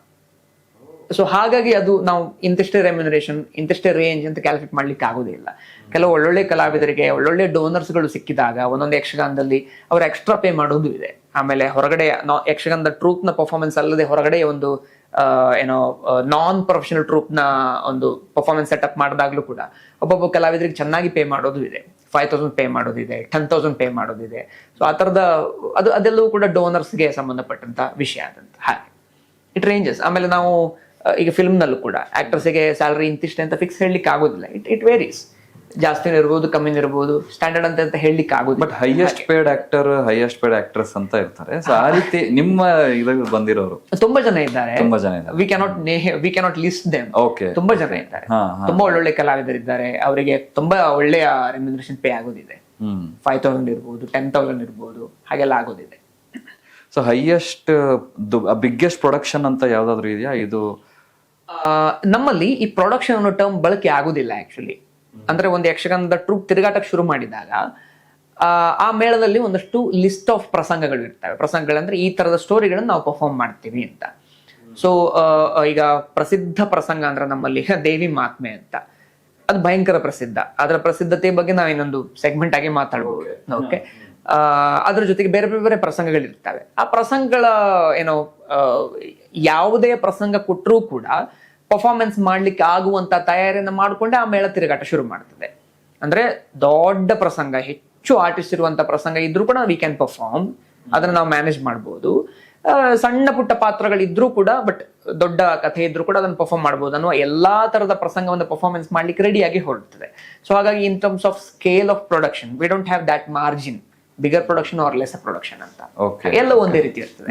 So ಹಾಗಾಗಿ ಅದು ನಾವು ಇಂತಿಷ್ಟೇ ರೆಮ್ಯುನರೇಷನ್ ಇಂತಿಷ್ಟೇ ರೇಂಜ್ ಅಂತ ಕ್ಯಾಲ್ಕುಲೇಟ್ ಮಾಡ್ಲಿಕ್ಕೆ ಆಗೋದಿಲ್ಲ. ಕೆಲವು ಒಳ್ಳೊಳ್ಳೆ ಕಲಾವಿದರಿಗೆ ಒಳ್ಳೊಳ್ಳೆ ಡೋನರ್ಸ್ಗಳು ಸಿಕ್ಕಿದಾಗ ಒಂದೊಂದು ಯಕ್ಷಗಾನದಲ್ಲಿ ಅವ್ರು ಎಕ್ಸ್ಟ್ರಾ ಪೇ ಮಾಡೋದು ಇದೆ. ಆಮೇಲೆ ಹೊರಗಡೆ ಯಕ್ಷಗಾನದ ಟ್ರೂಪ್ ನ ಪರ್ಫಾರ್ಮೆನ್ಸ್ ಅಲ್ಲದೆ ಹೊರಗಡೆ ಒಂದು ಏನೋ ನಾನ್ ಪ್ರೊಫೆಷನಲ್ ಟ್ರೂಪ್ ನ ಒಂದು ಪರ್ಫಾರ್ಮೆನ್ಸ್ ಸೆಟಪ್ ಮಾಡಿದಾಗ್ಲೂ ಕೂಡ ಒಬ್ಬೊಬ್ಬ ಕಲಾವಿದರಿಗೆ ಚೆನ್ನಾಗಿ ಪೇ ಮಾಡೋದು ಇದೆ. 5,000 ಪೇ ಮಾಡೋದಿದೆ, 10,000 ಪೇ ಮಾಡೋದಿದೆ. ಸೊ ಆ ತರದ ಅದೆಲ್ಲವೂ ಕೂಡ ಡೋನರ್ಸ್ಗೆ ಸಂಬಂಧಪಟ್ಟಂತ ವಿಷಯ ಅದಂತ. ಹಾಗೆ ಇಟ್ ರೇಂಜಸ್. ಆಮೇಲೆ ನಾವು ಈಗ ಫಿಲ್ಮ್ ನಲ್ಲೂ ಕೂಡ ಆಕ್ಟರ್ಸ್ಗೆ ಸ್ಯಾಲರಿ ಇಂತಿಷ್ಟೇ ಅಂತ ಫಿಕ್ಸ್ ಹೇಳಲಿಕ್ಕೆ ಆಗೋದಿಲ್ಲ. It varies. ಜಾಸ್ತಿನೂ ಇರ್ಬೋದು, ಕಮ್ಮಿನೂ ಇರ್ಬೋದು, ಸ್ಟ್ಯಾಂಡರ್ಡ್ ಅಂತ ಹೇಳಲಿಕ್ಕೆ ಆಗೋದು. But highest paid actor, highest paid actress ಅಂತ ಇರ್ತಾರೆ. ಸೊ ಆ ರೀತಿ ನಿಮ್ಮ ಇದ್ರಲ್ಲಿ ಬಂದಿರೋರು ತುಂಬಾ ಜನ ಇದ್ದಾರೆ. ತುಂಬಾ ಜನ ಇದ್ದಾರೆ. V cannot list them. Okay, ತುಂಬಾ ಜನ ಇದ್ದಾರೆ. ತುಂಬಾ ಒಳ್ಳೊಳ್ಳೆ ಕಲಾವಿದರಿದ್ದಾರೆ. ಅವರಿಗೆ ತುಂಬಾ ಒಳ್ಳೆಯ ರೆಮ್ಯುನರೇಷನ್ ಪೇ ಆಗೋದಿದೆ. 5,000 ಇರ್ಬೋದು, 10,000 ಇರ್ಬೋದು, ಹಾಗೆಲ್ಲ ಆಗೋದಿದೆ. ಸೊ ಹೈಯೆಸ್ಟ್ ಬಿಗ್ಗೆಸ್ಟ್ ಪ್ರೊಡಕ್ಷನ್ ಅಂತ ಯಾವ್ದಾದ್ರು ಇದೆಯಾ? ಇದು ನಮ್ಮಲ್ಲಿ ಈ ಪ್ರೊಡಕ್ಷನ್ ಅನ್ನೋ ಟರ್ಮ್ ಬಳಕೆ ಆಗುದಿಲ್ಲ ಆಕ್ಚುಲಿ. ಅಂದ್ರೆ ಒಂದು ಯಕ್ಷಗಾನದ ಟ್ರೂಪ್ ತಿರುಗಾಟಕ್ಕೆ ಶುರು ಮಾಡಿದಾಗ ಆ ಮೇಳದಲ್ಲಿ ಒಂದಷ್ಟು ಲಿಸ್ಟ್ ಆಫ್ ಪ್ರಸಂಗಗಳು ಇರ್ತವೆ. ಪ್ರಸಂಗಗಳಂದ್ರೆ ಈ ತರದ ಸ್ಟೋರಿಗಳನ್ನ ನಾವು ಪರ್ಫಾರ್ಮ್ ಮಾಡ್ತೀವಿ ಅಂತ. ಸೊ ಈಗ ಪ್ರಸಿದ್ಧ ಪ್ರಸಂಗ ಅಂದ್ರೆ ನಮ್ಮಲ್ಲಿ ದೇವಿ ಮಾತ್ಮೆ ಅಂತ, ಅದು ಭಯಂಕರ ಪ್ರಸಿದ್ಧ. ಅದರ ಪ್ರಸಿದ್ಧತೆ ಬಗ್ಗೆ ನಾವು ಇನ್ನೊಂದು ಸೆಗ್ಮೆಂಟ್ ಆಗಿ ಮಾತಾಡ್ಬೋದು. ಓಕೆ, ಅದ್ರ ಜೊತೆಗೆ ಬೇರೆ ಬೇರೆ ಪ್ರಸಂಗಗಳಿರ್ತವೆ. ಆ ಪ್ರಸಂಗಗಳ ಏನೋ ಯಾವುದೇ ಪ್ರಸಂಗ ಕೊಟ್ಟರೂ ಕೂಡ ಪರ್ಫಾರ್ಮೆನ್ಸ್ ಮಾಡ್ಲಿಕ್ಕೆ ಆಗುವಂತ ತಯಾರಿಯನ್ನು ಮಾಡಿಕೊಂಡೆ ಆ ಮೇಳ ತಿರುಗಾಟ ಶುರು ಮಾಡ್ತದೆ. ಅಂದ್ರೆ ದೊಡ್ಡ ಪ್ರಸಂಗ, ಹೆಚ್ಚು ಆರ್ಟಿಸ್ಟ್ ಇರುವಂತ ಪ್ರಸಂಗ ಇದ್ರೂ ಕೂಡ ವಿ ಕ್ಯಾನ್ ಪರ್ಫಾರ್ಮ್, ಅದನ್ನ ನಾವು ಮ್ಯಾನೇಜ್ ಮಾಡ್ಬೋದು. ಸಣ್ಣ ಪುಟ್ಟ ಪಾತ್ರಗಳಿದ್ರೂ ಕೂಡ, ಬಟ್ ದೊಡ್ಡ ಕಥೆ ಇದ್ರೂ ಕೂಡ ಅದನ್ನ ಪರ್ಫಾರ್ಮ್ ಮಾಡ್ಬೋದು ಅನ್ನುವ ಎಲ್ಲಾ ತರದ ಪ್ರಸಂಗವನ್ನು ಪರ್ಫಾರ್ಮೆನ್ಸ್ ಮಾಡ್ಲಿಕ್ಕೆ ರೆಡಿಯಾಗಿ ಹೊರಡ್ತದೆ. ಸೊ ಹಾಗಾಗಿ in terms of scale of production we don't have that margin, bigger production or lesser production ಅಂತ. ಎಲ್ಲ ಒಂದೇ ರೀತಿ ಇರ್ತದೆ.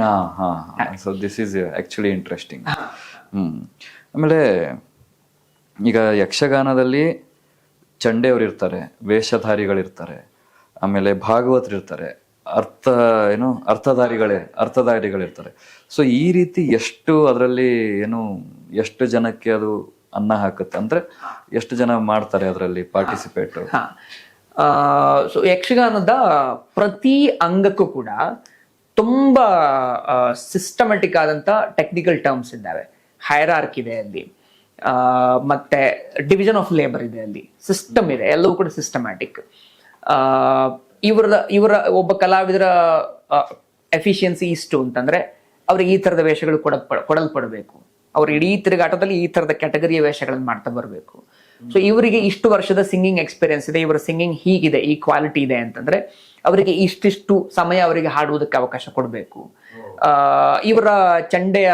So this is actually interesting. ಆಮೇಲೆ ಈಗ ಯಕ್ಷಗಾನದಲ್ಲಿ ಚಂಡೆಯವರು ಇರ್ತಾರೆ, ವೇಷಧಾರಿಗಳಿರ್ತಾರೆ, ಆಮೇಲೆ ಭಾಗವತರಿರ್ತಾರೆ, ಅರ್ಥಧಾರಿಗಳಿರ್ತಾರೆ. ಸೊ ಈ ರೀತಿ ಎಷ್ಟು ಅದರಲ್ಲಿ ಎಷ್ಟು ಜನಕ್ಕೆ ಅದು ಅನ್ನ ಹಾಕುತ್ತೆ ಅಂದ್ರೆ ಎಷ್ಟು ಜನ ಮಾಡ್ತಾರೆ ಅದರಲ್ಲಿ ಪಾರ್ಟಿಸಿಪೇಟ್? ಸೊ ಯಕ್ಷಗಾನದ ಪ್ರತಿ ಅಂಗಕ್ಕೂ ಕೂಡ ತುಂಬಾ ಸಿಸ್ಟಮೆಟಿಕ್ ಆದಂತ ಟೆಕ್ನಿಕಲ್ ಟರ್ಮ್ಸ್ ಇದ್ದಾವೆ. ಹೈರಾರ್ಕ್ ಇದೆ ಅಲ್ಲಿ, ಮತ್ತೆ ಡಿವಿಷನ್ ಆಫ್ ಲೇಬರ್ ಇದೆ, ಅಲ್ಲಿ ಸಿಸ್ಟಮ್ ಇದೆ, ಎಲ್ಲವೂ ಕೂಡ ಸಿಸ್ಟಮ್ಯಾಟಿಕ್. ಇವರ ಒಬ್ಬ ಕಲಾವಿದರ ಎಫಿಷಿಯನ್ಸಿ ಇಷ್ಟು ಅಂತಂದ್ರೆ ಅವ್ರಿಗೆ ಈ ತರದ ವೇಷಗಳು ಕೊಡಲ್ಪಡಬೇಕು. ಅವ್ರು ಇಡೀ ತಿರುಗಾಟದಲ್ಲಿ ಈ ತರದ ಕ್ಯಾಟಗರಿಯ ವೇಷಗಳನ್ನು ಮಾಡ್ತಾ ಬರಬೇಕು. ಸೊ ಇವರಿಗೆ ಇಷ್ಟು ವರ್ಷದ ಸಿಂಗಿಂಗ್ ಎಕ್ಸ್ಪೀರಿಯನ್ಸ್ ಇದೆ, ಇವರ ಸಿಂಗಿಂಗ್ ಹೀಗಿದೆ, ಈ ಕ್ವಾಲಿಟಿ ಇದೆ ಅಂತಂದ್ರೆ ಅವರಿಗೆ ಇಷ್ಟಿಷ್ಟು ಸಮಯ ಅವರಿಗೆ ಹಾಡುವುದಕ್ಕೆ ಅವಕಾಶ ಕೊಡಬೇಕು. ಇವರ ಚಂಡೆಯ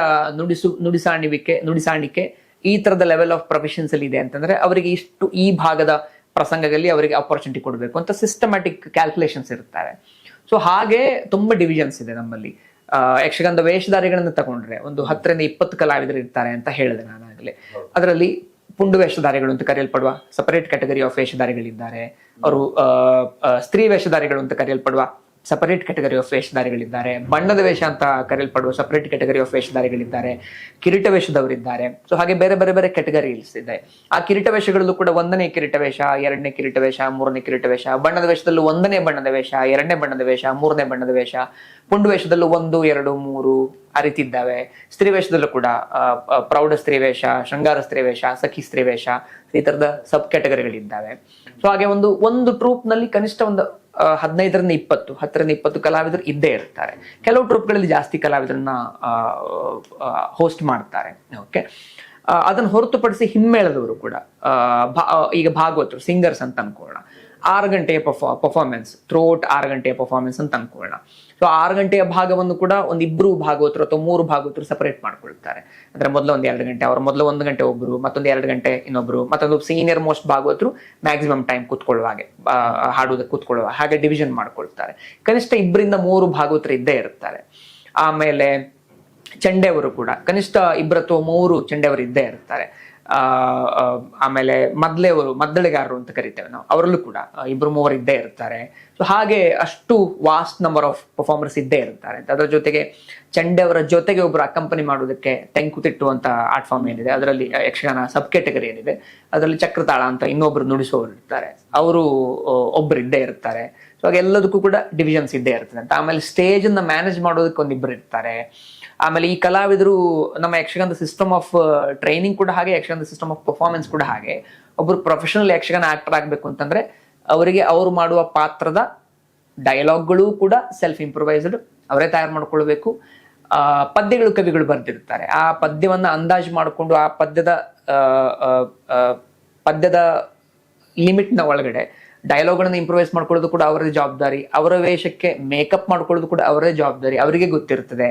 ನುಡಿಸಾಣಿಕೆ ಈ ತರದ ಲೆವೆಲ್ ಆಫ್ ಪ್ರೊಫೆಷನ್ಸ್ ಇದೆ ಅಂತಂದ್ರೆ ಅವರಿಗೆ ಇಷ್ಟು ಈ ಭಾಗದ ಪ್ರಸಂಗದಲ್ಲಿ ಅವರಿಗೆ ಅಪರ್ಚುನಿಟಿ ಕೊಡಬೇಕು ಅಂತ ಸಿಸ್ಟಮ್ಯಾಟಿಕ್ ಕ್ಯಾಲ್ಕುಲೇಷನ್ಸ್ ಇರ್ತಾರೆ. ಸೊ ಹಾಗೆ ತುಂಬಾ ಡಿವಿಷನ್ಸ್ ಇದೆ ನಮ್ಮಲ್ಲಿ. ಯಕ್ಷಗಾನದ ವೇಷಧಾರಿಗಳನ್ನು ತಗೊಂಡ್ರೆ ಒಂದು 10ರಿಂದ 20 ಕಲಾವಿದರು ಇರ್ತಾರೆ ಅಂತ ಹೇಳಿದೆ ನಾನಾಗಲೇ. ಅದರಲ್ಲಿ ಪುಂಡು ವೇಷಧಾರಿಗಳು ಅಂತ ಕರೆಯಲ್ಪಡುವ ಸಪರೇಟ್ ಕ್ಯಾಟಗರಿ ಆಫ್ ವೇಷಧಾರಿಗಳಿದ್ದಾರೆ. ಅವರು ಸ್ತ್ರೀ ವೇಷಧಾರಿಗಳು ಅಂತ ಕರೆಯಲ್ಪಡುವ ಸಪರೇಟ್ ಕ್ಯಾಟಗರಿ ಆಫ್ ವೇಷಧಾರಿಗಳಿದ್ದಾರೆ. ಬಣ್ಣದ ವೇಷ ಅಂತ ಕರೆಯಲ್ಪಡುವ ಸಪರೇಟ್ ಕ್ಯಾಟಗರಿ ಆಫ್ ವೇಷಧಾರಿಗಳಿದ್ದಾರೆ. ಕಿರೀಟ ವೇಷದವರಿದ್ದಾರೆ. ಸೊ ಹಾಗೆ ಬೇರೆ ಬೇರೆ ಬೇರೆ ಕ್ಯಾಟಗರೀಸ್ ಇದೆ. ಆ ಕಿರೀಟ ವೇಷಗಳಲ್ಲೂ ಕೂಡ 1ನೇ ಕಿರೀಟ ವೇಷ, 2ನೇ ಕಿರೀಟ ವೇಷ, 3ನೇ ಕಿರೀಟ ವೇಷ. ಬಣ್ಣದ ವೇಷದಲ್ಲೂ 1ನೇ ಬಣ್ಣದ ವೇಷ, 2ನೇ ಬಣ್ಣದ ವೇಷ, 3ನೇ ಬಣ್ಣದ ವೇಷ. ಪುಂಡು ವೇಷದಲ್ಲೂ 1, 2, 3 ಆ ರೀತಿ ಇದ್ದಾವೆ. ಸ್ತ್ರೀ ವೇಷದಲ್ಲೂ ಕೂಡ ಪ್ರೌಢ ಸ್ತ್ರೀ ವೇಷ, ಶೃಂಗಾರ ಸ್ತ್ರೀ ವೇಷ, ಸಖಿ ಸ್ತ್ರೀ ವೇಷ, ಈ ತರದ ಸಬ್ ಕ್ಯಾಟಗರಿಗಳಿದ್ದಾವೆ. ಸೊ ಹಾಗೆ ಒಂದು ಟ್ರೂಪ್ ನಲ್ಲಿ ಕನಿಷ್ಠ ಒಂದು 15ರಿಂದ 20, 10ರಿಂದ 20 ಕಲಾವಿದರು ಇದ್ದೇ ಇರ್ತಾರೆ. ಕೆಲವು ಟ್ರೂಪ್ಗಳಲ್ಲಿ ಜಾಸ್ತಿ ಕಲಾವಿದರನ್ನ ಹೋಸ್ಟ್ ಮಾಡ್ತಾರೆ. ಓಕೆ, ಅದನ್ನು ಹೊರತುಪಡಿಸಿ ಹಿಮ್ಮೇಳದವರು ಕೂಡ ಈಗ ಭಾಗವತರು ಸಿಂಗರ್ಸ್ ಅಂತ ಅನ್ಕೊಳ್ಳೋಣ, 6 ಗಂಟೆಯ ಪರ್ಫಾರ್ಮೆನ್ಸ್ ಥ್ರೂಔಟ್ 6 ಗಂಟೆಯ ಪರ್ಫಾರ್ಮೆನ್ಸ್ ಅಂತ ಅನ್ಕೊಳ್ಳೋಣ. ಸೊ 6 ಗಂಟೆಯ ಭಾಗವನ್ನು ಕೂಡ ಒಂದಿಬ್ರು ಭಾಗವತರು ಅಥವಾ 3 ಭಾಗವತರು ಸಪರೇಟ್ ಮಾಡ್ಕೊಳ್ತಾರೆ. ಅಂದ್ರೆ ಮೊದಲು 1-2 ಗಂಟೆ ಅವರು, ಮೊದಲು 1 ಗಂಟೆ ಒಬ್ರು, ಮತ್ತೊಂದು 2 ಗಂಟೆ ಇನ್ನೊಬ್ರು, ಮತ್ತೊಂದು ಸೀನಿಯರ್ ಮೋಸ್ಟ್ ಭಾಗವತರು ಮ್ಯಾಕ್ಸಿಮಮ್ ಟೈಮ್ ಕೂತ್ಕೊಳ್ಳುವ ಹಾಗೆ, ಹಾಡುವುದಕ್ಕೆ ಕೂತ್ಕೊಳ್ಳುವ ಹಾಗೆ ಡಿವಿಷನ್ ಮಾಡ್ಕೊಳ್ತಾರೆ. ಕನಿಷ್ಠ 2ರಿಂದ 3 ಭಾಗವತರು ಇದ್ದೇ ಇರ್ತಾರೆ. ಆಮೇಲೆ ಚಂಡೆಯವರು ಕೂಡ ಕನಿಷ್ಠ 2 ಅಥವಾ 3 ಚಂಡೆಯವರು ಇದ್ದೇ ಇರ್ತಾರೆ. ಆಮೇಲೆ ಮದ್ದಳೆಗಾರರು ಅಂತ ಕರಿತೇವೆ ನಾವು, ಅವರಲ್ಲೂ ಕೂಡ 2-3 ಇದ್ದೇ ಇರ್ತಾರೆ. ಸೊ ಹಾಗೆ ಅಷ್ಟು ವಾಸ್ಟ್ ನಂಬರ್ ಆಫ್ ಪರ್ಫಾರ್ಮರ್ಸ್ ಇದ್ದೇ ಇರ್ತಾರೆ. ಅದರ ಜೊತೆಗೆ ಚಂಡೆಯವರ ಜೊತೆಗೆ ಒಬ್ರು ಅಕಂಪನಿ ಮಾಡೋದಕ್ಕೆ ತೆಂಕುತಿಟ್ಟು ಅಂತ ಆರ್ಟ್ ಫಾರ್ಮ್ ಏನಿದೆ, ಅದರಲ್ಲಿ ಯಕ್ಷಗಾನ ಸಬ್ ಕ್ಯಾಟಗರಿ ಏನಿದೆ, ಅದರಲ್ಲಿ ಚಕ್ರತಾಳ ಅಂತ ಇನ್ನೊಬ್ರು ನುಡಿಸುವವರು ಇರ್ತಾರೆ, ಅವರು ಒಬ್ರು ಇದ್ದೇ ಇರ್ತಾರೆ. ಸೊ ಸೊ ಎಲ್ಲದಕ್ಕೂ ಕೂಡ ಡಿವಿಷನ್ಸ್ ಇದ್ದೇ ಇರ್ತದೆ ಅಂತ. ಆಮೇಲೆ ಸ್ಟೇಜ್ ಅನ್ನ ಮ್ಯಾನೇಜ್ ಮಾಡೋದಕ್ಕೆ ಒಂದಿಬ್ಬರು ಇರ್ತಾರೆ. ಆಮೇಲೆ ಈ ಕಲಾವಿದರು ನಮ್ಮ ಯಕ್ಷಗಾನದ ಸಿಸ್ಟಮ್ ಆಫ್ ಟ್ರೈನಿಂಗ್ ಕೂಡ ಹಾಗೆ, ಯಕ್ಷಗಾನದ ಸಿಸ್ಟಮ್ ಆಫ್ ಪರ್ಫಾರ್ಮೆನ್ಸ್ ಕೂಡ ಹಾಗೆ. ಒಬ್ರು ಪ್ರೊಫೆಷನಲ್ ಯಕ್ಷಗಾನ ಆಕ್ಟರ್ ಆಗ್ಬೇಕು ಅಂತಂದ್ರೆ ಅವರಿಗೆ ಅವರು ಮಾಡುವ ಪಾತ್ರದ ಡೈಲಾಗ್ಗಳು ಕೂಡ ಸೆಲ್ಫ್ ಇಂಪ್ರೂವೈಸ್ಡ್, ಅವರೇ ತಯಾರು ಮಾಡ್ಕೊಳ್ಬೇಕು. ಪದ್ಯಗಳು ಕವಿಗಳು ಬರ್ದಿರ್ತಾರೆ, ಆ ಪದ್ಯವನ್ನ ಅಂದಾಜು ಮಾಡಿಕೊಂಡು ಆ ಪದ್ಯದ ಲಿಮಿಟ್ ನ ಒಳಗಡೆ ಡೈಲಾಗ್ಗಳನ್ನ ಇಂಪ್ರೂವೈಸ್ ಮಾಡ್ಕೊಳ್ಳೋದು ಕೂಡ ಅವರದೇ ಜವಾಬ್ದಾರಿ. ಅವರ ವೇಷಕ್ಕೆ ಮೇಕಪ್ ಮಾಡ್ಕೊಳ್ಳೋದು ಕೂಡ ಅವರದೇ ಜವಾಬ್ದಾರಿ. ಅವರಿಗೆ ಗೊತ್ತಿರ್ತದೆ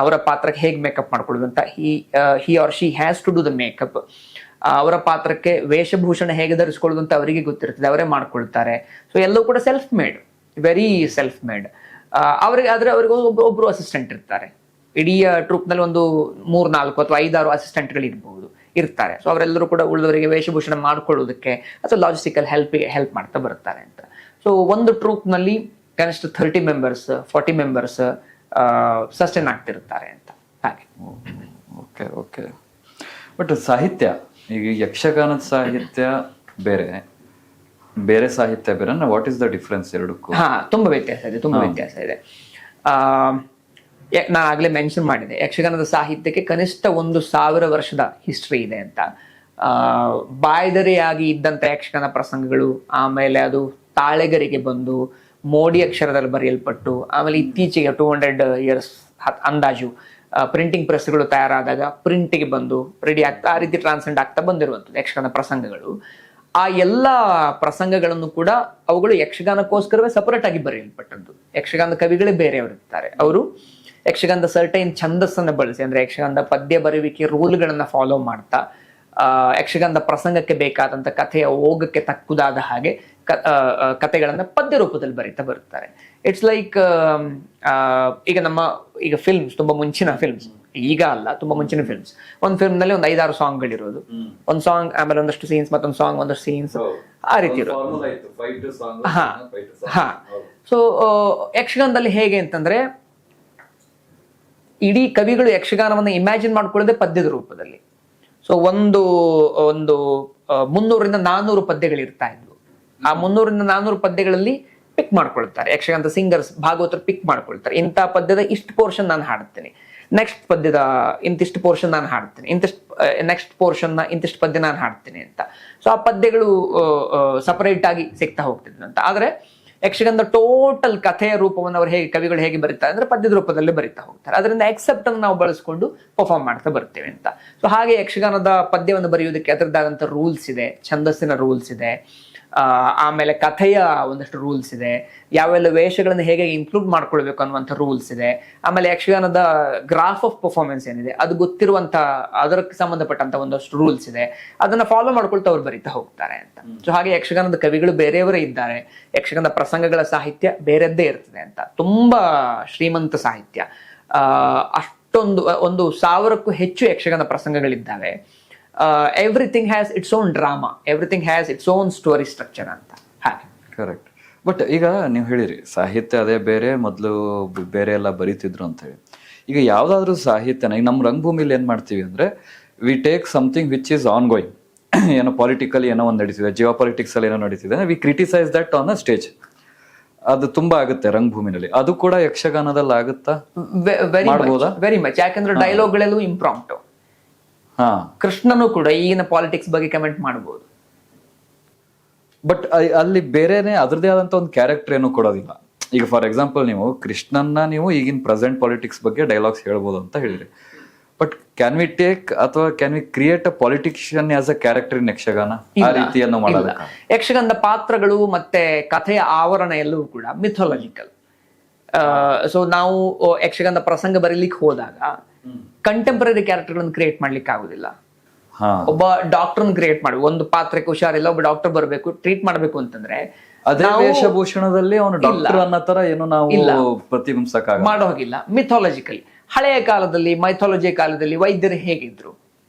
ಅವರ ಪಾತ್ರಕ್ಕೆ ಹೇಗೆ ಮೇಕಪ್ ಮಾಡ್ಕೊಳ್ಳೋದು ಅಂತ. He or she has to do the makeup. ಅವರ ಪಾತ್ರಕ್ಕೆ ವೇಷಭೂಷಣ ಹೇಗೆ ಧರಿಸ್ಕೊಳ್ಳೋದು ಅಂತ ಅವರಿಗೆ ಗೊತ್ತಿರ್ತದೆ, ಅವರೇ ಮಾಡ್ಕೊಳ್ತಾರೆ. ಸೊ ಎಲ್ಲವೂ ಕೂಡ self made, very self made. ಅವ್ರಿಗೆ ಒಬ್ರು ಅಸಿಸ್ಟೆಂಟ್ ಇರ್ತಾರೆ. ಇಡೀ ಟ್ರೂಪ್ ನಲ್ಲಿ ಒಂದು 3-4 ಅಥವಾ 5-6 ಅಸಿಸ್ಟೆಂಟ್ಗಳು ಇರ್ತಾರೆ. ಸೊ ಅವರೆಲ್ಲರೂ ಕೂಡ ಉಳಿದವರಿಗೆ ವೇಷಭೂಷಣ ಮಾಡ್ಕೊಳ್ಳೋದಕ್ಕೆ ಅಥವಾ ಲಾಜಿಸ್ಟಿಕಲ್ ಹೆಲ್ಪ್ ಮಾಡ್ತಾ ಬರ್ತಾರೆ ಅಂತ. ಸೊ ಒಂದು ಟ್ರೂಪ್ ನಲ್ಲಿ ಕನಿಷ್ಠ 30 ಮೆಂಬರ್ಸ್ 40 ಮೆಂಬರ್ಸ್ ಸಸ್ಟೈನ್ ಆಗ್ತಿರ್ತಾರೆ ಅಂತ. ಹಾಗೆ. Okay okay. ಬಟ್ ಸಾಹಿತ್ಯ, ಈಗ ಯಕ್ಷಗಾನದ ಸಾಹಿತ್ಯ ಬೇರೆ, ಬೇರೆ ಸಾಹಿತ್ಯ ಬೇರೆ, ವಾಟ್ ಇಸ್ ದ ಡಿಫ್ರೆನ್ಸ್ ಎರಡಕ್ಕೂ? ತುಂಬಾ ವ್ಯತ್ಯಾಸ ಇದೆ. ನಾನು ಆಗ್ಲೇ ಮೆನ್ಷನ್ ಮಾಡಿದೆ, ಯಕ್ಷಗಾನದ ಸಾಹಿತ್ಯಕ್ಕೆ ಕನಿಷ್ಠ 1000 ವರ್ಷದ ಹಿಸ್ಟ್ರಿ ಇದೆ ಅಂತ. ಬಾಯ್ದರೆಯಾಗಿ ಇದ್ದಂತ ಯಕ್ಷಗಾನ ಪ್ರಸಂಗಗಳು ಆಮೇಲೆ ಅದು ತಾಳೆಗರಿಗೆ ಬಂದು ಮೋಡಿ ಅಕ್ಷರದಲ್ಲಿ ಬರೆಯಲ್ಪಟ್ಟು ಆಮೇಲೆ ಇತ್ತೀಚೆಗೆ 200 ಇಯರ್ಸ್ ಅಂದಾಜು ಪ್ರಿಂಟಿಂಗ್ ಪ್ರೆಸ್ಗಳು ತಯಾರಾದಾಗ ಪ್ರಿಂಟಿಗೆ ಬಂದು ರೆಡಿ ಆಗ್ತಾ ಆ ರೀತಿ ಟ್ರಾನ್ಸೆಂಡ್ ಆಗ್ತಾ ಬಂದಿರುವಂಥದ್ದು ಯಕ್ಷಗಾನ ಪ್ರಸಂಗಗಳು. ಆ ಎಲ್ಲ ಪ್ರಸಂಗಗಳನ್ನು ಕೂಡ ಅವುಗಳು ಯಕ್ಷಗಾನಕ್ಕೋಸ್ಕರವೇ ಸಪರೇಟ್ ಆಗಿ ಬರೆಯಲ್ಪಟ್ಟದ್ದು. ಯಕ್ಷಗಾನದ ಕವಿಗಳೇ ಬೇರೆಯವರು ಇರ್ತಾರೆ. ಅವರು ಯಕ್ಷಗಾನದ ಸರ್ಟೈನ್ ಛಂದಸ್ಸನ್ನು ಬಳಸಿ, ಅಂದ್ರೆ ಯಕ್ಷಗಾನದ ಪದ್ಯ ಬರೆಯುವಿಕೆ ರೂಲ್ಗಳನ್ನ ಫಾಲೋ ಮಾಡ್ತಾ ಯಕ್ಷಗಾನದ ಪ್ರಸಂಗಕ್ಕೆ ಬೇಕಾದಂತ ಕಥೆಯ ಓಗಕ್ಕೆ ತಕ್ಕುದಾದ ಹಾಗೆ ಕಥೆಗಳನ್ನ ಪದ್ಯ ರೂಪದಲ್ಲಿ ಬರೀತಾ ಬರುತ್ತಾರೆ. ಇಟ್ಸ್ ಲೈಕ್ ಈಗ ಫಿಲ್ಮ್ಸ್, ತುಂಬಾ ಮುಂಚಿನ ಫಿಲ್ಮ್ಸ್, ಈಗ ಅಲ್ಲ ತುಂಬಾ ಮುಂಚಿನ ಫಿಲ್ಮ್ಸ್, ಒಂದು ಫಿಲ್ಮ್ ನಲ್ಲಿ ಒಂದು 5-6 ಸಾಂಗ್ಗಳಿರೋದು, ಒಂದು ಸಾಂಗ್ ಆಮೇಲೆ ಒಂದಷ್ಟು ಸೀನ್ಸ್, ಮತ್ತೊಂದು ಸಾಂಗ್ ಒಂದಷ್ಟು ಸೀನ್ಸ್, ಆ ರೀತಿ ಇರೋದು. ಸೊ ಯಕ್ಷಗಾನದಲ್ಲಿ ಹೇಗೆ ಅಂತಂದ್ರೆ ಇಡೀ ಕವಿಗಳು ಯಕ್ಷಗಾನವನ್ನು ಇಮ್ಯಾಜಿನ್ ಮಾಡ್ಕೊಳ್ಳೋದೇ ಪದ್ಯದ ರೂಪದಲ್ಲಿ. ಸೊ ಒಂದು 300-400 ಪದ್ಯಗಳು ಇರ್ತಾ ಇದ್ವು. ಆ 300-400 ಪದ್ಯಗಳಲ್ಲಿ ಪಿಕ್ ಮಾಡ್ಕೊಳ್ತಾರೆ ಯಕ್ಷಗಾನದ ಸಿಂಗರ್ಸ್, ಭಾಗವತರು ಪಿಕ್ ಮಾಡ್ಕೊಳ್ತಾರೆ. ಇಂಥ ಪದ್ಯದ ಇಷ್ಟು ಪೋರ್ಷನ್ ನಾನು ಹಾಡ್ತೀನಿ, ನೆಕ್ಸ್ಟ್ ಪದ್ಯದ ಇಂತಿಷ್ಟು ಪೋರ್ಷನ್ ನಾನು ಹಾಡ್ತೀನಿ, ನೆಕ್ಸ್ಟ್ ಪೋರ್ಷನ್ ನ ಇಂತಿಷ್ಟು ಪದ್ಯ ನಾನು ಹಾಡ್ತೀನಿ ಅಂತ. ಸೊ ಆ ಪದ್ಯಗಳು ಸಪರೇಟ್ ಆಗಿ ಸಿಗ್ತಾ ಹೋಗ್ತಿದ್ವು ಅಂತ. ಆದ್ರೆ ಯಕ್ಷಗಾನದ ಟೋಟಲ್ ಕಥೆಯ ರೂಪವನ್ನು ಅವರು ಕವಿಗಳು ಹೇಗೆ ಬರೀತಾರೆ ಅಂದ್ರೆ ಪದ್ಯದ ರೂಪದಲ್ಲಿ ಬರೀತಾ ಹೋಗ್ತಾರೆ. ಅದರಿಂದ ಎಕ್ಸೆಪ್ಟ್ ಅನ್ನು ನಾವು ಬಳಸ್ಕೊಂಡು ಪರ್ಫಾರ್ಮ್ ಮಾಡ್ತಾ ಬರ್ತೇವೆ ಅಂತ. ಸೊ ಹಾಗೆ ಯಕ್ಷಗಾನದ ಪದ್ಯವನ್ನು ಬರೆಯುವುದಕ್ಕೆ ಅದರದ್ದಾದಂಥ ರೂಲ್ಸ್ ಇದೆ, ಛಂದಸ್ಸಿನ ರೂಲ್ಸ್ ಇದೆ, ಆಮೇಲೆ ಕಥೆಯ ಒಂದಷ್ಟು ರೂಲ್ಸ್ ಇದೆ, ಯಾವೆಲ್ಲ ವೇಷಗಳನ್ನು ಹೇಗೆ ಇನ್ಕ್ಲೂಡ್ ಮಾಡ್ಕೊಳ್ಬೇಕು ಅನ್ನುವಂಥ ರೂಲ್ಸ್ ಇದೆ. ಆಮೇಲೆ ಯಕ್ಷಗಾನದ ಗ್ರಾಫ್ ಆಫ್ ಪರ್ಫಾರ್ಮೆನ್ಸ್ ಏನಿದೆ ಅದು ಗೊತ್ತಿರುವಂತ, ಅದಕ್ಕೆ ಸಂಬಂಧಪಟ್ಟಂತ ಒಂದಷ್ಟು ರೂಲ್ಸ್ ಇದೆ, ಅದನ್ನ ಫಾಲೋ ಮಾಡ್ಕೊಳ್ತಾ ಅವ್ರು ಬರೀತಾ ಹೋಗ್ತಾರೆ ಅಂತ. ಸೊ ಹಾಗೆ ಯಕ್ಷಗಾನದ ಕವಿಗಳು ಬೇರೆಯವರೇ ಇದ್ದಾರೆ, ಯಕ್ಷಗಾನದ ಪ್ರಸಂಗಗಳ ಸಾಹಿತ್ಯ ಬೇರೆದ್ದೇ ಇರ್ತದೆ ಅಂತ. ತುಂಬಾ ಶ್ರೀಮಂತ ಸಾಹಿತ್ಯ. ಅಷ್ಟೊಂದು 1000ಕ್ಕೂ ಹೆಚ್ಚು ಯಕ್ಷಗಾನ ಪ್ರಸಂಗಗಳಿದ್ದಾವೆ. Everything has its own drama, everything has its own story structure ಅಂತ. ಹಾಗೆ. ಕರೆಕ್ಟ್. ಬಟ್ ಈಗ ನೀವು ಹೇಳಿರಿ ಸಾಹಿತ್ಯ ಅದೇ ಬೇರೆ, ಮೊದಲು ಬೇರೆ ಎಲ್ಲ ಬರೀತಿದ್ರು ಅಂತ ಹೇಳಿ. ಈಗ ಯಾವ್ದಾದ್ರು ಸಾಹಿತ್ಯನ ಈಗ ನಮ್ಮ ರಂಗಭೂಮಿಲಿ ಏನ್ ಮಾಡ್ತೀವಿ ಅಂದ್ರೆ we take something which is ongoing, ಏನೋ ಪಾಲಿಟಿಕಲ್ ಏನೋ ಒಂದು ನಡೀತಿದೆ, ಜಿಯೋ ಪಾಲಿಟಿಕ್ಸ್ ಅಲ್ಲಿ ಏನೋ ನಡೀತಿದೆ, we criticise that on a stage. ಅದು ತುಂಬಾ ಆಗುತ್ತೆ ರಂಗಭೂಮಿನಲ್ಲಿ. ಅದು ಕೂಡ ಯಕ್ಷಗಾನದಲ್ಲಿ ಆಗುತ್ತಾ? Very much. ಯಾಕಂದ್ರೆ ಡೈಲಾಗ್ಗಳೆಲ್ಲೂ ಇಂಪ್ರಾಂಪ್ಟು. ಕೃಷ್ಣನು ಕೂಡ ಈಗಿನ ಪಾಲಿಟಿಕ್ಸ್ ಬಗ್ಗೆ ಕಮೆಂಟ್ ಮಾಡಬಹುದು, ಬಟ್ ಅಲ್ಲಿ ಬೇರೆನೆ ಅದ್ರದೇ ಆದಂತ ಒಂದು ಕ್ಯಾರೆಕ್ಟರ್ ಏನು ಕೊಡೋದಿಲ್ಲ. ಈಗ ಫಾರ್ ಎಕ್ಸಾಂಪಲ್ ನೀವು ಕೃಷ್ಣನ್ನ ನೀವು ಈಗಿನ ಪ್ರೆಸೆಂಟ್ ಪಾಲಿಟಿಕ್ಸ್ ಬಗ್ಗೆ ಡೈಲಾಗ್ಸ್ ಹೇಳ್ಬೋದು ಅಂತ ಹೇಳಿದ್ರಿ. ಬಟ್ ಕ್ಯಾನ್ ವಿ ಟೇಕ್ ಅಥವಾ can we create a politician as a character in Yakshagana? ಆ ರೀತಿಯನ್ನು ಮಾಡೋದು. ಯಕ್ಷಗಾನದ ಪಾತ್ರಗಳು ಮತ್ತೆ ಕಥೆಯ ಆವರಣ ಎಲ್ಲವೂ ಕೂಡ ಮಿಥಾಲಜಿಕಲ್. ಸೊ ನಾವು ಯಕ್ಷಗಾನದ ಪ್ರಸಂಗ ಬರೀಲಿಕ್ಕೆ ಹೋದಾಗ ಕಂಟೆಂಪರರಿ ಕ್ಯಾರೆಕ್ಟರ್ಗಳನ್ನು ಕ್ರಿಯೇಟ್ ಮಾಡ್ಲಿಕ್ಕೆ ಆಗುದಿಲ್ಲ. ಒಬ್ಬ ಡಾಕ್ಟರ್ ಕ್ರಿಯೇಟ್ ಮಾಡಿ, ಒಂದು ಪಾತ್ರಕ್ಕೆ ಹುಷಾರಿಲ್ಲ, ಒಬ್ಬ ಡಾಕ್ಟರ್ ಬರಬೇಕು, ಟ್ರೀಟ್ ಮಾಡಬೇಕು ಅಂತಂದ್ರೆ ಅದೇ ವೇಷಭೂಷಣದಲ್ಲಿ ಅವನು ಡಾಕ್ಟರ್ ಅನ್ನೋ ತರ ಏನು ನಾವು ಪ್ರತಿಬಿಂಬಿಸಕ ಮಾಡೋ ಹೋಗಿಲ್ಲ. ಮಿಥಾಲಜಿಕಲಿ ಹಳೆಯ ಕಾಲದಲ್ಲಿ, ಮೈಥಾಲಜಿ ಕಾಲದಲ್ಲಿ ವೈದ್ಯರು ಹೇಗಿದ್ರು?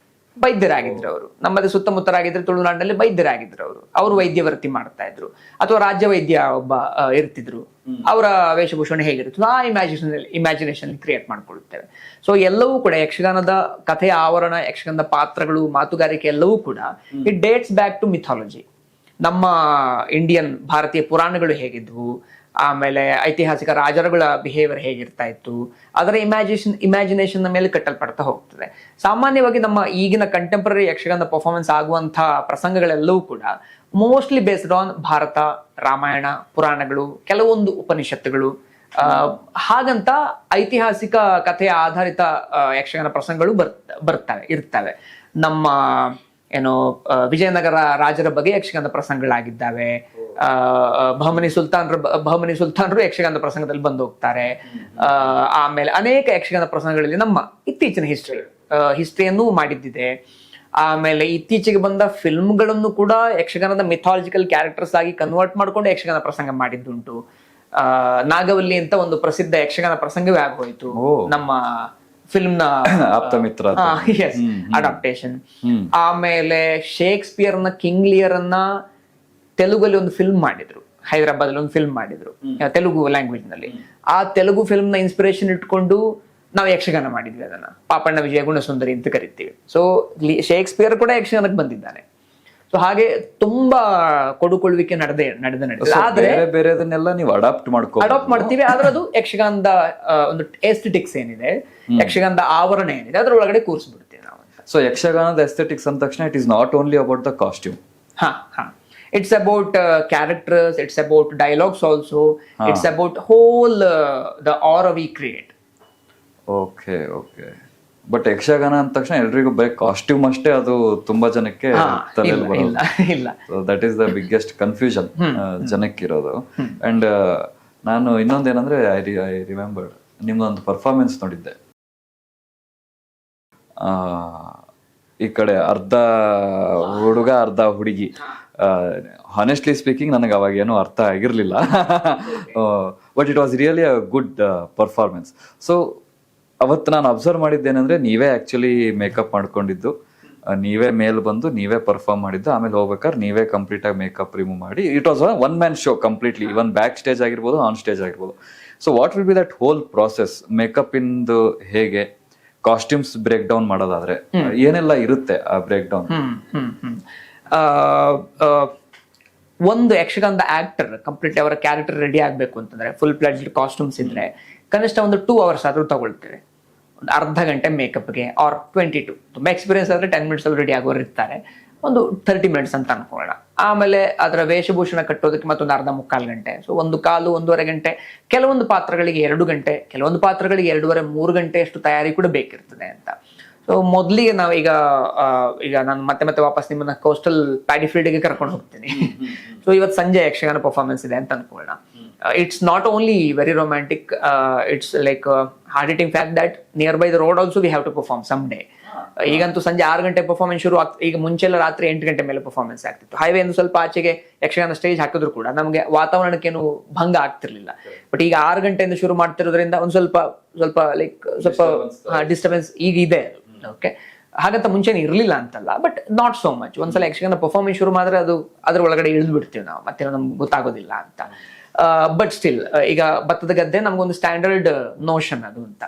ವೈದ್ಯರಾಗಿದ್ರು ಅವರು. ನಮ್ಮದೇ ಸುತ್ತಮುತ್ತರಾಗಿದ್ರೆ ತುಳುನಾಡಿನಲ್ಲಿ ವೈದ್ಯರಾಗಿದ್ರು ಅವರು ವೈದ್ಯ ವೃತ್ತಿ ಮಾಡ್ತಾ ಇದ್ರು. ಅಥವಾ ರಾಜ್ಯ ವೈದ್ಯ ಒಬ್ಬ ಇರ್ತಿದ್ರು, ಅವರ ವೇಷಭೂಷಣೆ ಹೇಗಿರುತ್ತೆ ಆ ಇಮ್ಯಾಜಿನೇಷನ್ ಕ್ರಿಯೇಟ್ ಮಾಡ್ಕೊಳ್ಳುತ್ತೇವೆ. ಸೊ ಎಲ್ಲವೂ ಕೂಡ ಯಕ್ಷಗಾನದ ಕಥೆಯ ಆವರಣ, ಯಕ್ಷಗಾನದ ಪಾತ್ರಗಳು, ಮಾತುಗಾರಿಕೆ ಎಲ್ಲವೂ ಕೂಡ it dates back to mythology. ನಮ್ಮ ಇಂಡಿಯನ್ ಭಾರತೀಯ ಪುರಾಣಗಳು ಹೇಗಿದ್ವು, ಆಮೇಲೆ ಐತಿಹಾಸಿಕ ರಾಜರುಗಳ ಬಿಹೇವಿಯರ್ ಹೇಗಿರ್ತಾ ಇತ್ತು, ಅದರ ಇಮ್ಯಾಜಿನೇಷನ್ ಮೇಲೆ ಕಟ್ಟಲ್ಪಡ್ತಾ ಹೋಗ್ತದೆ. ಸಾಮಾನ್ಯವಾಗಿ ನಮ್ಮ ಈಗಿನ ಕಂಟೆಂಪರರಿ ಯಕ್ಷಗಾನದ ಪರ್ಫಾರ್ಮೆನ್ಸ್ ಆಗುವಂತಹ ಪ್ರಸಂಗಗಳೆಲ್ಲವೂ ಕೂಡ mostly based on Bharat, Ramayana, ಪುರಾಣಗಳು, ಕೆಲವೊಂದು ಉಪನಿಷತ್ತುಗಳು, ಹಾಗಂತ ಐತಿಹಾಸಿಕ ಕಥೆಯ ಆಧಾರಿತ ಯಕ್ಷಗಾನ ಪ್ರಸಂಗಗಳು ಇರ್ತವೆ. ನಮ್ಮ ಏನೋ ವಿಜಯನಗರ ರಾಜರ ಬಗ್ಗೆ ಯಕ್ಷಗಾನದ ಪ್ರಸಂಗಗಳಾಗಿದ್ದಾವೆ. ಬಹಮನಿ ಸುಲ್ತಾನರು ಯಕ್ಷಗಾನದ ಪ್ರಸಂಗದಲ್ಲಿ ಬಂದು ಹೋಗ್ತಾರೆ. ಆಮೇಲೆ ಅನೇಕ ಯಕ್ಷಗಾನ ಪ್ರಸಂಗಗಳಲ್ಲಿ ನಮ್ಮ ಇತ್ತೀಚಿನ ಹಿಸ್ಟ್ರಿಯನ್ನು ಮಾಡಿದ್ದಿದೆ. ಆಮೇಲೆ ಇತ್ತೀಚೆಗೆ ಬಂದ ಫಿಲ್ಮ್ಗಳನ್ನು ಕೂಡ ಯಕ್ಷಗಾನದ ಮಿಥಾಲಜಿಕಲ್ ಕ್ಯಾರೆಕ್ಟರ್ಸ್ ಆಗಿ ಕನ್ವರ್ಟ್ ಮಾಡ್ಕೊಂಡು ಯಕ್ಷಗಾನ ಪ್ರಸಂಗ ಮಾಡಿದ್ದುಂಟು. ನಾಗವಲ್ಲಿ ಅಂತ ಒಂದು ಪ್ರಸಿದ್ಧ ಯಕ್ಷಗಾನ ಪ್ರಸಂಗವೇ ಆಗೋಯ್ತು ನಮ್ಮ ಫಿಲ್ಮ್ ನ ಆಪ್ತಮಿತ್ರ ಅಡಾಪ್ಟೇಷನ್. ಆಮೇಲೆ ಶೇಕ್ಸ್ಪಿಯರ್ ನ ಕಿಂಗ್ ಲಿಯರ್ ಅನ್ನ ತೆಲುಗಲ್ಲಿ ಒಂದು ಫಿಲ್ಮ್ ಮಾಡಿದ್ರು, ಹೈದರಾಬಾದ್ ಅಲ್ಲಿ ಒಂದು ಫಿಲ್ಮ್ ಮಾಡಿದ್ರು ತೆಲುಗು ಲ್ಯಾಂಗ್ವೇಜ್ ನಲ್ಲಿ. ಆ ತೆಲುಗು ಫಿಲ್ಮ್ ನ ಇನ್ಸ್ಪಿರೇಷನ್ ಇಟ್ಕೊಂಡು ನಾವು ಯಕ್ಷಗಾನ ಮಾಡಿದ್ವಿ, ಅದನ್ನ ಪಾಪಣ್ಣ ವಿಜಯ ಗುಣಸುಂದರಿ ಅಂತ ಕರಿತೀವಿ. ಸೊ ಶೇಕ್ಸ್ಪಿಯರ್ ಕೂಡ ಯಕ್ಷಗಾನಕ್ಕೆ ಬಂದಿದ್ದಾನೆ. ಸೊ ಹಾಗೆ ತುಂಬಾ ಕೊಡುಕೊಳ್ಳುವಿಕೆ ನಡೆದ ಆದ್ರೆ ಬೇರೆದನ್ನೆಲ್ಲ ನೀವು ಅಡಾಪ್ಟ್ ಮಾಡ್ತೀವಿ. ಆದ್ರೆ ಅದು ಯಕ್ಷಗಾನದ ಒಂದು ಎಸ್ಥೆಟಿಕ್ಸ್ ಏನಿದೆ, ಯಕ್ಷಗಾನದ ಆವರಣ ಏನಿದೆ, ಅದ್ರ ಒಳಗಡೆ ಕೂರಿಸ್ಬಿಡ್ತೀವಿ ನಾವು. ಸೊ ಯಕ್ಷಗಾನದ ಎಸ್ಥೆಟಿಕ್ಸ್ ಅಂದ ತಕ್ಷಣ it is not only about the costume. It's about characters, it's about dialogues also, it's about whole the aura we create. Okay. But Yakshagana ಅಂದ ತಕ್ಷಣ ಎಲ್ರಿಗೂ ಬರೀ ಕಾಸ್ಟ್ಯೂಮ್ ಅಷ್ಟೇ, ಅದು ತುಂಬಾ ಜನಕ್ಕೆ ತಲೆಯಲ್ಲಿ ಬರೋದು. That is the biggest confusion ಜನಕ್ಕಿರೋದು. ಅಂಡ್ ನಾನು ಇನ್ನೊಂದೇನಂದ್ರೆ ಐ ರಿಮೆಂಬರ್ ನಿಮ್ದೊಂದು ಪರ್ಫಾರ್ಮೆನ್ಸ್ ನೋಡಿದ್ದೆ. ಈ ಕಡೆ ಅರ್ಧ ಹುಡುಗ ಅರ್ಧ ಹುಡುಗಿ. ಹಾನೆಸ್ಟ್ಲಿ ಸ್ಪೀಕಿಂಗ್ ನನಗೆ ಅವಾಗ ಏನೂ ಅರ್ಥ ಆಗಿರ್ಲಿಲ್ಲ, but it was really a good performance. So ಅವತ್ತು ನಾನು ಅಬ್ಸರ್ವ್ ಮಾಡಿದ್ದೇನೆಂದ್ರೆ, ನೀವೇ ಆಕ್ಚುಲಿ ಮೇಕಪ್ ಮಾಡ್ಕೊಂಡಿದ್ದು, ನೀವೇ ಮೇಲ್ ಬಂದು ನೀವೇ ಪರ್ಫಾರ್ಮ್ ಮಾಡಿದ್ದು, ಆಮೇಲೆ ಹೋಗ್ಬೇಕಾದ್ರೆ ನೀವೇ ಕಂಪ್ಲೀಟ್ ಆಗಿ ಮೇಕಪ್ ರಿಮೂವ್ ಮಾಡಿ. It was one man show completely, even back stage ಆಗಿರ್ಬೋದು, ಆನ್ ಸ್ಟೇಜ್ ಆಗಿರ್ಬೋದು. So what will be that whole process? Makeup ಇಂದು ಹೇಗೆ, ಕಾಸ್ಟ್ಯೂಮ್ಸ್ ಬ್ರೇಕ್ ಡೌನ್ ಮಾಡೋದಾದ್ರೆ ಏನೆಲ್ಲ ಇರುತ್ತೆ ಆ ಬ್ರೇಕ್ ಡೌನ್? ಒಂದು ಯಕ್ಷಗಾನದ ಆಕ್ಟರ್ ಕಂಪ್ಲೀಟ್ ಅವರ ಕ್ಯಾರೆಕ್ಟರ್ ರೆಡಿ ಆಗ್ಬೇಕು ಅಂತಂದ್ರೆ, ಫುಲ್ ಪ್ಲೆಡ್ಜ್ಡ್ ಕಾಸ್ಟ್ಯೂಮ್ಸ್ ಇದ್ರೆ ಕನಿಷ್ಠ ಒಂದು 2 hours ಆದ್ರೂ ತಗೊಳ್ತೇವೆ. ಒಂದು ಅರ್ಧ ಗಂಟೆ ಮೇಕಪ್ಗೆ, ಆರ್ 22, ತುಂಬಾ ಎಕ್ಸ್ಪೀರಿಯನ್ಸ್ ಆದ್ರೆ 10 minutes ಅಲ್ಲಿ ರೆಡಿ ಆಗೋರು ಇರ್ತಾರೆ, ಒಂದು 30 minutes ಅಂತ ಅನ್ಕೊಳ್ಳೋಣ. ಆಮೇಲೆ ಅದರ ವೇಷಭೂಷಣ ಕಟ್ಟೋದಕ್ಕೆ ಮತ್ತೊಂದು ಅರ್ಧ ಮುಕ್ಕಾಲು ಗಂಟೆ, ಸೊ 1.25 ಗಂಟೆ. ಕೆಲವೊಂದು ಪಾತ್ರಗಳಿಗೆ 2 ಗಂಟೆ, ಕೆಲವೊಂದು ಪಾತ್ರಗಳಿಗೆ 2.5-3 ಗಂಟೆ ಅಷ್ಟು ತಯಾರಿ ಕೂಡ ಬೇಕಿರ್ತದೆ ಅಂತ. ಸೊ ಮೊದಲಿಗೆ ನಾವು ಈಗ ನಾನು ಮತ್ತೆ ವಾಪಸ್ ನಿಮ್ಮನ್ನ ಕೋಸ್ಟಲ್ ಪ್ಯಾಡಿ ಫೀಲ್ಡ್ಗೆ ಕರ್ಕೊಂಡು ಹೋಗ್ತೀನಿ. ಸೊ ಇವತ್ತು ಸಂಜೆ ಯಕ್ಷಗಾನ ಪರ್ಫಾರ್ಮೆನ್ಸ್ ಇದೆ ಅಂತ ಅನ್ಕೊಳ್ಳೋಣ. It's not only very romantic, it's like a hard-hitting fact that nearby the road also we have to perform someday. ಈಗಂತೂ ಸಂಜೆ 6 ಗಂಟೆ ಪರ್ಫಾರ್ಮೆನ್ಸ್ ಶುರು ಆಗ್ತದೆ. ಈಗ ಮುಂಚೆಲ್ಲ ರಾತ್ರಿ 8 ಗಂಟೆ ಮೇಲೆ ಪರ್ಫಾರ್ಮೆನ್ಸ್ ಆಗ್ತಿತ್ತು. ಹೈವೇ ಒಂದು ಸ್ವಲ್ಪ ಆಚೆಗೆ ಯಕ್ಷಗಾನ ಸ್ಟೇಜ್ ಹಾಕಿದ್ರು ಕೂಡ ನಮಗೆ ವಾತಾವರಣಕ್ಕೇನು ಭಂಗ ಆಗ್ತಿರ್ಲಿಲ್ಲ. ಬಟ್ ಈಗ 6 ಗಂಟೆಯಿಂದ ಶುರು ಮಾಡ್ತಿರೋದ್ರಿಂದ ಒಂದು ಸ್ವಲ್ಪ ಡಿಸ್ಟರ್ಬೆನ್ಸ್ ಈಗ ಇದೆ. ಓಕೆ, ಹಾಗಂತ ಮುಂಚೆನೆ ಇರ್ಲಿಲ್ಲ ಅಂತಲ್ಲ, ಬಟ್ ನಾಟ್ ಸೋ ಮಚ್. ಒಂದ್ಸಲ ಯಕ್ಷಗಾನ ಪರ್ಫಾರ್ಮೆನ್ಸ್ ಶುರು ಮಾಡಿದ್ರೆ ಅದು ಅದ್ರ ಒಳಗಡೆ ಇಳಿದು ಬಿಡ್ತೀವಿ ನಾವು, ಮತ್ತೆ ನಮ್ಗೆ ಗೊತ್ತಾಗೋದಿಲ್ಲ ಅಂತ. ಬಟ್ ಸ್ಟಿಲ್ ಈಗ ಭತ್ತದ ಗದ್ದೆ ನಮ್ಗೊಂದು ಸ್ಟ್ಯಾಂಡರ್ಡ್ ನೋಷನ್ ಅದು ಅಂತ.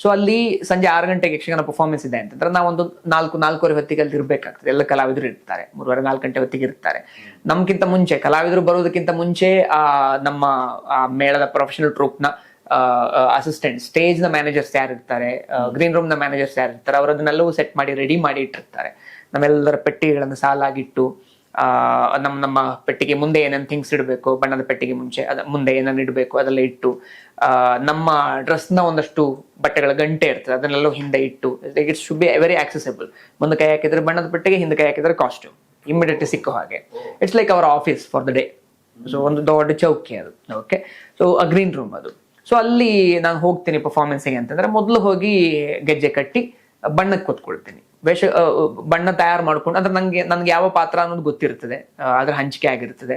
ಸೊ ಅಲ್ಲಿ ಸಂಜೆ 6 ಗಂಟೆಗೆ ಯಕ್ಷಗಾನ ಪರ್ಫಾರ್ಮೆನ್ಸ್ ಇದೆ ಅಂತಂದ್ರೆ ನಾವೊಂದು 4-4:15 ಹೊತ್ತಿಗೆ ಅಲ್ಲಿ ಇರ್ಬೇಕಾಗ್ತದೆ. ಎಲ್ಲ ಕಲಾವಿದರು ಇರ್ತಾರೆ, 3:30-4 ಗಂಟೆ ಹೊತ್ತಿಗೆ ಇರ್ತಾರೆ. ನಮ್ಗಿಂತ ಮುಂಚೆ ಕಲಾವಿದರು ಬರೋದಕ್ಕಿಂತ ಮುಂಚೆ ನಮ್ಮ ಮೇಳದ ಪ್ರೊಫೆಷನಲ್ ಟ್ರೂಪ್ ನ ಅಸಿಸ್ಟೆಂಟ್, ಸ್ಟೇಜ್ ನ ಮ್ಯಾನೇಜರ್ಸ್ ಯಾರಿರ್ತಾರೆ, ಗ್ರೀನ್ ರೂಮ್ ನ ಮ್ಯಾನೇಜರ್ಸ್ ಯಾರಿರ್ತಾರೆ, ಅವರದನ್ನೆಲ್ಲವೂ ಸೆಟ್ ಮಾಡಿ ರೆಡಿ ಮಾಡಿ ಇಟ್ಟಿರ್ತಾರೆ. ನಮ್ಮೆಲ್ಲರ ಪೆಟ್ಟಿಗೆಗಳನ್ನು ಸಾಲಾಗಿಟ್ಟು, ನಮ್ಮ ಪೆಟ್ಟಿಗೆ ಮುಂದೆ ಏನೇನು ಥಿಂಗ್ಸ್ ಇಡಬೇಕು, ಬಣ್ಣದ ಪೆಟ್ಟಿಗೆ ಮುಂದೆ ಏನೇನು ಇಡಬೇಕು ಅದೆಲ್ಲ ಇಟ್ಟು, ನಮ್ಮ ಡ್ರೆಸ್ ನ ಒಂದಷ್ಟು ಬಟ್ಟೆಗಳ ಗಂಟೆ ಇರ್ತದೆ ಅದನ್ನೆಲ್ಲ ಹಿಂದೆ ಇಟ್ಟು, it should be very accessible. ಮುಂದೆ ಕೈ ಹಾಕಿದ್ರೆ ಬಣ್ಣದ ಪೆಟ್ಟಿಗೆ, ಹಿಂದೆ ಕೈ ಹಾಕಿದ್ರೆ ಕಾಸ್ಟ್ಯೂಮ್ ಇಮಿಡಿಯೇಟ್ಲಿ ಸಿಕ್ಕೋ ಹಾಗೆ. It's like our office for the day. So ಒಂದು ದೊಡ್ಡ ಚೌಕಿ ಅದು. ಓಕೆ, ಸೊ ಗ್ರೀನ್ ರೂಮ್ ಅದು. ಸೊ ಅಲ್ಲಿ ನಾನು ಹೋಗ್ತೀನಿ ಪರ್ಫಾರ್ಮೆನ್ಸಿಗೆ ಅಂತಂದ್ರೆ, ಮೊದಲು ಹೋಗಿ ಗೆಜ್ಜೆ ಕಟ್ಟಿ ಬಣ್ಣಕ್ಕೆ ಕೂತ್ಕೊಳ್ತೀನಿ. ಬಣ್ಣ ತಯಾರು ಮಾಡ್ಕೊಂಡು, ಅಂದ್ರೆ ನನ್ಗೆ ಯಾವ ಪಾತ್ರ ಅನ್ನೋದು ಗೊತ್ತಿರ್ತದೆ, ಅದ್ರ ಹಂಚಿಕೆ ಆಗಿರ್ತದೆ.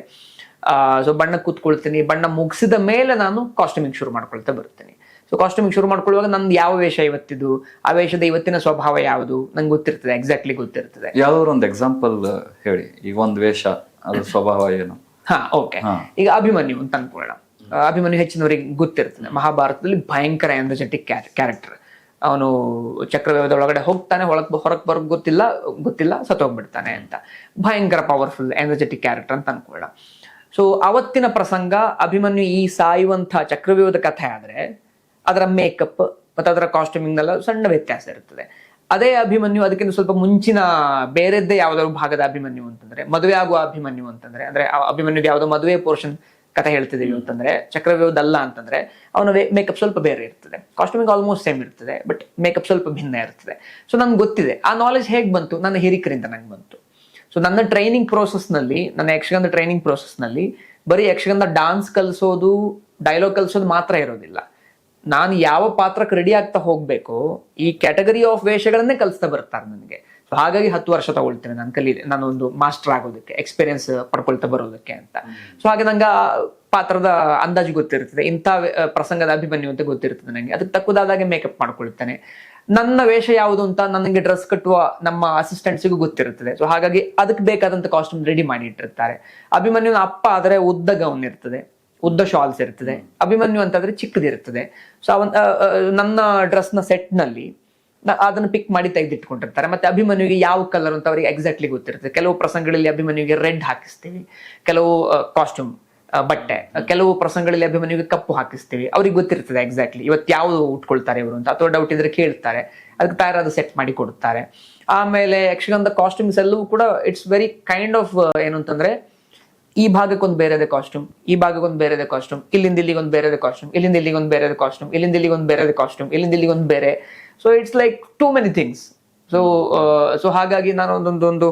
ಸೊ ಬಣ್ಣಕ್ಕೆ ಕೂತ್ಕೊಳ್ತೀನಿ. ಬಣ್ಣ ಮುಗಿಸಿದ ಮೇಲೆ ನಾನು ಕಾಸ್ಟ್ಯೂಮಿಂಗ್ ಶುರು ಮಾಡ್ಕೊಳ್ತಾ ಬರ್ತೀನಿ. ಸೊ ಕಾಸ್ಟ್ಯೂಮಿಂಗ್ ಶುರು ಮಾಡ್ಕೊಳ್ಳುವಾಗ ನಂದು ಯಾವ ವೇಷ ಇವತ್ತಿದು, ಆ ವೇಷದ ಇವತ್ತಿನ ಸ್ವಭಾವ ಯಾವುದು ನಂಗೆ ಗೊತ್ತಿರ್ತದೆ, ಎಕ್ಸಾಕ್ಟ್ಲಿ ಗೊತ್ತಿರ್ತದೆ. ಯಾವ್ದಾದ್ರು ಒಂದು ಎಕ್ಸಾಂಪಲ್ ಹೇಳಿ. ಈಗ ಒಂದು ವೇಷ, ಅದ್ರ ಸ್ವಭಾವ ಏನು? ಓಕೆ, ಈಗ ಅಭಿಮನ್ಯು ಅಂತ ಅನ್ಕೊಳ್ಳೋಣ. ಅಭಿಮನ್ಯು ಹೆಚ್ಚಿನವರಿಗೆ ಗೊತ್ತಿರ್ತದೆ, ಮಹಾಭಾರತದಲ್ಲಿ ಭಯಂಕರ ಎನರ್ಜೆಟಿಕ್ ಕ್ಯಾರೆಕ್ಟರ್. ಅವನು ಚಕ್ರವ್ಯೂಹದ ಒಳಗಡೆ ಹೋಗ್ತಾನೆ, ಹೊರಗೆ ಬರೋಕ್ ಗೊತ್ತಿಲ್ಲ, ಸತ್ತೋಗ್ಬಿಡ್ತಾನೆ ಅಂತ. ಭಯಂಕರ ಪವರ್ಫುಲ್ ಎನರ್ಜೆಟಿಕ್ ಕ್ಯಾರೆಕ್ಟರ್ ಅಂತ ಅನ್ಕೊಳ್ಳೋಣ. ಸೊ ಅವತ್ತಿನ ಪ್ರಸಂಗ ಅಭಿಮನ್ಯು ಈ ಸಾಯುವಂಥ ಚಕ್ರವ್ಯೂಹದ ಕಥೆ ಆದ್ರೆ ಅದರ ಮೇಕಪ್ ಮತ್ತೆ ಅದರ ಕಾಸ್ಟ್ಯೂಮಿಂಗ್ನೆಲ್ಲ ಸಣ್ಣ ವ್ಯತ್ಯಾಸ ಇರ್ತದೆ. ಅದೇ ಅಭಿಮನ್ಯು ಅದಕ್ಕಿಂತ ಸ್ವಲ್ಪ ಮುಂಚಿನ ಬೇರೆದ್ದೇ ಯಾವ್ದಾದ್ರು ಭಾಗದ ಅಭಿಮನ್ಯು ಅಂತಂದ್ರೆ, ಮದುವೆ ಆಗುವ ಅಭಿಮನ್ಯು ಅಂತಂದ್ರೆ, ಅಂದ್ರೆ ಅಭಿಮನ್ಯುಗೆ ಯಾವ್ದೋ ಮದುವೆ ಪೋರ್ಷನ್ ಕಥೆ ಹೇಳ್ತಿದೀವಿ ಅಂತಂದ್ರೆ, ಚಕ್ರವ್ಯೂಹದಲ್ಲ ಅಂತಂದ್ರೆ ಅವನ ಮೇಕಪ್ ಸ್ವಲ್ಪ ಬೇರೆ ಇರ್ತದೆ, ಕಾಸ್ಟ್ಯೂಮಿಂಗ್ ಆಲ್ಮೋಸ್ಟ್ ಸೇಮ್ ಇರ್ತದೆ, ಬಟ್ ಮೇಕಪ್ ಸ್ವಲ್ಪ ಭಿನ್ನ ಇರ್ತದೆ. ಸೊ ನನ್ಗೆ ಗೊತ್ತಿದೆ. ಆ ನಾಲೆಜ್ ಹೇಗೆ ಬಂತು? ನನ್ನ ಹಿರಿಕರಿಂದ ನಂಗೆ ಬಂತು. ಸೊ ನನ್ನ ಟ್ರೈನಿಂಗ್ ಪ್ರೋಸೆಸ್ನಲ್ಲಿ, ನನ್ನ ಯಕ್ಷಗಾನದ ಟ್ರೈನಿಂಗ್ ಪ್ರೋಸೆಸ್ನಲ್ಲಿ ಬರೀ ಯಕ್ಷಗಾನದ ಡಾನ್ಸ್ ಕಲಿಸೋದು, ಡೈಲಾಗ್ ಕಲಿಸೋದು ಮಾತ್ರ ಇರೋದಿಲ್ಲ. ನಾನು ಯಾವ ಪಾತ್ರಕ್ಕೆ ರೆಡಿ ಆಗ್ತಾ ಹೋಗ್ಬೇಕು, ಈ ಕ್ಯಾಟಗರಿ ಆಫ್ ವೇಷಗಳನ್ನೇ ಕಲಿಸ್ತಾ ಬರ್ತಾರೆ ನನಗೆ. ಸೊ ಹಾಗಾಗಿ 10 ವರ್ಷ ತಗೊಳ್ತೇನೆ ನಾನು ಒಂದು ಮಾಸ್ಟರ್ ಆಗೋದಕ್ಕೆ, ಎಕ್ಸ್ಪೀರಿಯನ್ಸ್ ಪಡ್ಕೊಳ್ತಾ ಬರೋದಕ್ಕೆ ಅಂತ. ಸೊ ಹಾಗೆ ನಂಗೆ ಪಾತ್ರದ ಅಂದಾಜು ಗೊತ್ತಿರ್ತದೆ, ಇಂಥ ಪ್ರಸಂಗದ ಅಭಿಮನ್ಯು ಅಂತ ಗೊತ್ತಿರ್ತದೆ ನಂಗೆ. ಅದಕ್ಕೆ ತಕ್ಕದಾದಾಗೆ ಮೇಕಪ್ ಮಾಡ್ಕೊಳ್ತೇನೆ. ನನ್ನ ವೇಷ ಯಾವುದು ಅಂತ ನನಗೆ ಡ್ರೆಸ್ ಕಟ್ಟುವ ನಮ್ಮ ಅಸಿಸ್ಟೆಂಟ್ಸಿಗೂ ಗೊತ್ತಿರುತ್ತದೆ. ಸೊ ಹಾಗಾಗಿ ಅದಕ್ಕೆ ಬೇಕಾದಂತ ಕಾಸ್ಟ್ಯೂಮ್ ರೆಡಿ ಮಾಡಿ ಇಟ್ಟಿರ್ತಾರೆ. ಅಭಿಮನ್ಯುನ ಅಪ್ಪ ಆದ್ರೆ ಉದ್ದ ಗೌನ್ ಇರ್ತದೆ, ಉದ್ದ ಶಾಲ್ಸ್ ಇರ್ತದೆ. ಅಭಿಮನ್ಯು ಅಂತಂದ್ರೆ ಚಿಕ್ಕದಿರ್ತದೆ. ಸೊ ನನ್ನ ಡ್ರೆಸ್ನ ಸೆಟ್ ನಲ್ಲಿ ಅದನ್ನು ಪಿಕ್ ಮಾಡಿ ತೆಗೆದಿಟ್ಕೊಂಡಿರ್ತಾರೆ. ಮತ್ತೆ ಅಭಿಮನ್ಯುಗೆ ಯಾವ ಕಲರ್ ಅಂತ ಅವರಿಗೆ ಎಕ್ಸಾಕ್ಟ್ಲಿ ಗೊತ್ತಿರ್ತದೆ. ಕೆಲವು ಪ್ರಸಂಗಗಳಲ್ಲಿ ಅಭಿಮನ್ಯುಗೆ ರೆಡ್ ಹಾಕಿಸ್ತೀವಿ, ಕೆಲವು ಕಾಸ್ಟ್ಯೂಮ್ ಬಟ್ಟೆ, ಕೆಲವು ಪ್ರಸಂಗಗಳಲ್ಲಿ ಅಭಿಮನ್ಯುಗೆ ಕಪ್ಪು ಹಾಕಿಸ್ತೀವಿ. ಅವ್ರಿಗೆ ಗೊತ್ತಿರ್ತದೆ ಎಕ್ಸಾಕ್ಟ್ಲಿ ಇವತ್ತು ಯಾವ್ದು ಉಟ್ಕೊಳ್ತಾರೆ ಇವರು ಅಂತ. ಅಥವಾ ಡೌಟ್ ಇದ್ರೆ ಕೇಳ್ತಾರೆ, ಅದಕ್ಕೆ ತಯಾರಾದ ಸೆಟ್ ಮಾಡಿ ಕೊಡ್ತಾರೆ. ಆಮೇಲೆ ಯಕ್ಷಗಾನದ ಕಾಸ್ಟ್ಯೂಮ್ಸ್ ಎಲ್ಲವೂ ಕೂಡ ಇಟ್ಸ್ ವೆರಿ ಕೈಂಡ್ ಆಫ್ ಏನು ಅಂತಂದ್ರೆ, ಈ ಭಾಗಕ್ಕೊಂದು ಬೇರೆದೇ ಕಾಸ್ಟ್ಯೂಮ್, ಈ ಭಾಗಕ್ಕೊಂದು ಬೇರೆದೇ ಕಾಸ್ಟ್ಯೂಮ್, ಇಲ್ಲಿಂದ ಇಲ್ಲಿಗೊಂದು ಬೇರೆದೇ ಕಾಸ್ಟ್ಯೂಮ್, ಇಲ್ಲಿಂದ ಇಲ್ಲಿಗೊಂದು ಬೇರೆದೇ ಕಾಸ್ಟ್ಯೂಮ್, ಇಲ್ಲಿಂದ ಇಲ್ಲಿಗೊಂದು ಬೇರೆದೇ ಕಾಸ್ಟ್ಯೂಮ್, ಇಲ್ಲಿಂದ ಇಲ್ಲಿಗೊಂದು ಬೇರೆ. So it's like too many things. So ಹಾಗಾಗಿ ನಾನು ಒಂದೊಂದು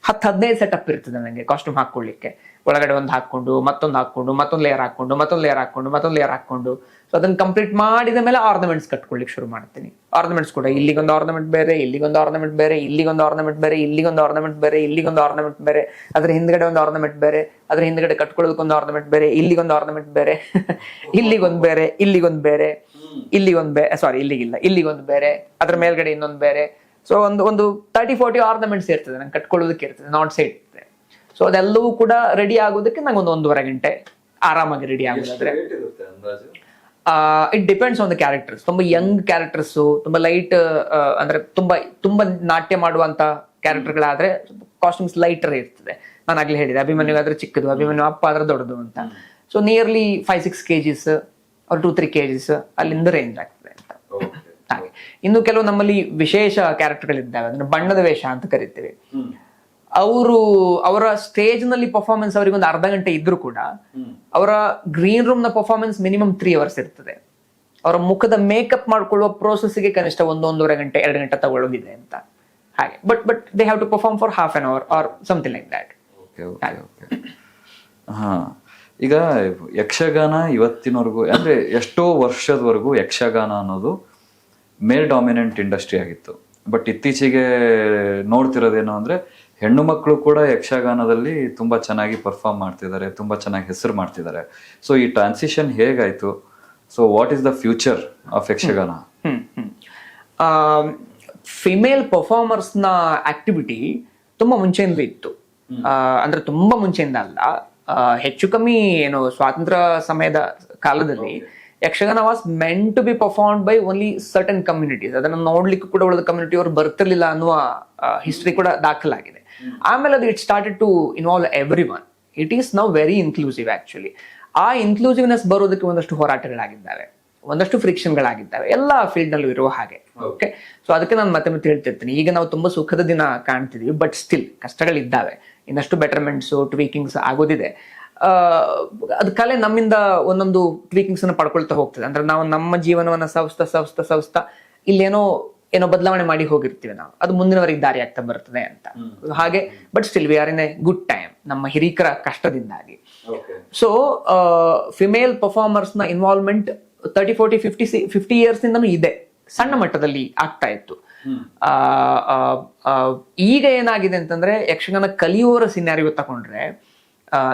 10-15 ಸೆಟಪ್ ಇರ್ತದೆ ನನಗೆ ಕಾಸ್ಟ್ಯೂಮ್ ಹಾಕೊಳ್ಳಿಕ್ಕೆ. ಒಳಗಡೆ ಒಂದು ಹಾಕೊಂಡು, ಮತ್ತೊಂದು ಹಾಕೊಂಡು, ಮತ್ತೊಂದು ಲೇಯರ್ ಹಾಕೊಂಡು, ಮತ್ತೊಂದು ಲೇಯರ್ ಹಾಕೊಂಡು, ಮತ್ತೊಂದು ಲೇಯರ್ ಹಾಕೊಂಡು, ಸೊ ಅದನ್ನ ಕಂಪ್ಲೀಟ್ ಮಾಡಿದ ಮೇಲೆ ಆರ್ನಮೆಂಟ್ಸ್ ಕಟ್ಕೊಳ್ಳಿಕ್ಕೆ ಶುರು ಮಾಡ್ತೀನಿ. ಆರ್ನಮೆಂಟ್ಸ್ ಕೂಡ ಇಲ್ಲಿಗೊಂದು ಆರ್ನಮೆಂಟ್ ಬೇರೆ, ಇಲ್ಲಿಗೊಂದು ಆರ್ನಮೆಂಟ್ ಬೇರೆ, ಇಲ್ಲಿಗೊಂದು ಆರ್ನಮೆಂಟ್ ಬೇರೆ, ಇಲ್ಲಿಗೊಂದು ಆರ್ನಮೆಂಟ್ ಬೇರೆ, ಇಲ್ಲಿಗೊಂದು ಆರ್ನಮೆಂಟ್ ಬೇರೆ, ಅದ್ರ ಹಿಂದ್ಗಡೆ ಒಂದು ಆರ್ನಮೆಂಟ್ ಬೇರೆ, ಅದ್ರ ಹಿಂದ್ಗಡೆ ಕಟ್ಕೊಳ್ಳೋದಕ್ಕೊಂದು ಆರ್ನಮೆಂಟ್ ಬೇರೆ, ಇಲ್ಲಿಗೊಂದು ಆರ್ನಮೆಂಟ್ ಬೇರೆ, ಇಲ್ಲಿಗೊಂದು ಬೇರೆ, ಇಲ್ಲಿಗೊಂದು ಬೇರೆ, ಇಲ್ಲಿಗೊಂದು ಬೇರೆ, ಸಾರಿ ಇಲ್ಲಿಗಿಲ್ಲ, ಇಲ್ಲಿಗೊಂದು ಬೇರೆ, ಅದ್ರ ಮೇಲ್ಗಡೆ ಇನ್ನೊಂದು ಬೇರೆ. ಸೊ ಒಂದು 30-40 ಆರ್ನಮೆಂಟ್ಸ್ ಇರ್ತದೆ ನಂಗೆ ಕಟ್ಕೊಳ್ಳೋದಕ್ಕೆ ಇರ್ತದೆ, ನಾಟ್ ಸೈಡ್ ಇರ್ತದೆ. ಸೊ ಅದೆಲ್ಲವೂ ಕೂಡ ರೆಡಿ ಆಗೋದಕ್ಕೆ ನಂಗೆ 1-1.5 ಗಂಟೆ ಆರಾಮಾಗಿ ರೆಡಿ ಆಗೋದಾದ್ರೆ. It depends on the characters. ತುಂಬಾ ಯಂಗ್ ಕ್ಯಾರೆಕ್ಟರ್ಸ್, ತುಂಬಾ ಲೈಟ್ ಅಂದ್ರೆ ತುಂಬಾ ನಾಟ್ಯ ಮಾಡುವಂತ ಕ್ಯಾರೆಕ್ಟರ್ಗಳಾದ್ರೆ ಕಾಸ್ಟ್ಯೂಮ್ಸ್ ಲೈಟರ್ ಇರ್ತದೆ. ನಾನು ಆಗ್ಲೇ ಹೇಳಿದೆ, ಅಭಿಮನ್ಯು ಆದ್ರೆ ಚಿಕ್ಕದು, ಅಭಿಮನ್ಯು ಅಪ್ಪ ಆದ್ರೆ ದೊಡ್ಡದು ಅಂತ. So nearly 5-6 kgs or 2-3 kgs ಅಲ್ಲಿಂದ ರೇಂಜ್ ಆಗ್ತದೆ ಅಂತ. ಹಾಗೆ ಇನ್ನು ಕೆಲವು ನಮ್ಮಲ್ಲಿ ವಿಶೇಷ ಕ್ಯಾರೆಕ್ಟರ್ಗಳಿದ್ದಾವೆ, ಅದನ್ನ ಬಣ್ಣದ ವೇಷ ಅಂತ ಕರಿತೀವಿ. ಅವರ ಸ್ಟೇಜ್ ನಲ್ಲಿ ಪರ್ಫಾರ್ಮೆನ್ಸ್ ಅವರಿಗೆ ಒಂದು ಅರ್ಧ ಗಂಟೆ ಇದ್ರೂ ಕೂಡ ಅವರ ಗ್ರೀನ್ ರೂಮ್ ನ ಪರ್ಫಾರ್ಮೆನ್ಸ್ ಮಿನಿಮಮ್ 3 hours ಇರ್ತದೆ. ಅವರ ಮುಖದ ಮೇಕಪ್ ಮಾಡ್ಕೊಳ್ಳುವ ಪ್ರೋಸೆಸ್ಗೆ ಕನಿಷ್ಠ 1-1.5 ಗಂಟೆ 2 ಗಂಟೆ ತಗೊಳ್ಳೋದಿದೆ ಅಂತ. ಹಾಗೆ but they have to perform for half an hour or something like that. ಹಾ, ಈಗ ಯಕ್ಷಗಾನ ಇವತ್ತಿನವರೆಗೂ ಅಂದ್ರೆ ಎಷ್ಟೋ ವರ್ಷದವರೆಗೂ ಯಕ್ಷಗಾನ ಅನ್ನೋದು ಮೇಲ್ ಡಾಮಿನೆಂಟ್ ಇಂಡಸ್ಟ್ರಿ ಆಗಿತ್ತು. ಬಟ್ ಇತ್ತೀಚೆಗೆ ನೋಡ್ತಿರೋದೇನು ಅಂದ್ರೆ ಹೆಣ್ಣು ಮಕ್ಕಳು ಕೂಡ ಯಕ್ಷಗಾನದಲ್ಲಿ ತುಂಬಾ ಚೆನ್ನಾಗಿ ಪರ್ಫಾರ್ಮ್ ಮಾಡ್ತಿದ್ದಾರೆ, ತುಂಬಾ ಚೆನ್ನಾಗಿ ಹೆಸರು ಮಾಡ್ತಿದ್ದಾರೆ. ಸೊ ಈ ಟ್ರಾನ್ಸಿಷನ್ ಹೇಗಾಯ್ತು? So what is the future of Yakshagana? Female performers ನ ಆಕ್ಟಿವಿಟಿ ತುಂಬಾ ಮುಂಚೆಯಿಂದ ಇತ್ತು. ಅಂದ್ರೆ ತುಂಬಾ ಮುಂಚೆಯಿಂದ ಅಲ್ಲ, ಹೆಚ್ಚು ಕಮ್ಮಿ ಏನು ಸ್ವಾತಂತ್ರ್ಯ ಸಮಯದ ಕಾಲದಲ್ಲಿ Yakshagana was meant to be performed by only certain communities. ಅದನ್ನ ನೋಡ್ಲಿಕ್ಕೂ ಕೂಡ ಉಳಿದ ಕಮ್ಯುನಿಟಿ ಅವರು ಬರ್ತಿರ್ಲಿಲ್ಲ ಅನ್ನುವ ಹಿಸ್ಟ್ರಿ ಕೂಡ ದಾಖಲಾಗಿದೆ. ಆಮೇಲೆ ಅದು it started to involve everyone. It is now very inclusive actually. ಆ ಇನ್ಕ್ಲೂಸಿವ್ನೆಸ್ ಬರೋದಕ್ಕೆ ಒಂದಷ್ಟು ಹೋರಾಟಗಳಾಗಿದ್ದಾವೆ, ಒಂದಷ್ಟು ಫ್ರಿಕ್ಷನ್ಗಳಾಗಿದ್ದಾವೆ, ಎಲ್ಲ ಫೀಲ್ಡ್ ನಲ್ಲೂ ಇರುವ ಹಾಗೆ. ಓಕೆ, ಸೊ ಅದಕ್ಕೆ ನಾನು ಮತ್ತೆ ಹೇಳ್ತಿರ್ತೀನಿ, ಈಗ ನಾವು ತುಂಬಾ ಸುಖದ ದಿನ ಕಾಣ್ತಿದೀವಿ, ಬಟ್ ಸ್ಟಿಲ್ ಕಷ್ಟಗಳಿದ್ದಾವೆ. ಇನ್ನಷ್ಟು ಬೆಟರ್ಮೆಂಟ್ಸ್, ಟ್ವೀಕಿಂಗ್ಸ್ ಆಗೋದಿದೆ. ಅದ್ ಕಲೆ ನಮ್ಮಿಂದ ಒಂದೊಂದು ಟ್ವೀಕಿಂಗ್ಸ್ ಅನ್ನು ಪಡ್ಕೊಳ್ತಾ ಹೋಗ್ತದೆ. ಅಂದ್ರೆ ನಾವು ನಮ್ಮ ಜೀವನವನ್ನ ಸವಸ್ತಾ ಇಲ್ಲೇನೋ ಬದಲಾವಣೆ ಮಾಡಿ ಹೋಗಿರ್ತೀವಿ ನಾವು, ಅದು ಮುಂದಿನವರೆಗೆ ದಾರಿ ಆಗ್ತಾ ಬರ್ತದೆ ಅಂತ. ಹಾಗೆ but still we are in a good time ನಮ್ಮ ಹಿರೀಕರ ಕಷ್ಟದಿಂದಾಗಿ. ಸೊ ಫಿಮೇಲ್ ಪರ್ಫಾರ್ಮರ್ಸ್ ನ ಇನ್ವಾಲ್ವ್ಮೆಂಟ್ 30-40-50 ಇಯರ್ಸ್ ಇಂದನೂ ಇದೆ, ಸಣ್ಣ ಮಟ್ಟದಲ್ಲಿ ಆಗ್ತಾ ಇತ್ತು. ಈಗ ಏನಾಗಿದೆ ಅಂತಂದ್ರೆ ಯಕ್ಷಗಾನ ಕಲಿಯುವವರ ಸಿನಾರಿಯೋ ತಗೊಂಡ್ರೆ,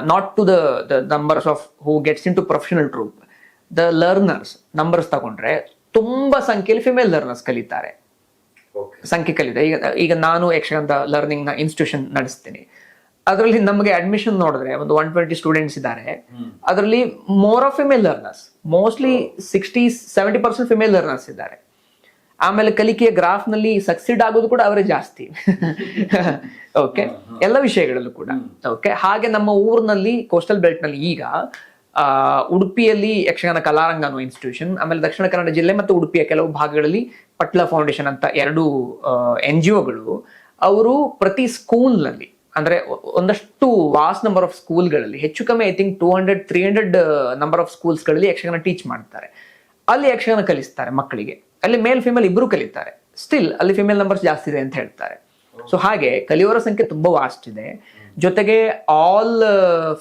not to the numbers of who gets into professional troupe, the learners numbers ತಗೊಂಡ್ರೆ ತುಂಬಾ ಸಂಖ್ಯೆಯಲ್ಲಿ ಫಿಮೇಲ್ ಲರ್ನರ್ಸ್ ಕಲಿತಾರೆ, ಸಂಖ್ಯೆ ಕಲಿತಾರೆ. ಈಗ ನಾನು ಯಕ್ಷಗಾನದ ಲರ್ನಿಂಗ್ ನ ಇನ್ಸ್ಟಿಟ್ಯೂಷನ್ ನಡೆಸ್ತೀನಿ. ಅದರಲ್ಲಿ ನಮಗೆ ಅಡ್ಮಿಷನ್ ನೋಡಿದ್ರೆ ಒಂದು 120 ಸ್ಟೂಡೆಂಟ್ಸ್ ಇದ್ದಾರೆ. ಅದರಲ್ಲಿ more of female learners, mostly 60-70% female learners ಇದ್ದಾರೆ. ಆಮೇಲೆ ಕಲಿಕೆಯ ಗ್ರಾಫ್ ನಲ್ಲಿ ಸಕ್ಸಿಡ್ ಆಗೋದು ಕೂಡ ಅವರೇ ಜಾಸ್ತಿ. ಓಕೆ, ಎಲ್ಲ ವಿಷಯಗಳಲ್ಲೂ ಕೂಡ. ಓಕೆ, ಹಾಗೆ ನಮ್ಮ ಊರಿನಲ್ಲಿ ಕೋಸ್ಟಲ್ ಬೆಲ್ಟ್ ನಲ್ಲಿ ಈಗ ಉಡುಪಿಯಲ್ಲಿ ಯಕ್ಷಗಾನ ಕಲಾರಂಗ ಅನ್ನೋ ಇನ್ಸ್ಟಿಟ್ಯೂಷನ್, ಆಮೇಲೆ ದಕ್ಷಿಣ ಕನ್ನಡ ಜಿಲ್ಲೆ ಮತ್ತು ಉಡುಪಿಯ ಕೆಲವು ಭಾಗಗಳಲ್ಲಿ ಪಟ್ಲ ಫೌಂಡೇಶನ್ ಅಂತ 2 NGOಗಳು ಅವರು ಪ್ರತಿ ಸ್ಕೂಲ್ ನಲ್ಲಿ, ಅಂದ್ರೆ ಒಂದಷ್ಟು ವಾಸ್ಟ್ ನಂಬರ್ ಆಫ್ ಸ್ಕೂಲ್ಗಳಲ್ಲಿ, ಹೆಚ್ಚು ಕಮ್ಮಿ ಐ ಥಿಂಕ್ 200-300 ನಂಬರ್ ಆಫ್ ಸ್ಕೂಲ್ಸ್ಗಳಲ್ಲಿ ಯಕ್ಷಗಾನ ಟೀಚ್ ಮಾಡ್ತಾರೆ. ಅಲ್ಲಿ ಯಕ್ಷಗಾನ ಕಲಿಸ್ತಾರೆ ಮಕ್ಕಳಿಗೆ. ಅಲ್ಲಿ ಮೇಲ್ ಫಿಮೇಲ್ ಇಬ್ರು ಕಲಿತಾರೆ. ಸ್ಟಿಲ್ ಅಲ್ಲಿ ಫಿಮೇಲ್ ನಂಬರ್ಸ್ ಜಾಸ್ತಿ ಇದೆ ಅಂತ ಹೇಳ್ತಾರೆ. ಸೊ ಹಾಗೆ ಕಲಿಯೋರ ಸಂಖ್ಯೆ ತುಂಬಾ ವಾಸ್ಟ್ ಇದೆ. ಜೊತೆಗೆ all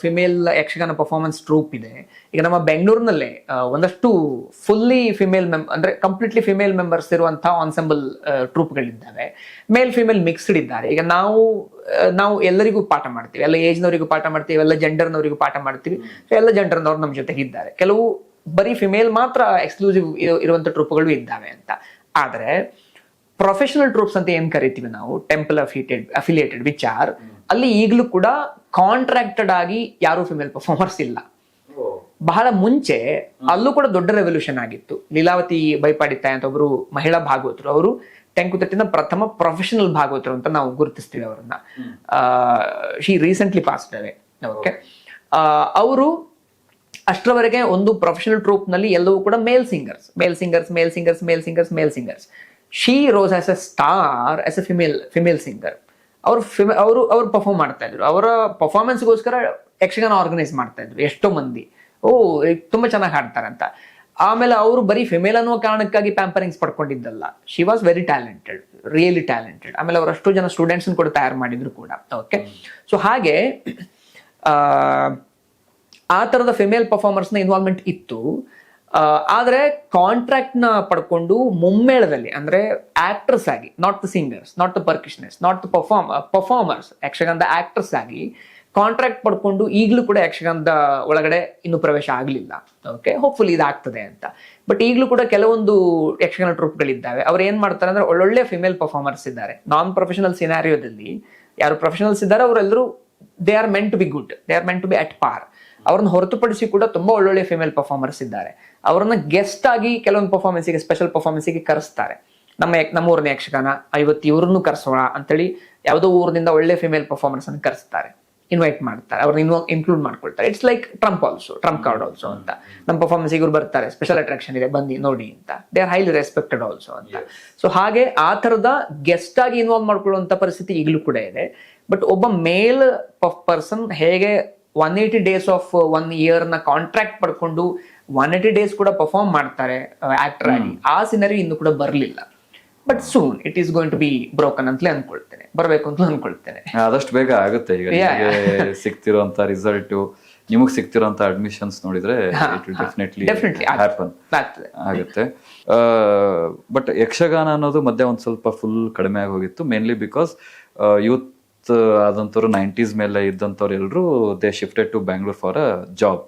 female Yakshagana performance troupe ಇದೆ. ಈಗ ನಮ್ಮ ಬೆಂಗಳೂರಿನಲ್ಲೇ ಒಂದಷ್ಟು ಫುಲ್ಲಿ ಫಿಮೇಲ್ ಅಂದ್ರೆ ಕಂಪ್ಲೀಟ್ಲಿ ಫಿಮೇಲ್ ಮೆಂಬರ್ಸ್ ಇರುವಂತಹ ಆನ್ಸೆಂಬಲ್ ಟ್ರೂಪ್ಗಳಿದ್ದಾವೆ. ಮೇಲ್ ಫಿಮೇಲ್ ಮಿಕ್ಸ್ಡ್ ಇದ್ದಾರೆ. ಈಗ ನಾವು ಎಲ್ಲರಿಗೂ ಪಾಠ ಮಾಡ್ತೀವಿ, ಎಲ್ಲ ಏಜ್ನವರಿಗೂ ಪಾಠ ಮಾಡ್ತೀವಿ, ಎಲ್ಲ ಜೆಂಡರ್ನವರಿಗೂ ಪಾಠ ಮಾಡ್ತೀವಿ. ಸೊ ಎಲ್ಲ ಜೆಂಡರ್ನವ್ರು ನಮ್ಮ ಜೊತೆಗೆ ಇದ್ದಾರೆ. ಕೆಲವು ಬರೀ ಫಿಮೇಲ್ ಮಾತ್ರ ಎಕ್ಸ್ಕ್ಲೂಸಿವ್ ಇರುವಂತ ಟ್ರೂಪ್ಗಳು ಇದ್ದಾವೆ ಅಂತ. ಆದ್ರೆ ಪ್ರೊಫೆಷನಲ್ ಟ್ರೂಪ್ಸ್ ಅಂತ ಏನ್ ಕರಿತೀವಿ ನಾವು, ಟೆಂಪಲ್ ಅಫಿಲಿಯೇಟೆಡ್ ವಿಚ್ ಆರ್, ಅಲ್ಲಿ ಈಗಲೂ ಕೂಡ ಕಾಂಟ್ರಾಕ್ಟೆಡ್ ಆಗಿ ಯಾರು ಫಿಮೇಲ್ ಪರ್ಫಾರ್ಮರ್ಸ್ ಇಲ್ಲ. ಬಹಳ ಮುಂಚೆ ಅಲ್ಲೂ ಕೂಡ ದೊಡ್ಡ ರೆವಲ್ಯೂಷನ್ ಆಗಿತ್ತು. ಲೀಲಾವತಿ ಬೈಪಾಡಿತಾಯ ಅಂತ ಒಬ್ರು ಮಹಿಳಾ ಭಾಗವತರು, ಅವರು ಟೆಂಕುತಟ್ಟಿನ ಪ್ರಥಮ ಪ್ರೊಫೆಷನಲ್ ಭಾಗವತರು ಅಂತ ನಾವು ಗುರುತಿಸ್ತೀವಿ ಅವರನ್ನ. She recently passed away. Okay, ಅವರು ಅಷ್ಟರವರೆಗೆ ಒಂದು ಪ್ರೊಫೆಷನಲ್ ಟ್ರೂಪ್ ನಲ್ಲಿ ಎಲ್ಲವೂ ಕೂಡ male singers. She rose as a star, as a female singer. ಅವರು ಪರ್ಫಾರ್ಮ್ ಮಾಡ್ತಾ ಇದ್ರು. ಅವರ ಪರ್ಫಾರ್ಮೆನ್ಸ್ಗೋಸ್ಕರ ಯಕ್ಷಗಾನ ಆರ್ಗನೈಸ್ ಮಾಡ್ತಾ ಇದ್ರು ಎಷ್ಟೋ ಮಂದಿ. ತುಂಬಾ ಚೆನ್ನಾಗಿ ಹಾಡ್ತಾರೆ ಅಂತ. ಆಮೇಲೆ ಅವರು ಬರೀ ಫಿಮೇಲ್ ಅನ್ನುವ ಕಾರಣಕ್ಕಾಗಿ ಪ್ಯಾಂಪರಿಂಗ್ಸ್ ಪಡ್ಕೊಂಡಿದ್ದಲ್ಲ. She was very talented, really talented. ಆಮೇಲೆ ಅವರು ಅಷ್ಟು ಜನ ಸ್ಟೂಡೆಂಟ್ಸ್ ಕೂಡ ತಯಾರು ಮಾಡಿದ್ರು ಕೂಡ. ಓಕೆ, ಸೊ ಹಾಗೆ ಆ ತರದ ಫಿಮೇಲ್ ಪರ್ಫಾರ್ಮರ್ಸ್ ನ ಇನ್ವಾಲ್ವ್ಮೆಂಟ್ ಇತ್ತು. ಆದ್ರೆ ಕಾಂಟ್ರಾಕ್ಟ್ ನ ಪಡ್ಕೊಂಡು ಮುಮ್ಮೇಳದಲ್ಲಿ, ಅಂದ್ರೆ ಆಕ್ಟರ್ಸ್ ಆಗಿ, not the singers, not the percussionist, not the performers, ಯಕ್ಷಗಾನದ ಆಕ್ಟರ್ಸ್ ಆಗಿ ಕಾಂಟ್ರಾಕ್ಟ್ ಪಡ್ಕೊಂಡು ಈಗಲೂ ಕೂಡ ಯಕ್ಷಗಾನದ ಒಳಗಡೆ ಇನ್ನೂ ಪ್ರವೇಶ ಆಗಲಿಲ್ಲ. ಓಕೆ, ಹೋಪ್ಫುಲಿ ಇದಾಗ್ತದೆ ಅಂತ. ಬಟ್ ಈಗಲೂ ಕೂಡ ಕೆಲವೊಂದು ಯಕ್ಷಗಾನ ಟ್ರೂಪ್ಗಳಿದ್ದಾವೆ. ಅವ್ರು ಏನ್ ಮಾಡ್ತಾರೆ ಅಂದ್ರೆ ಒಳ್ಳೊಳ್ಳೆ ಫಿಮೇಲ್ ಪರ್ಫಾರ್ಮರ್ಸ್ ಇದ್ದಾರೆ. ನಾನ್ ಪ್ರೊಫೆಷನಲ್ ಸಿನಾರಿಯೋದಲ್ಲಿ ಯಾರು ಪ್ರೊಫೆಷನಲ್ಸ್ ಇದ್ದಾರೆ ಅವರೆಲ್ಲರೂ they are meant to be good, they are meant to be at par. ಅವ್ರನ್ನ ಹೊರತುಪಡಿಸಿ ಕೂಡ ತುಂಬಾ ಒಳ್ಳೊಳ್ಳೆ ಫಿಮೇಲ್ ಪರ್ಫಾರ್ಮರ್ಸ್ ಇದ್ದಾರೆ. ಅವರನ್ನ ಗೆಸ್ಟ್ ಆಗಿ ಕೆಲವೊಂದು ಪರ್ಫಾರ್ಮೆನ್ಸ್ಗೆ, ಸ್ಪೆಷಲ್ ಪರ್ಫಾರ್ಮೆನ್ಸ್ಗೆ ಕರೆಸ್ತಾರೆ. ನಮ್ಮ ಊರಿನ ಯಕ್ಷಗಾನ ಇವತ್ತು ಇವ್ರನ್ನು ಕರೆಸೋಣ ಅಂತೇಳಿ ಯಾವುದೋ ಊರಿನಿಂದ ಒಳ್ಳೆ ಫಿಮೇಲ್ ಪರ್ಫಾರ್ಮರ್ಸ್ ಅನ್ನು ಕರೆಸ್ತಾರೆ, ಇನ್ವೈಟ್ ಮಾಡ್ತಾರೆ, ಅವ್ರನ್ನ ಇನ್ಕ್ಲೂಡ್ ಮಾಡ್ಕೊಳ್ತಾರೆ. It's like Trump card also ಅಂತ. ನಮ್ಮ ಪರ್ಫಾರ್ಮೆನ್ಸ್ ಇವ್ರು ಬರ್ತಾರೆ, ಸ್ಪೆಷಲ್ ಅಟ್ರಾಕ್ಷನ್ ಇದೆ, ಬನ್ನಿ ನೋಡಿ ಅಂತ. They are highly respected also ಅಂತ. ಸೊ ಹಾಗೆ ಆ ತರದ ಗೆಸ್ಟ್ ಆಗಿ ಇನ್ವಾಲ್ವ್ ಮಾಡ್ಕೊಳ್ಳುವಂತ ಪರಿಸ್ಥಿತಿ ಈಗಲೂ ಕೂಡ ಇದೆ. ಬಟ್ ಒಬ್ಬ ಮೇಲ್ ಪರ್ಸನ್ ಹೇಗೆ 180 days ಆಫ್ 1 year ನ ಕಾಂಟ್ರಾಕ್ಟ್ ಪಡ್ಕೊಂಡು 180 days ಕೂಡ ಪರ್ಫಾರ್ಮ್ ಮಾಡ್ತಾರೆ ಆಕ್ಟರ್ ಆಗಿ, ಆ ಸಿನರಿ ಇನ್ನು ಕೂಡ ಬರಲಿಲ್ಲ. But soon it is going to be broken ಅಂತಲೇ ಅನ್ಕೊಳ್ತೇನೆ, ಬರಬೇಕು ಅಂತ ಅನ್ಕೊಳ್ತೇನೆ. ಆದಷ್ಟು ಬೇಗ ಆಗುತ್ತೆ. ಈಗ ಸಿಗ್ತಿರುವಂತ ರಿಸಲ್ಟ್, ನಿಮಗ್ ಸಿಗ್ತಿರೋಂತ ಅಡ್ಮಿಷನ್ಸ್ ನೋಡಿದ್ರೆ ಡೆಫಿನೆಟ್ಲಿ ಆಗುತ್ತೆ. ಬಟ್ ಯಕ್ಷಗಾನ ಅನ್ನೋದು ಮಧ್ಯೆ ಒಂದ್ ಸ್ವಲ್ಪ ಫುಲ್ ಕಡಿಮೆ ಆಗಿ ಹೋಗಿತ್ತು. ಮೇನ್ಲಿ ಬಿಕಾಸ್ ಯೂತ್ ಆದಂಥವ್ರು 90s ಮೇಲೆ ಇದ್ದಂಥವ್ರು ಎಲ್ಲರೂ they shifted to Bangalore for a job.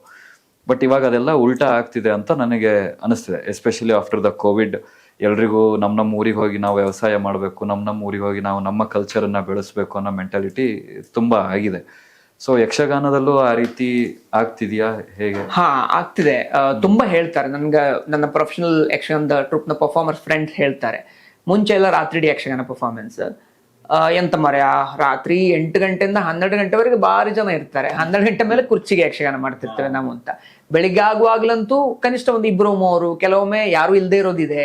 But ಇವಾಗ ಅದೆಲ್ಲ ಉಲ್ಟಾ ಆಗ್ತಿದೆ ಅಂತ ನನಗೆ ಅನಿಸ್ತಿದೆ. ಎಸ್ಪೆಷಲಿ ಆಫ್ಟರ್ ದ ಕೋವಿಡ್, ಎಲ್ರಿಗೂ ನಮ್ಮ ಊರಿಗೆ ಹೋಗಿ ನಾವು ವ್ಯವಸಾಯ ಮಾಡಬೇಕು, ನಮ್ಮ ಊರಿಗೆ ಹೋಗಿ ನಾವು ನಮ್ಮ ಕಲ್ಚರನ್ನ ಬೆಳೆಸ್ಬೇಕು ಅನ್ನೋ ಮೆಂಟಾಲಿಟಿ ತುಂಬಾ ಆಗಿದೆ. ಸೊ ಯಕ್ಷಗಾನದಲ್ಲೂ ಆ ರೀತಿ ಆಗ್ತಿದ್ಯಾ, ಹೇಗೆ? ಆಗ್ತಿದೆ. ತುಂಬಾ ಹೇಳ್ತಾರೆ ನನ್ನ ಪ್ರೊಫೆಷನಲ್ ಯಕ್ಷಗಾನದ ಟ್ರೂಪ್ ನ ಪರ್ಫಾರ್ಮರ್ಸ್ ಫ್ರೆಂಡ್ಸ್ ಹೇಳ್ತಾರೆ, ಮುಂಚೆ ಎಲ್ಲ ರಾತ್ರಿ ಯಕ್ಷಗಾನ ಪರ್ಫಾರ್ಮೆನ್ಸ್ ಎಂತ ಮರ್ಯ, ರಾತ್ರಿ 8 ಗಂಟೆಯಿಂದ 12 ಗಂಟೆವರೆಗೆ ಭಾರಿ ಜನ ಇರ್ತಾರೆ. 12 ಗಂಟೆ ಮೇಲೆ ಕುರ್ಚಿಗೆ ಯಕ್ಷಗಾನ ಮಾಡ್ತಿರ್ತೇವೆ ನಾವು ಅಂತ. ಬೆಳಿಗ್ಗೆ ಆಗುವಾಗ್ಲಂತೂ ಕನಿಷ್ಠ 1-2-3, ಕೆಲವೊಮ್ಮೆ ಯಾರು ಇಲ್ಲದೆ ಇರೋದಿದೆ,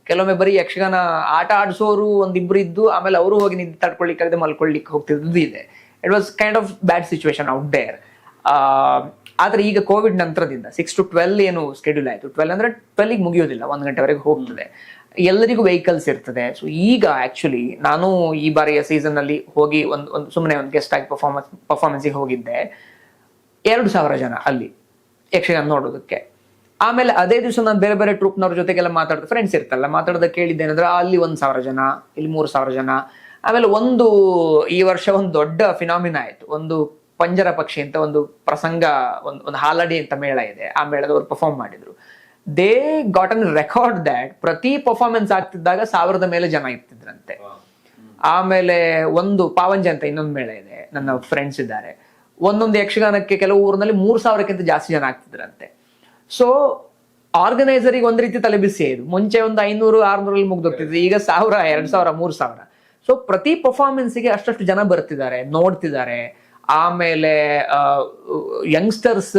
ಕೆಲವೊಮ್ಮೆ ಬರೀ ಯಕ್ಷಗಾನ ಆಟ ಆಡಿಸೋರು 1-2 ಇದ್ದು ಆಮೇಲೆ ಅವರು ಹೋಗಿ ನಿಂತು ತಡ್ಕೊಳ್ಳಿಕ್ಕೆ ಮಲ್ಕೊಳ್ಳಿಕ್ಕೆ ಹೋಗ್ತಿದ್ದು ಇದೆ. It was kind of bad situation out there. ಆದ್ರೆ ಈಗ ಕೋವಿಡ್ ನಂತರದಿಂದ 6 to 12 ಏನು ಸ್ಕೆಡ್ಯೂಲ್ ಆಯ್ತು, 12 ಅಂದ್ರೆ 12ಗೆ ಮುಗಿಯೋದಿಲ್ಲ, 1 ಗಂಟೆವರೆಗೆ ಹೋಗ್ತದೆ. ಎಲ್ಲರಿಗೂ ವೆಹಿಕಲ್ಸ್ ಇರ್ತದೆ. ಸೊ ಈಗ ಆಕ್ಚುಲಿ ನಾನು ಈ ಬಾರಿಯ ಸೀಸನ್ ಅಲ್ಲಿ ಹೋಗಿ ಸುಮ್ಮನೆ ಒಂದು ಗೆಸ್ಟ್ ಆಗಿ ಪರ್ಫಾರ್ಮೆನ್ಸ್ಗೆ ಹೋಗಿದ್ದೆ. 2,000 ಜನ ಅಲ್ಲಿ ಯಕ್ಷಗಾನ ನೋಡೋದಕ್ಕೆ. ಆಮೇಲೆ ಅದೇ ದಿವಸ ನಾನು ಬೇರೆ ಬೇರೆ ಟ್ರೂಪ್ನವ್ರ ಜೊತೆಗೆಲ್ಲ ಮಾತಾಡ್ದೆ, ಫ್ರೆಂಡ್ಸ್ ಇರ್ತಲ್ಲ, ಮಾತಾಡೋದಕ್ಕೆ ಕೇಳಿದ್ದೇನೆಂದ್ರೆ ಅಲ್ಲಿ 1,000 ಜನ, ಇಲ್ಲಿ 3,000 ಜನ. ಆಮೇಲೆ ಈ ವರ್ಷ ಒಂದು ದೊಡ್ಡ ಫಿನಾಮಿನಾ ಆಯ್ತು. ಒಂದು ಪಂಜರ ಪಕ್ಷಿ ಅಂತ ಒಂದು ಪ್ರಸಂಗ, ಒಂದು ಹಾಲಡಿ ಅಂತ ಮೇಳ ಇದೆ, ಆ ಮೇಳದವ್ರು ಪರ್ಫಾರ್ಮ್ ಮಾಡಿದ್ರು. They got an record that ಪ್ರತಿ ಪರ್ಫಾರ್ಮೆನ್ಸ್ ಆಗ್ತಿದ್ದಾಗ 1000 ಮೇಲೆ ಜನ ಇರ್ತಿದ್ರಂತೆ. ಆಮೇಲೆ ಒಂದು ಪಾವಂಜೆ ಅಂತ ಇನ್ನೊಂದು ಮೇಳ ಇದೆ, ನನ್ನ ಫ್ರೆಂಡ್ಸ್ ಇದ್ದಾರೆ, ಒಂದೊಂದು ಯಕ್ಷಗಾನಕ್ಕೆ ಕೆಲವು ಊರಿನಲ್ಲಿ 3,000ಕ್ಕಿಂತ ಜಾಸ್ತಿ ಜನ ಆಗ್ತಿದ್ರಂತೆ. ಸೊ ಆರ್ಗನೈಸರಿಗೆ ಒಂದ್ ರೀತಿ ತಲೆ ಬಿಸಿ ಇದು. ಮುಂಚೆ ಒಂದು 500-600 ಮುಗ್ದೋಗ್ತಿದ್ರು, ಈಗ 1000, 2000, 3000. ಸೊ ಪ್ರತಿ ಪರ್ಫಾರ್ಮೆನ್ಸ್ಗೆ ಅಷ್ಟಷ್ಟು ಜನ ಬರ್ತಿದ್ದಾರೆ, ನೋಡ್ತಿದ್ದಾರೆ. ಆಮೇಲೆ ಯಂಗ್ಸ್ಟರ್ಸ್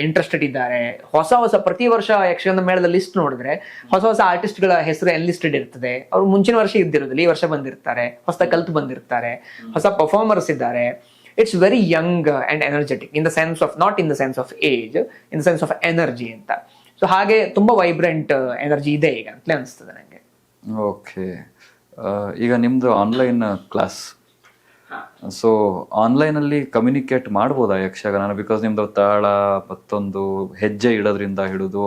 ಇಂಟ್ರೆಸ್ಟೆಡ್ ಇದ್ದಾರೆ. ಹೊಸ ಪ್ರತಿ ವರ್ಷ ಯಕ್ಷಗಾನ ಮೇಳದ ಲಿಸ್ಟ್ ನೋಡಿದ್ರೆ ಹೊಸ ಆರ್ಟಿಸ್ಟ್ಗಳ ಹೆಸರು ಎನ್ಲಿಸ್ಟೆಡ್ ಇರ್ತದೆ. ಅವ್ರು ಮುಂಚಿನ ವರ್ಷ ಇದ್ದಿರೋದಿಲ್ಲ, ಈ ವರ್ಷ ಬಂದಿರ್ತಾರೆ, ಹೊಸ ಕಲ್ತು ಬಂದಿರ್ತಾರೆ, ಹೊಸ ಪರ್ಫಾರ್ಮರ್ಸ್ ಇದ್ದಾರೆ. It's very Young and energetic in the sense of, not in the sense of age, in the sense of energy ಅಂತ. ಸೊ ಹಾಗೆ ತುಂಬಾ ವೈಬ್ರೆಂಟ್ ಎನರ್ಜಿ ಇದೆ ಈಗ ಅಂತಲೇ ಅನಿಸ್ತದೆ ನನಗೆ. ಓಕೆ, ಈಗ ನಿಮ್ದು ಆನ್ಲೈನ್ ಕ್ಲಾಸ್, ಸೊ ಆನ್ಲೈನಲ್ಲಿ ಕಮ್ಯುನಿಕೇಟ್ ಮಾಡ್ಬೋದಾ ಯಕ್ಷಗಾನ? ಬಿಕಾಸ್ ನಿಮ್ದು ತಾಳ ಮತ್ತೊಂದು ಹೆಜ್ಜೆ ಇಡೋದ್ರಿಂದ ಹಿಡಿದು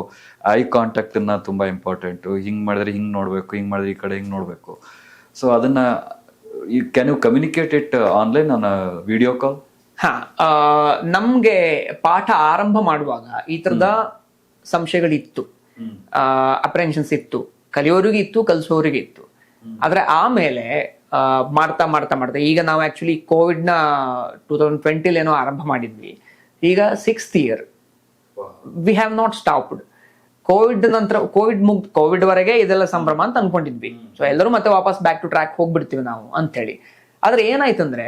ಐ ಕಾಂಟ್ಯಾಕ್ಟನ್ನ ತುಂಬ ಇಂಪಾರ್ಟೆಂಟು. ಹಿಂಗೆ ಮಾಡಿದ್ರೆ ಹಿಂಗೆ ನೋಡಬೇಕು, ಹಿಂಗೆ ಮಾಡಿದ್ರೆ ಈ ಕಡೆ ಹಿಂಗೆ ನೋಡಬೇಕು. ಸೊ ಅದನ್ನು can you communicate it online on video call? ನಮ್ಗೆ ಪಾಠ ಆರಂಭ ಮಾಡುವಾಗ ಈ ತರದ ಸಂಶಯಗಳಿತ್ತು, ಅಪ್ರೆನ್ಷನ್ಸ್ ಇತ್ತು, ಕಲಿಯೋರಿಗೆ ಇತ್ತು, ಕಲಿಸೋರಿಗೆ ಇತ್ತು. ಆದ್ರೆ ಆಮೇಲೆ ಮಾಡ್ತಾ ಮಾಡ್ತಾ ಮಾಡ್ತಾ ಈಗ ನಾವು ಆಕ್ಚುಲಿ ಕೋವಿಡ್ನ 2020 ಏನೋ ಆರಂಭ ಮಾಡಿದ್ವಿ. ಈಗ 6th year we have not stopped. Covid ನಂತರ ಕೋವಿಡ್ ವರೆಗೆ ಇದೆಲ್ಲ ಸಂಭ್ರಮ ಅಂತ ಅನ್ಕೊಂಡಿದ್ವಿ. ಸೊ ಎಲ್ಲರೂ ಮತ್ತೆ ವಾಪಸ್ ಬ್ಯಾಕ್ ಟು ಟ್ರ್ಯಾಕ್ ಹೋಗ್ಬಿಡ್ತೀವಿ ನಾವು ಅಂತೇಳಿ. ಆದ್ರೆ ಏನಾಯ್ತಂದ್ರೆ,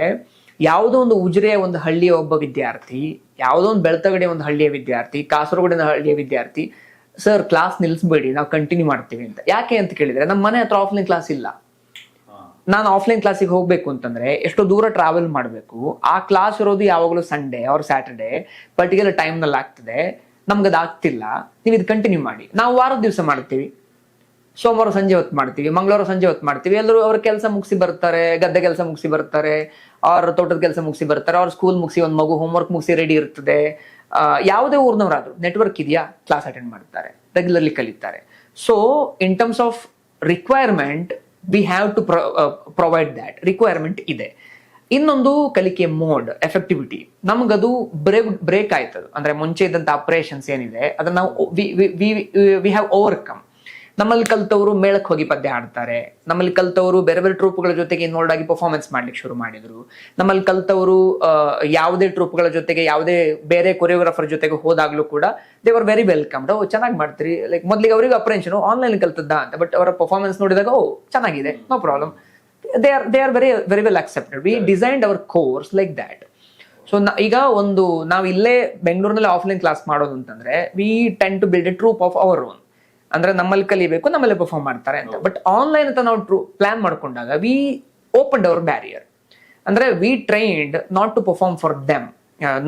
ಯಾವುದೋ ಒಂದು ಉಜಿರೆಯ ಒಂದು ಹಳ್ಳಿಯ ಒಬ್ಬ ವಿದ್ಯಾರ್ಥಿ, ಯಾವುದೋ ಒಂದು ಬೆಳ್ತಗಡೆ ಒಂದು ಹಳ್ಳಿಯ ವಿದ್ಯಾರ್ಥಿ, ಕಾಸರಗೋಡಿನ ಹಳ್ಳಿಯ ವಿದ್ಯಾರ್ಥಿ, ಸರ್ ಕ್ಲಾಸ್ ನಿಲ್ಲಿಸ್ಬೇಡಿ, ನಾವು ಕಂಟಿನ್ಯೂ ಮಾಡ್ತೀವಿ ಅಂತ. ಯಾಕೆ ಅಂತ ಕೇಳಿದ್ರೆ, ನಮ್ಮ ಮನೆ ಹತ್ರ ಆಫ್ಲೈನ್ ಕ್ಲಾಸ್ ಇಲ್ಲ. ನಾನು ಆಫ್ಲೈನ್ ಕ್ಲಾಸಿಗೆ ಹೋಗ್ಬೇಕು ಅಂತಂದ್ರೆ ಎಷ್ಟೋ ದೂರ ಟ್ರಾವೆಲ್ ಮಾಡಬೇಕು. ಆ ಕ್ಲಾಸ್ ಇರೋದು ಯಾವಾಗಲೂ ಸಂಡೇ ಆರ್ ಸ್ಯಾಟರ್ಡೆ ಪರ್ಟಿಕ್ಯುಲರ್ ಟೈಮ್ನಲ್ಲಿ ಆಗ್ತದೆ. ನಮ್ಗೆ ಅದು ಆಗ್ತಿಲ್ಲ, ನೀವು ಇದು ಕಂಟಿನ್ಯೂ ಮಾಡಿ. ನಾವು ವಾರದ ದಿವಸ ಮಾಡ್ತೀವಿ, ಸೋಮವಾರ ಸಂಜೆ ಹೊತ್ತು ಮಾಡ್ತೀವಿ, ಮಂಗಳವಾರ ಸಂಜೆ ಹೊತ್ತು ಮಾಡ್ತೀವಿ. ಎಲ್ಲರೂ ಅವ್ರ ಕೆಲಸ ಮುಗಿಸಿ ಬರ್ತಾರೆ, ಗದ್ದೆ ಕೆಲಸ ಮುಗಿಸಿ ಬರ್ತಾರೆ, ಅವ್ರ ತೋಟದ ಕೆಲಸ ಮುಗಿಸಿ ಬರ್ತಾರೆ, ಅವ್ರ ಸ್ಕೂಲ್ ಮುಗಿಸಿ, ಒಂದು ಮಗು ಹೋಮ್ವರ್ಕ್ ಮುಗಿಸಿ ರೆಡಿ ಇರ್ತದೆ. ಯಾವುದೇ ಊರ್ನವರಾದ್ರು ನೆಟ್ವರ್ಕ್ ಇದೆಯಾ, ಕ್ಲಾಸ್ ಅಟೆಂಡ್ ಮಾಡ್ತಾರೆ, ರೆಗ್ಯುಲರ್ಲಿ ಕಲಿತಾರೆ. So in terms of requirement we have to provide that. Requirement ಇದೆ. ಇನ್ನೊಂದು ಕಲಿಕೆ ಮೋಡ್, ಎಫೆಕ್ಟಿವಿಟಿ, ನಮಗದು ಬ್ರೇಕ್ ಆಯ್ತದು. ಅಂದ್ರೆ ಮುಂಚೆ ಇದ್ದಂತ ಆಪರೇಷನ್ಸ್ ಏನಿದೆ ಅದನ್ನ ನಾವು ವಿ ಹ್ಯಾವ್ ಓವರ್ಕಮ್. ನಮ್ಮಲ್ಲಿ ಕಲ್ತವರು ಮೇಳಕ್ಕೆ ಹೋಗಿ ಪದ್ಯ ಹಾಡ್ತಾರೆ, ನಮ್ಮಲ್ಲಿ ಕಲ್ತವರು ಬೇರೆ ಬೇರೆ ಟ್ರೂಪ್ಗಳ ಜೊತೆಗೆ ಇನ್ವಾಲ್ವ್ ಆಗಿ ಪರ್ಫಾರ್ಮೆನ್ಸ್ ಮಾಡ್ಲಿಕ್ಕೆ ಶುರು ಮಾಡಿದ್ರು. ನಮ್ಮಲ್ಲಿ ಕಲ್ತವರು ಯಾವುದೇ ಟ್ರೂಪ್ಗಳ ಜೊತೆಗೆ, ಯಾವುದೇ ಬೇರೆ ಕೊರಿಯೋಗ್ರಾಫರ್ ಜೊತೆಗೆ ಹೋದಾಗ್ಲೂ ಕೂಡ ದೇ ಆರ್ ವೆರಿ ವೆಲ್ಕಮ್ಡ್. ಚೆನ್ನಾಗಿ ಮಾಡ್ತೀರಿ, ಲೈಕ್ ಮೊದಲಿಗೆ ಅವರಿಗೆ ಅಪ್ರೆನ್ಷನ್ ಆನ್ಲೈನ್ ಕಲ್ತದ್ದ ಅಂತ, ಬಟ್ ಅವರ ಪರ್ಫಾರ್ಮೆನ್ಸ್ ನೋಡಿದಾಗ ಚೆನ್ನಾಗಿದೆ, no problem, they are very well accepted. We designed our course like that. So ಈಗ ನಾವು ಇಲ್ಲೇ ಬೆಂಗಳೂರಿನಲ್ಲಿ ಆಫ್ಲೈನ್ ಕ್ಲಾಸ್ ಮಾಡೋದು ಅಂತಂದ್ರೆ we tend to build a troupe of our own. ಅಂದ್ರೆ ನಮ್ಮಲ್ಲಿ ಕಲಿಬೇಕು, ನಮ್ಮಲ್ಲಿ ಪರ್ಫಾರ್ಮ್ ಮಾಡ್ತಾರೆ ಅಂತ. ಬಟ್ ಆನ್ಲೈನ್ ಅಂತ ನಾವು ಪ್ಲಾನ್ ಮಾಡ್ಕೊಂಡಾಗ ವಿ ಓಪನ್ಡ್ ಅವರ್ ಬ್ಯಾರಿಯರ್. ಅಂದ್ರೆ we trained not to perform for them,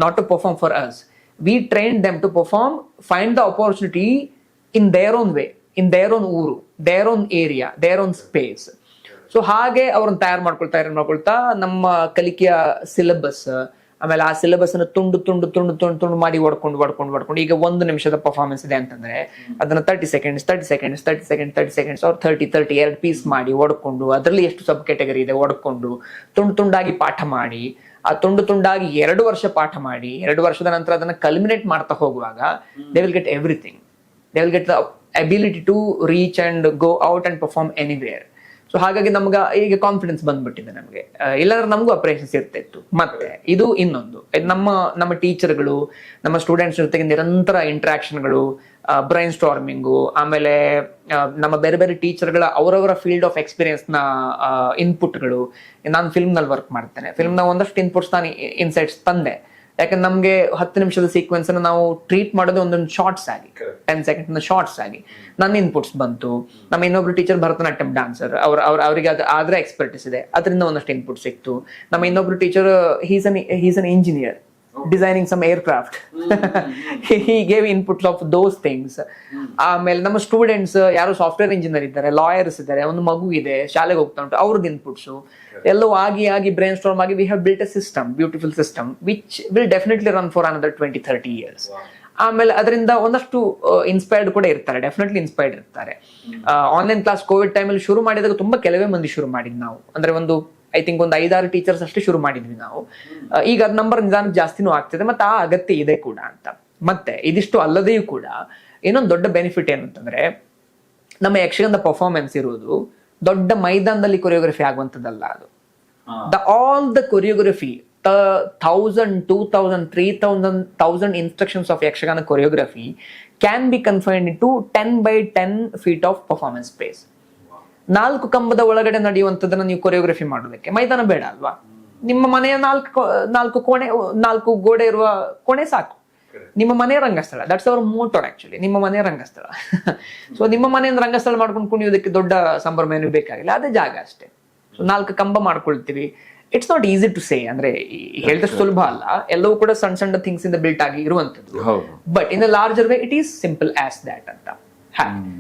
not to perform for us. We trained them to perform, find the opportunity in their own way, in their own ಊರು, their own area, their own space. So ಹಾಗೆ ಅವ್ರನ್ನ ತಯಾರು ಮಾಡ್ಕೊಳ್ತಾ ನಮ್ಮ ಕಲಿಕೆಯ syllabus, ಆಮೇಲೆ ಆ syllabus ಅನ್ನು ತುಂಡು ಮಾಡಿ ಹೊಡ್ಕೊಂಡು ಈಗ 1 ನಿಮಿಷದ ಪರ್ಫಾರ್ಮೆನ್ಸ್ ಇದೆ ಅಂತಂದ್ರೆ ಅದನ್ನ 30 seconds ಅವ್ರು 30 2 ಪೀಸ್ ಮಾಡಿ ಹೊಡ್ಕೊಂಡು, ಅದರಲ್ಲಿ ಎಷ್ಟು ಸಬ್ ಕ್ಯಾಟಗರಿ ಇದೆ ಹೊಡ್ಕೊಂಡು ತುಂಡಾಗಿ ಪಾಠ ಮಾಡಿ, ಆ ತುಂಡಾಗಿ 2 ವರ್ಷ ಪಾಠ ಮಾಡಿ, 2 ವರ್ಷದ ನಂತರ ಅದನ್ನ ಕಲ್ಮಿನೇಟ್ ಮಾಡ್ತಾ ಹೋಗುವಾಗ they will get everything. They will get the ability to reach and go out and perform anywhere. So ಹಾಗಾಗಿ ನಮ್ಗೆ ಈಗ ಕಾನ್ಫಿಡೆನ್ಸ್ ಬಂದ್ಬಿಟ್ಟಿದೆ ನಮಗೆ. ಇಲ್ಲಾಂದ್ರೆ ನಮಗೂ ಅಪ್ರೇಷನ್ಸ್ ಇರ್ತಿತ್ತು. ಮತ್ತೆ ಇದು ಇನ್ನೊಂದು, ನಮ್ಮ ಟೀಚರ್ಗಳು ನಮ್ಮ ಸ್ಟೂಡೆಂಟ್ಸ್ ಜೊತೆಗೆ ನಿರಂತರ ಇಂಟ್ರಾಕ್ಷನ್ಗಳು, ಬ್ರೈನ್ ಸ್ಟಾರ್ಮಿಂಗು, ಆಮೇಲೆ ನಮ್ಮ ಬೇರೆ ಬೇರೆ ಟೀಚರ್ಗಳ ಅವರವರ ಫೀಲ್ಡ್ ಆಫ್ ಎಕ್ಸ್ಪೀರಿಯನ್ಸ್ ನ ಇನ್ಪುಟ್ಗಳು. ನಾನು ಫಿಲ್ಮ್ ನಲ್ಲಿ ವರ್ಕ್ ಮಾಡ್ತೇನೆ, ಫಿಲ್ಮ್ ನ ಒಂದಷ್ಟು ಇನ್ಪುಟ್ಸ್ ನಾನು ಇನ್ಸೈಟ್ಸ್ ತಂದೆ. ಯಾಕಂದ್ರೆ ನಮ್ಗೆ 10 ನಿಮಿಷದ ಸೀಕ್ವೆನ್ಸ್ ಅನ್ನು ನಾವು ಟ್ರೀಟ್ ಮಾಡೋದು ಒಂದೊಂದು ಶಾರ್ಟ್ಸ್ ಆಗಿ, 10 seconds ಶಾರ್ಟ್ಸ್ ಆಗಿ. ನನ್ನ ಇನ್ಪುಟ್ಸ್ ಬಂತು. ನಮ್ಮ ಇನ್ನೊಬ್ರು ಟೀಚರ್ ಭರತನಾಟ್ಯಂ ಡಾನ್ಸರ್, ಅವರಿಗೆ ಆದ್ರೆ ಎಕ್ಸ್ಪರ್ಟಿಸ್ ಇದೆ, ಅದರಿಂದ ಒಂದಷ್ಟು ಇನ್ಪುಟ್ ಸಿಕ್ತು. ನಮ್ಮ ಇನ್ನೊಬ್ರು teacher he's an engineer designing some aircraft, he gave inputs of those things. ಆಮೇಲೆ ನಮ್ಮ ಸ್ಟೂಡೆಂಟ್ಸ್ ಯಾರು ಸಾಫ್ಟ್ವೇರ್ ಇಂಜಿನಿಯರ್ ಇದ್ದಾರೆ, ಲಾಯರ್ಸ್ ಇದ್ದಾರೆ, ಒಂದು ಮಗು ಇದೆ ಶಾಲೆಗೆ ಹೋಗ್ತಾ ಉಂಟು, ಅವ್ರದ್ದು ಇನ್ಪುಟ್ಸ್ ಎಲ್ಲವೂ ಆಗಿ ಬ್ರೈನ್ ಸ್ಟಾರ್ಮ್ ಆಗಿ we have built A system, beautiful system which will definitely run for another 20-30 years. ಆಮೇಲೆ ಅದರಿಂದ ಒಂದಷ್ಟು ಇನ್ಸ್ಪೈರ್ಡ್ ಕೂಡ ಇರ್ತಾರೆ, ಡೆಫಿನೆಟ್ಲಿ ಇನ್ಸ್ಪೈರ್ಡ್ ಇರ್ತಾರೆ. ಆನ್ಲೈನ್ ಕ್ಲಾಸ್ ಕೋವಿಡ್ ಟೈಮಲ್ಲಿ ಶುರು ಮಾಡಿದಾಗ ತುಂಬಾ ಕೆಲವೇ ಮಂದಿ ಶುರು ಮಾಡಿದ್ ನಾವು. ಅಂದ್ರೆ ಐ ಥಿಂಕ್ ಒಂದು 5-6 ಟೀಚರ್ಸ್ ಅಷ್ಟೇ ಶುರು ಮಾಡಿದ್ವಿ ನಾವು. ಈಗ ಅದ್ ನಂಬರ್ ನಿಧಾನಕ್ಕೆ ಜಾಸ್ತಿನೂ ಆಗ್ತಿದೆ, ಮತ್ತೆ ಆ ಅಗತ್ಯ ಇದೆ ಕೂಡ ಅಂತ. ಮತ್ತೆ ಇದಿಷ್ಟು ಅಲ್ಲದೆಯೂ ಕೂಡ ಇನ್ನೊಂದು ದೊಡ್ಡ ಬೆನಿಫಿಟ್ ಏನಂತಂದ್ರೆ, ನಮ್ಮ ಯಕ್ಷಗಾನದ ಪರ್ಫಾರ್ಮೆನ್ಸ್ ಇರುವುದು ದೊಡ್ಡ ಮೈದಾನದಲ್ಲಿ ಕೊರಿಯೋಗ್ರಫಿ ಆಗುವಂತದ್ದಲ್ಲ. ಅದು all the choreography 1,000, 2,000, 3,000 instructions of Yakshagana choreography can be confined into 10 by 10 feet of performance space. 4 ಕಂಬದ ಒಳಗಡೆ ನಡೆಯುವಂಥದ್ದನ್ನ ನೀವು ಕೊರಿಯೋಗ್ರಫಿ ಮಾಡೋದಕ್ಕೆ ಮೈದಾನ ಬೇಡ ಅಲ್ವಾ? ನಿಮ್ಮ ಮನೆಯ 4 ಗೋಡೆ ಇರುವ ಕೋಣೆ ಸಾಕು. ನಿಮ್ಮ ಮನೆಯ ರಂಗಸ್ಥಳ, ದಟ್ಸ್ ಅವರ್ ಮೋಟರ್ ಆಕ್ಚುಲಿ, ನಿಮ್ಮ ಮನೆಯ ರಂಗಸ್ಥಳ. ಸೊ ನಿಮ್ಮ ಮನೆಯಿಂದ ರಂಗಸ್ಥಳ ಮಾಡ್ಕೊಂಡು ಕುಣಿಯೋದಕ್ಕೆ ದೊಡ್ಡ ಸಂಭ್ರಮ ಏನು ಬೇಕಾಗಿಲ್ಲ, ಅದೇ ಜಾಗ ಅಷ್ಟೇ. ಸೊ 4 ಕಂಬ ಮಾಡ್ಕೊಳ್ತೀವಿ. It's not easy to say, ಅಂದ್ರೆ ಹೇಳಿದಷ್ಟು ಸುಲಭ ಅಲ್ಲ, ಎಲ್ಲವೂ ಕೂಡ ಸಣ್ಣ ಸಣ್ಣ ಥಿಂಗ್ಸ್ ಇಂದ ಬಿಲ್ಟ್ ಆಗಿ ಇರುವಂತದ್ದು. But in larger way it is simple as that ಅಂತ.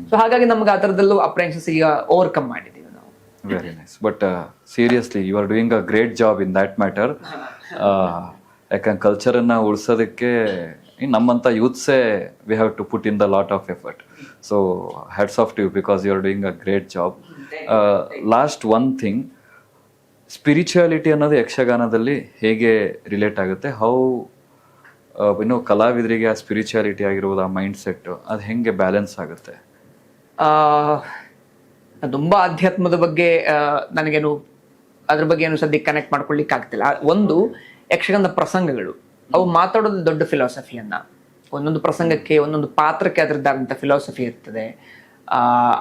ಸೊ ಹಾಗಾಗಿ ನಮ್ಗೆ ಆ ತರದಲ್ಲೂ ಅಪ್ರೆನ್ಷನ್ಸ್ ಈಗ ಓವರ್ಕಮ್ ಮಾಡಿದೀವಿ ನಾವು. Very nice. But seriously you are doing a great job in that matter. ಯಾಕಂದ್ರೆ ಕಲ್ಚರನ್ನ ಉಳಿಸೋದಕ್ಕೆ ನಮ್ಮಂತ ಯೂತ್ಸೇ we have to put in the lot of effort. So hats off to you because you are doing a great job. Last one thing, spirituality ಅನ್ನೋದು ಯಕ್ಷಗಾನದಲ್ಲಿ ಹೇಗೆ relate ಆಗುತ್ತೆ? How ಇನ್ನು ಕಲಾವಿದರಿಗೆ ಆ ಸ್ಪಿರಿಚುಯಾಲಿಟಿ ಆಗಿರ್ಬೋದು, ಆ ಮೈಂಡ್ ಸೆಟ್ ಅದು ಹೆಂಗೆ ಬ್ಯಾಲೆನ್ಸ್ ಆಗುತ್ತೆ? ತುಂಬಾ ಅಧ್ಯಾತ್ಮದ ಬಗ್ಗೆ ನನಗೇನು ಅದ್ರ ಬಗ್ಗೆ ಏನು ಸದ್ಯಕ್ಕೆ ಕನೆಕ್ಟ್ ಮಾಡ್ಕೊಳ್ಲಿಕ್ಕೆ ಆಗ್ತಿಲ್ಲ. ಒಂದು, ಯಕ್ಷಗಾನದ ಪ್ರಸಂಗಗಳು ಅವು ಮಾತಾಡೋದು ದೊಡ್ಡ ಫಿಲಾಸಫಿಯನ್ನ, ಒಂದೊಂದು ಪ್ರಸಂಗಕ್ಕೆ ಒಂದೊಂದು ಪಾತ್ರಕ್ಕೆ ಅದರದ್ದಾದಂಥ ಫಿಲಾಸಫಿ ಇರ್ತದೆ,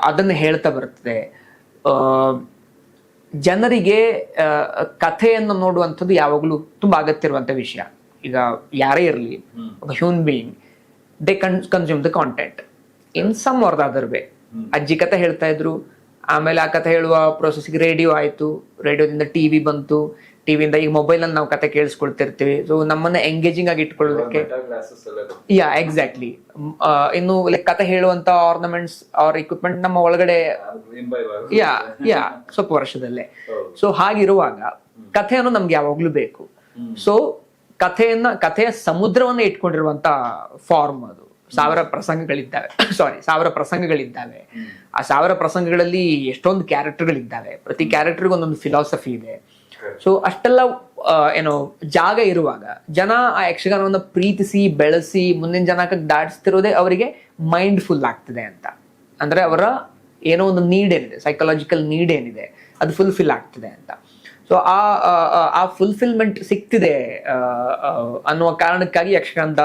ಅದನ್ನು ಹೇಳ್ತಾ ಬರ್ತದೆ. ಜನರಿಗೆ ಕಥೆಯನ್ನು ನೋಡುವಂಥದ್ದು ಯಾವಾಗಲೂ ತುಂಬಾ ಅಗತ್ಯ ಇರುವಂಥ ವಿಷಯ. ಈಗ ಯಾರೇ ಇರಲಿ, ಒಬ್ಬ human being, they consume the content in some or the other way. ಅಜ್ಜಿ ಕಥೆ ಹೇಳ್ತಾ ಇದ್ರು, ಆಮೇಲೆ ಆ ಕಥೆ ಹೇಳುವ ಪ್ರೊಸೆಸ್ಗೆ ರೇಡಿಯೋ ಆಯ್ತು, ರೇಡಿಯೋದಿಂದ ಟಿವಿ ಬಂತು, ಟಿವಿಯಿಂದ ಈಗ ಮೊಬೈಲ್ ಅಲ್ಲಿ ನಾವು ಕತೆ ಕೇಳಿಸ್ಕೊಳ್ತಿರ್ತೀವಿ. ಸೊ ನಮ್ಮನ್ನ ಎಂಗೇಜಿಂಗ್ ಆಗಿ ಇಟ್ಕೊಳ್ಳೋದಕ್ಕೆ, ಯಾ ಎಕ್ಸಾಕ್ಟ್ಲಿ, ಇನ್ನು ಲೈಕ್ ಕತೆ ಹೇಳುವಂತ ಆರ್ನಮೆಂಟ್ಸ್ ಆರ್ ಇಕ್ವಿಪ್ಮೆಂಟ್ ನಮ್ಮ ಒಳಗಡೆ ಯಾ ಸ್ವಲ್ಪ ವರ್ಷದಲ್ಲೇ. ಸೊ ಹಾಗಿರುವಾಗ ಕಥೆಯನ್ನು ನಮ್ಗೆ ಯಾವಾಗ್ಲೂ ಬೇಕು. ಸೊ ಕಥೆಯ ಸಮುದ್ರವನ್ನ ಇಟ್ಕೊಂಡಿರುವಂತ ಫಾರ್ಮ್ ಅದು. 1000 ಪ್ರಸಂಗಗಳಿದ್ದಾವೆ, 1000 ಪ್ರಸಂಗಗಳಿದ್ದಾವೆ. ಆ 1000 ಪ್ರಸಂಗಗಳಲ್ಲಿ ಎಷ್ಟೊಂದು ಕ್ಯಾರೆಕ್ಟರ್ಗಳಿದ್ದಾವೆ, ಪ್ರತಿ ಕ್ಯಾರೆಕ್ಟರ್ಗೆ ಒಂದೊಂದು ಫಿಲಾಸಫಿ ಇದೆ. ಸೊ ಅಷ್ಟೆಲ್ಲ ಜಾಗ ಇರುವಾಗ ಜನ ಆ ಯಕ್ಷಗಾನವನ್ನ ಪ್ರೀತಿಸಿ ಬೆಳೆಸಿ ಮುಂದಿನ ಜನಕ್ಕೆ ದಾಟಿಸ್ತಿರೋದೇ ಅವರಿಗೆ ಮೈಂಡ್ ಫುಲ್ ಆಗ್ತದೆ ಅಂತ. ಅಂದ್ರೆ ಅವರ ಏನೋ ಒಂದು ನೀಡ್ ಏನಿದೆ, ಸೈಕಲಾಜಿಕಲ್ ನೀಡ್ ಏನಿದೆ, ಅದು ಫುಲ್ಫಿಲ್ ಆಗ್ತದೆ ಅಂತ. ಸೊ ಆ ಫುಲ್ಫಿಲ್ಮೆಂಟ್ ಸಿಗ್ತಿದೆ ಅನ್ನುವ ಕಾರಣಕ್ಕಾಗಿ ಯಕ್ಷಗಾನದ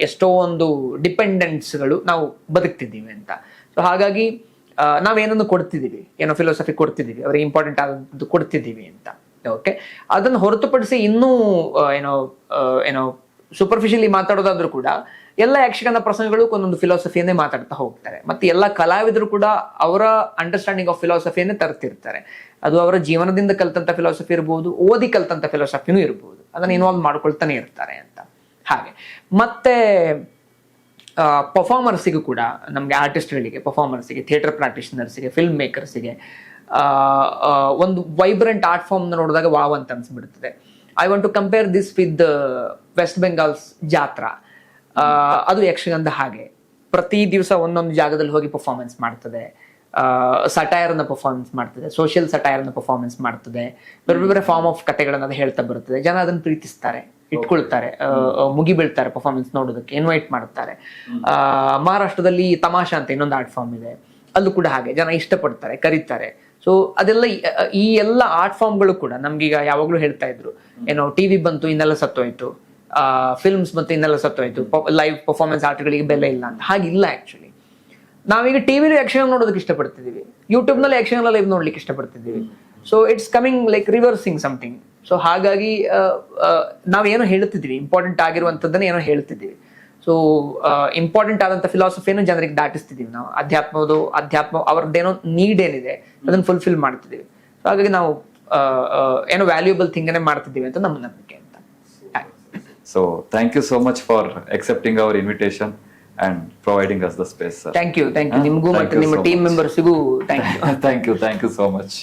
ಎಷ್ಟೋ ಒಂದು ಡಿಪೆಂಡೆನ್ಸ್ಗಳು ನಾವು ಬದುಕ್ತಿದ್ದೀವಿ ಅಂತ. ಸೊ ಹಾಗಾಗಿ ನಾವೇನನ್ನು ಕೊಡ್ತಿದ್ದೀವಿ, ಏನೋ ಫಿಲಾಸಫಿ ಕೊಡ್ತಿದ್ದೀವಿ, ಅವ್ರಿಗೆ ಇಂಪಾರ್ಟೆಂಟ್ ಆದದ್ದು ಕೊಡ್ತಿದ್ದೀವಿ ಅಂತ. ಓಕೆ, ಅದನ್ನು ಹೊರತುಪಡಿಸಿ ಇನ್ನೂ ಏನೋ ಸೂಪರ್ಫಿಷಿಯಲಿ ಮಾತಾಡೋದಾದ್ರೂ ಕೂಡ ಎಲ್ಲ ಯಕ್ಷಗಾನ ಪ್ರಸಂಗಗಳು ಒಂದೊಂದು ಫಿಲಾಸಫಿಯನ್ನೇ ಮಾತಾಡ್ತಾ ಹೋಗ್ತಾರೆ. ಮತ್ತೆ ಎಲ್ಲ ಕಲಾವಿದರು ಕೂಡ ಅವರ ಅಂಡರ್ಸ್ಟ್ಯಾಂಡಿಂಗ್ ಆಫ್ ಫಿಲಾಸಫಿಯನ್ನೇ ತರ್ತಿರ್ತಾರೆ. ಅದು ಅವರ ಜೀವನದಿಂದ ಕಲ್ತಂತ ಫಿಲಾಸಫಿ ಇರ್ಬೋದು, ಓದಿ ಕಲ್ತಂತ ಫಿಲಾಸಫಿನೂ ಇರ್ಬೋದು, ಅದನ್ನ ಇನ್ವಾಲ್ವ್ ಮಾಡ್ಕೊಳ್ತಾನೆ ಇರ್ತಾರೆ ಅಂತ. ಹಾಗೆ ಮತ್ತೆ ಪರ್ಫಾರ್ಮರ್ಸಿಗೂ ಕೂಡ, ನಮಗೆ ಆರ್ಟಿಸ್ಟ್ಗಳಿಗೆ, ಪರ್ಫಾರ್ಮರ್ಸಿಗೆ, ಥಿಯೇಟರ್ ಪ್ರಾಕ್ಟೀಷನರ್ಸಿಗೆ, ಫಿಲ್ಮ್ ಮೇಕರ್ಸಿಗೆ ಒಂದು ವೈಬ್ರೆಂಟ್ ಆರ್ಟ್ ಫಾರ್ಮ್ ನೋಡಿದಾಗ ವಾವ್ ಅಂತ ಅನ್ಸ್ಬಿಡ್ತದೆ. I want to compare this with West Bengal's Jatra. ಅದು ಯಕ್ಷಗಾನದ ಹಾಗೆ ಪ್ರತಿ ದಿವಸ ಒಂದೊಂದು ಜಾಗದಲ್ಲಿ ಹೋಗಿ ಪರ್ಫಾರ್ಮೆನ್ಸ್ ಮಾಡ್ತದೆ, ಸಟೈರ್ನ ಪರ್ಫಾರ್ಮೆನ್ಸ್ ಮಾಡ್ತದೆ, ಸೋಷಿಯಲ್ ಸಟೈರ್ನ ಪರ್ಫಾರ್ಮೆನ್ಸ್ ಮಾಡ್ತದೆ, ಬೇರೆ ಬೇರೆ ಫಾರ್ಮ್ ಆಫ್ ಕಥೆಗಳನ್ನ ಅದು ಹೇಳ್ತಾ ಬರ್ತದೆ. ಜನ ಅದನ್ನು ಪ್ರೀತಿಸ್ತಾರೆ, ಇಟ್ಕೊಳ್ತಾರೆ, ಮುಗಿ ಬೀಳ್ತಾರೆ ಪರ್ಫಾರ್ಮೆನ್ಸ್ ನೋಡೋದಕ್ಕೆ, ಇನ್ವೈಟ್ ಮಾಡ್ತಾರೆ. ಮಹಾರಾಷ್ಟ್ರದಲ್ಲಿ ತಮಾಷಾ ಅಂತ ಇನ್ನೊಂದು ಆರ್ಟ್ ಫಾರ್ಮ್ ಇದೆ, ಅಲ್ಲೂ ಕೂಡ ಹಾಗೆ ಜನ ಇಷ್ಟಪಡ್ತಾರೆ, ಕರೀತಾರೆ. ಸೊ ಅದೆಲ್ಲ ಈ ಎಲ್ಲ ಆರ್ಟ್ ಫಾರ್ಮ್ಗಳು ಕೂಡ ನಮ್ಗೀಗ ಯಾವಾಗ್ಲೂ ಹೇಳ್ತಾ ಇದ್ರು, ಏನೋ ಟಿವಿ ಬಂತು ಇನ್ನೆಲ್ಲ ಸತ್ತೋಯ್ತು, ಫಿಲ್ಮ್ಸ್ ಬಂತು ಇನ್ನೆಲ್ಲ ಸತ್ತೋಯ್ತು, ಲೈವ್ ಪರ್ಫಾರ್ಮೆನ್ಸ್ ಆರ್ಟ್ಗಳಿಗೆ ಬೆಲೆ ಇಲ್ಲ ಅಂತ. ಹಾಗಿಲ್ಲ ಆಕ್ಚುಲಿ. ನಾವೀಗ ಟಿವಿಲಿ ಯಕ್ಷಗಾನ ನೋಡೋದಕ್ಕೆ ಇಷ್ಟಪಡ್ತಿದ್ದೀವಿ, ಯೂಟ್ಯೂಬ್ ನಲ್ಲಿ ಯಕ್ಷಗಾನ ಲೈವ್ ನೋಡ್ಲಿಕ್ಕೆ ಇಷ್ಟಪಡ್ತಿದ್ದೀವಿ. So it's coming like reversing something. So ಹಾಗಾಗಿ ನಾವೇನೋ ಹೇಳ್ತಿದ್ದೀವಿ, ಇಂಪಾರ್ಟೆಂಟ್ ಆಗಿರುವಂಥದ್ದನ್ನ ಏನೋ ಹೇಳ್ತಿದ್ದೀವಿ. ಸೊ ಇಂಪಾರ್ಟೆಂಟ್ ಆದಂಥ ಫಿಲಾಸಫಿಯನ್ನು ಜನರಿಗೆ ದಾಟಿಸ್ತಿದ್ದೀವಿ ನಾವು. ಅಧ್ಯಾತ್ಮ ಅವ್ರದ್ದೇನೋ ನೀಡ್ ಏನಿದೆ ಅದನ್ನು ಫುಲ್ಫಿಲ್ ಮಾಡ್ತಿದ್ದೀವಿ. ಸೊ ಹಾಗಾಗಿ ನಾವು ಏನೋ ವ್ಯಾಲ್ಯೂಬಲ್ ಥಿಂಗನ್ನೇ ಮಾಡ್ತಿದ್ದೀವಿ ಅಂತ ನಮ್ಮ ನಂಬಿಕೆ ಅಂತ. So thank you so much for accepting our invitation and providing us the space, sir. Thank you. ನಿಮಗೂ ಮತ್ತು ನಿಮ್ಮ ಟೀಮ್ ಮೆಂಬರ್ಸಿಗೂ thank you. Thank you so much.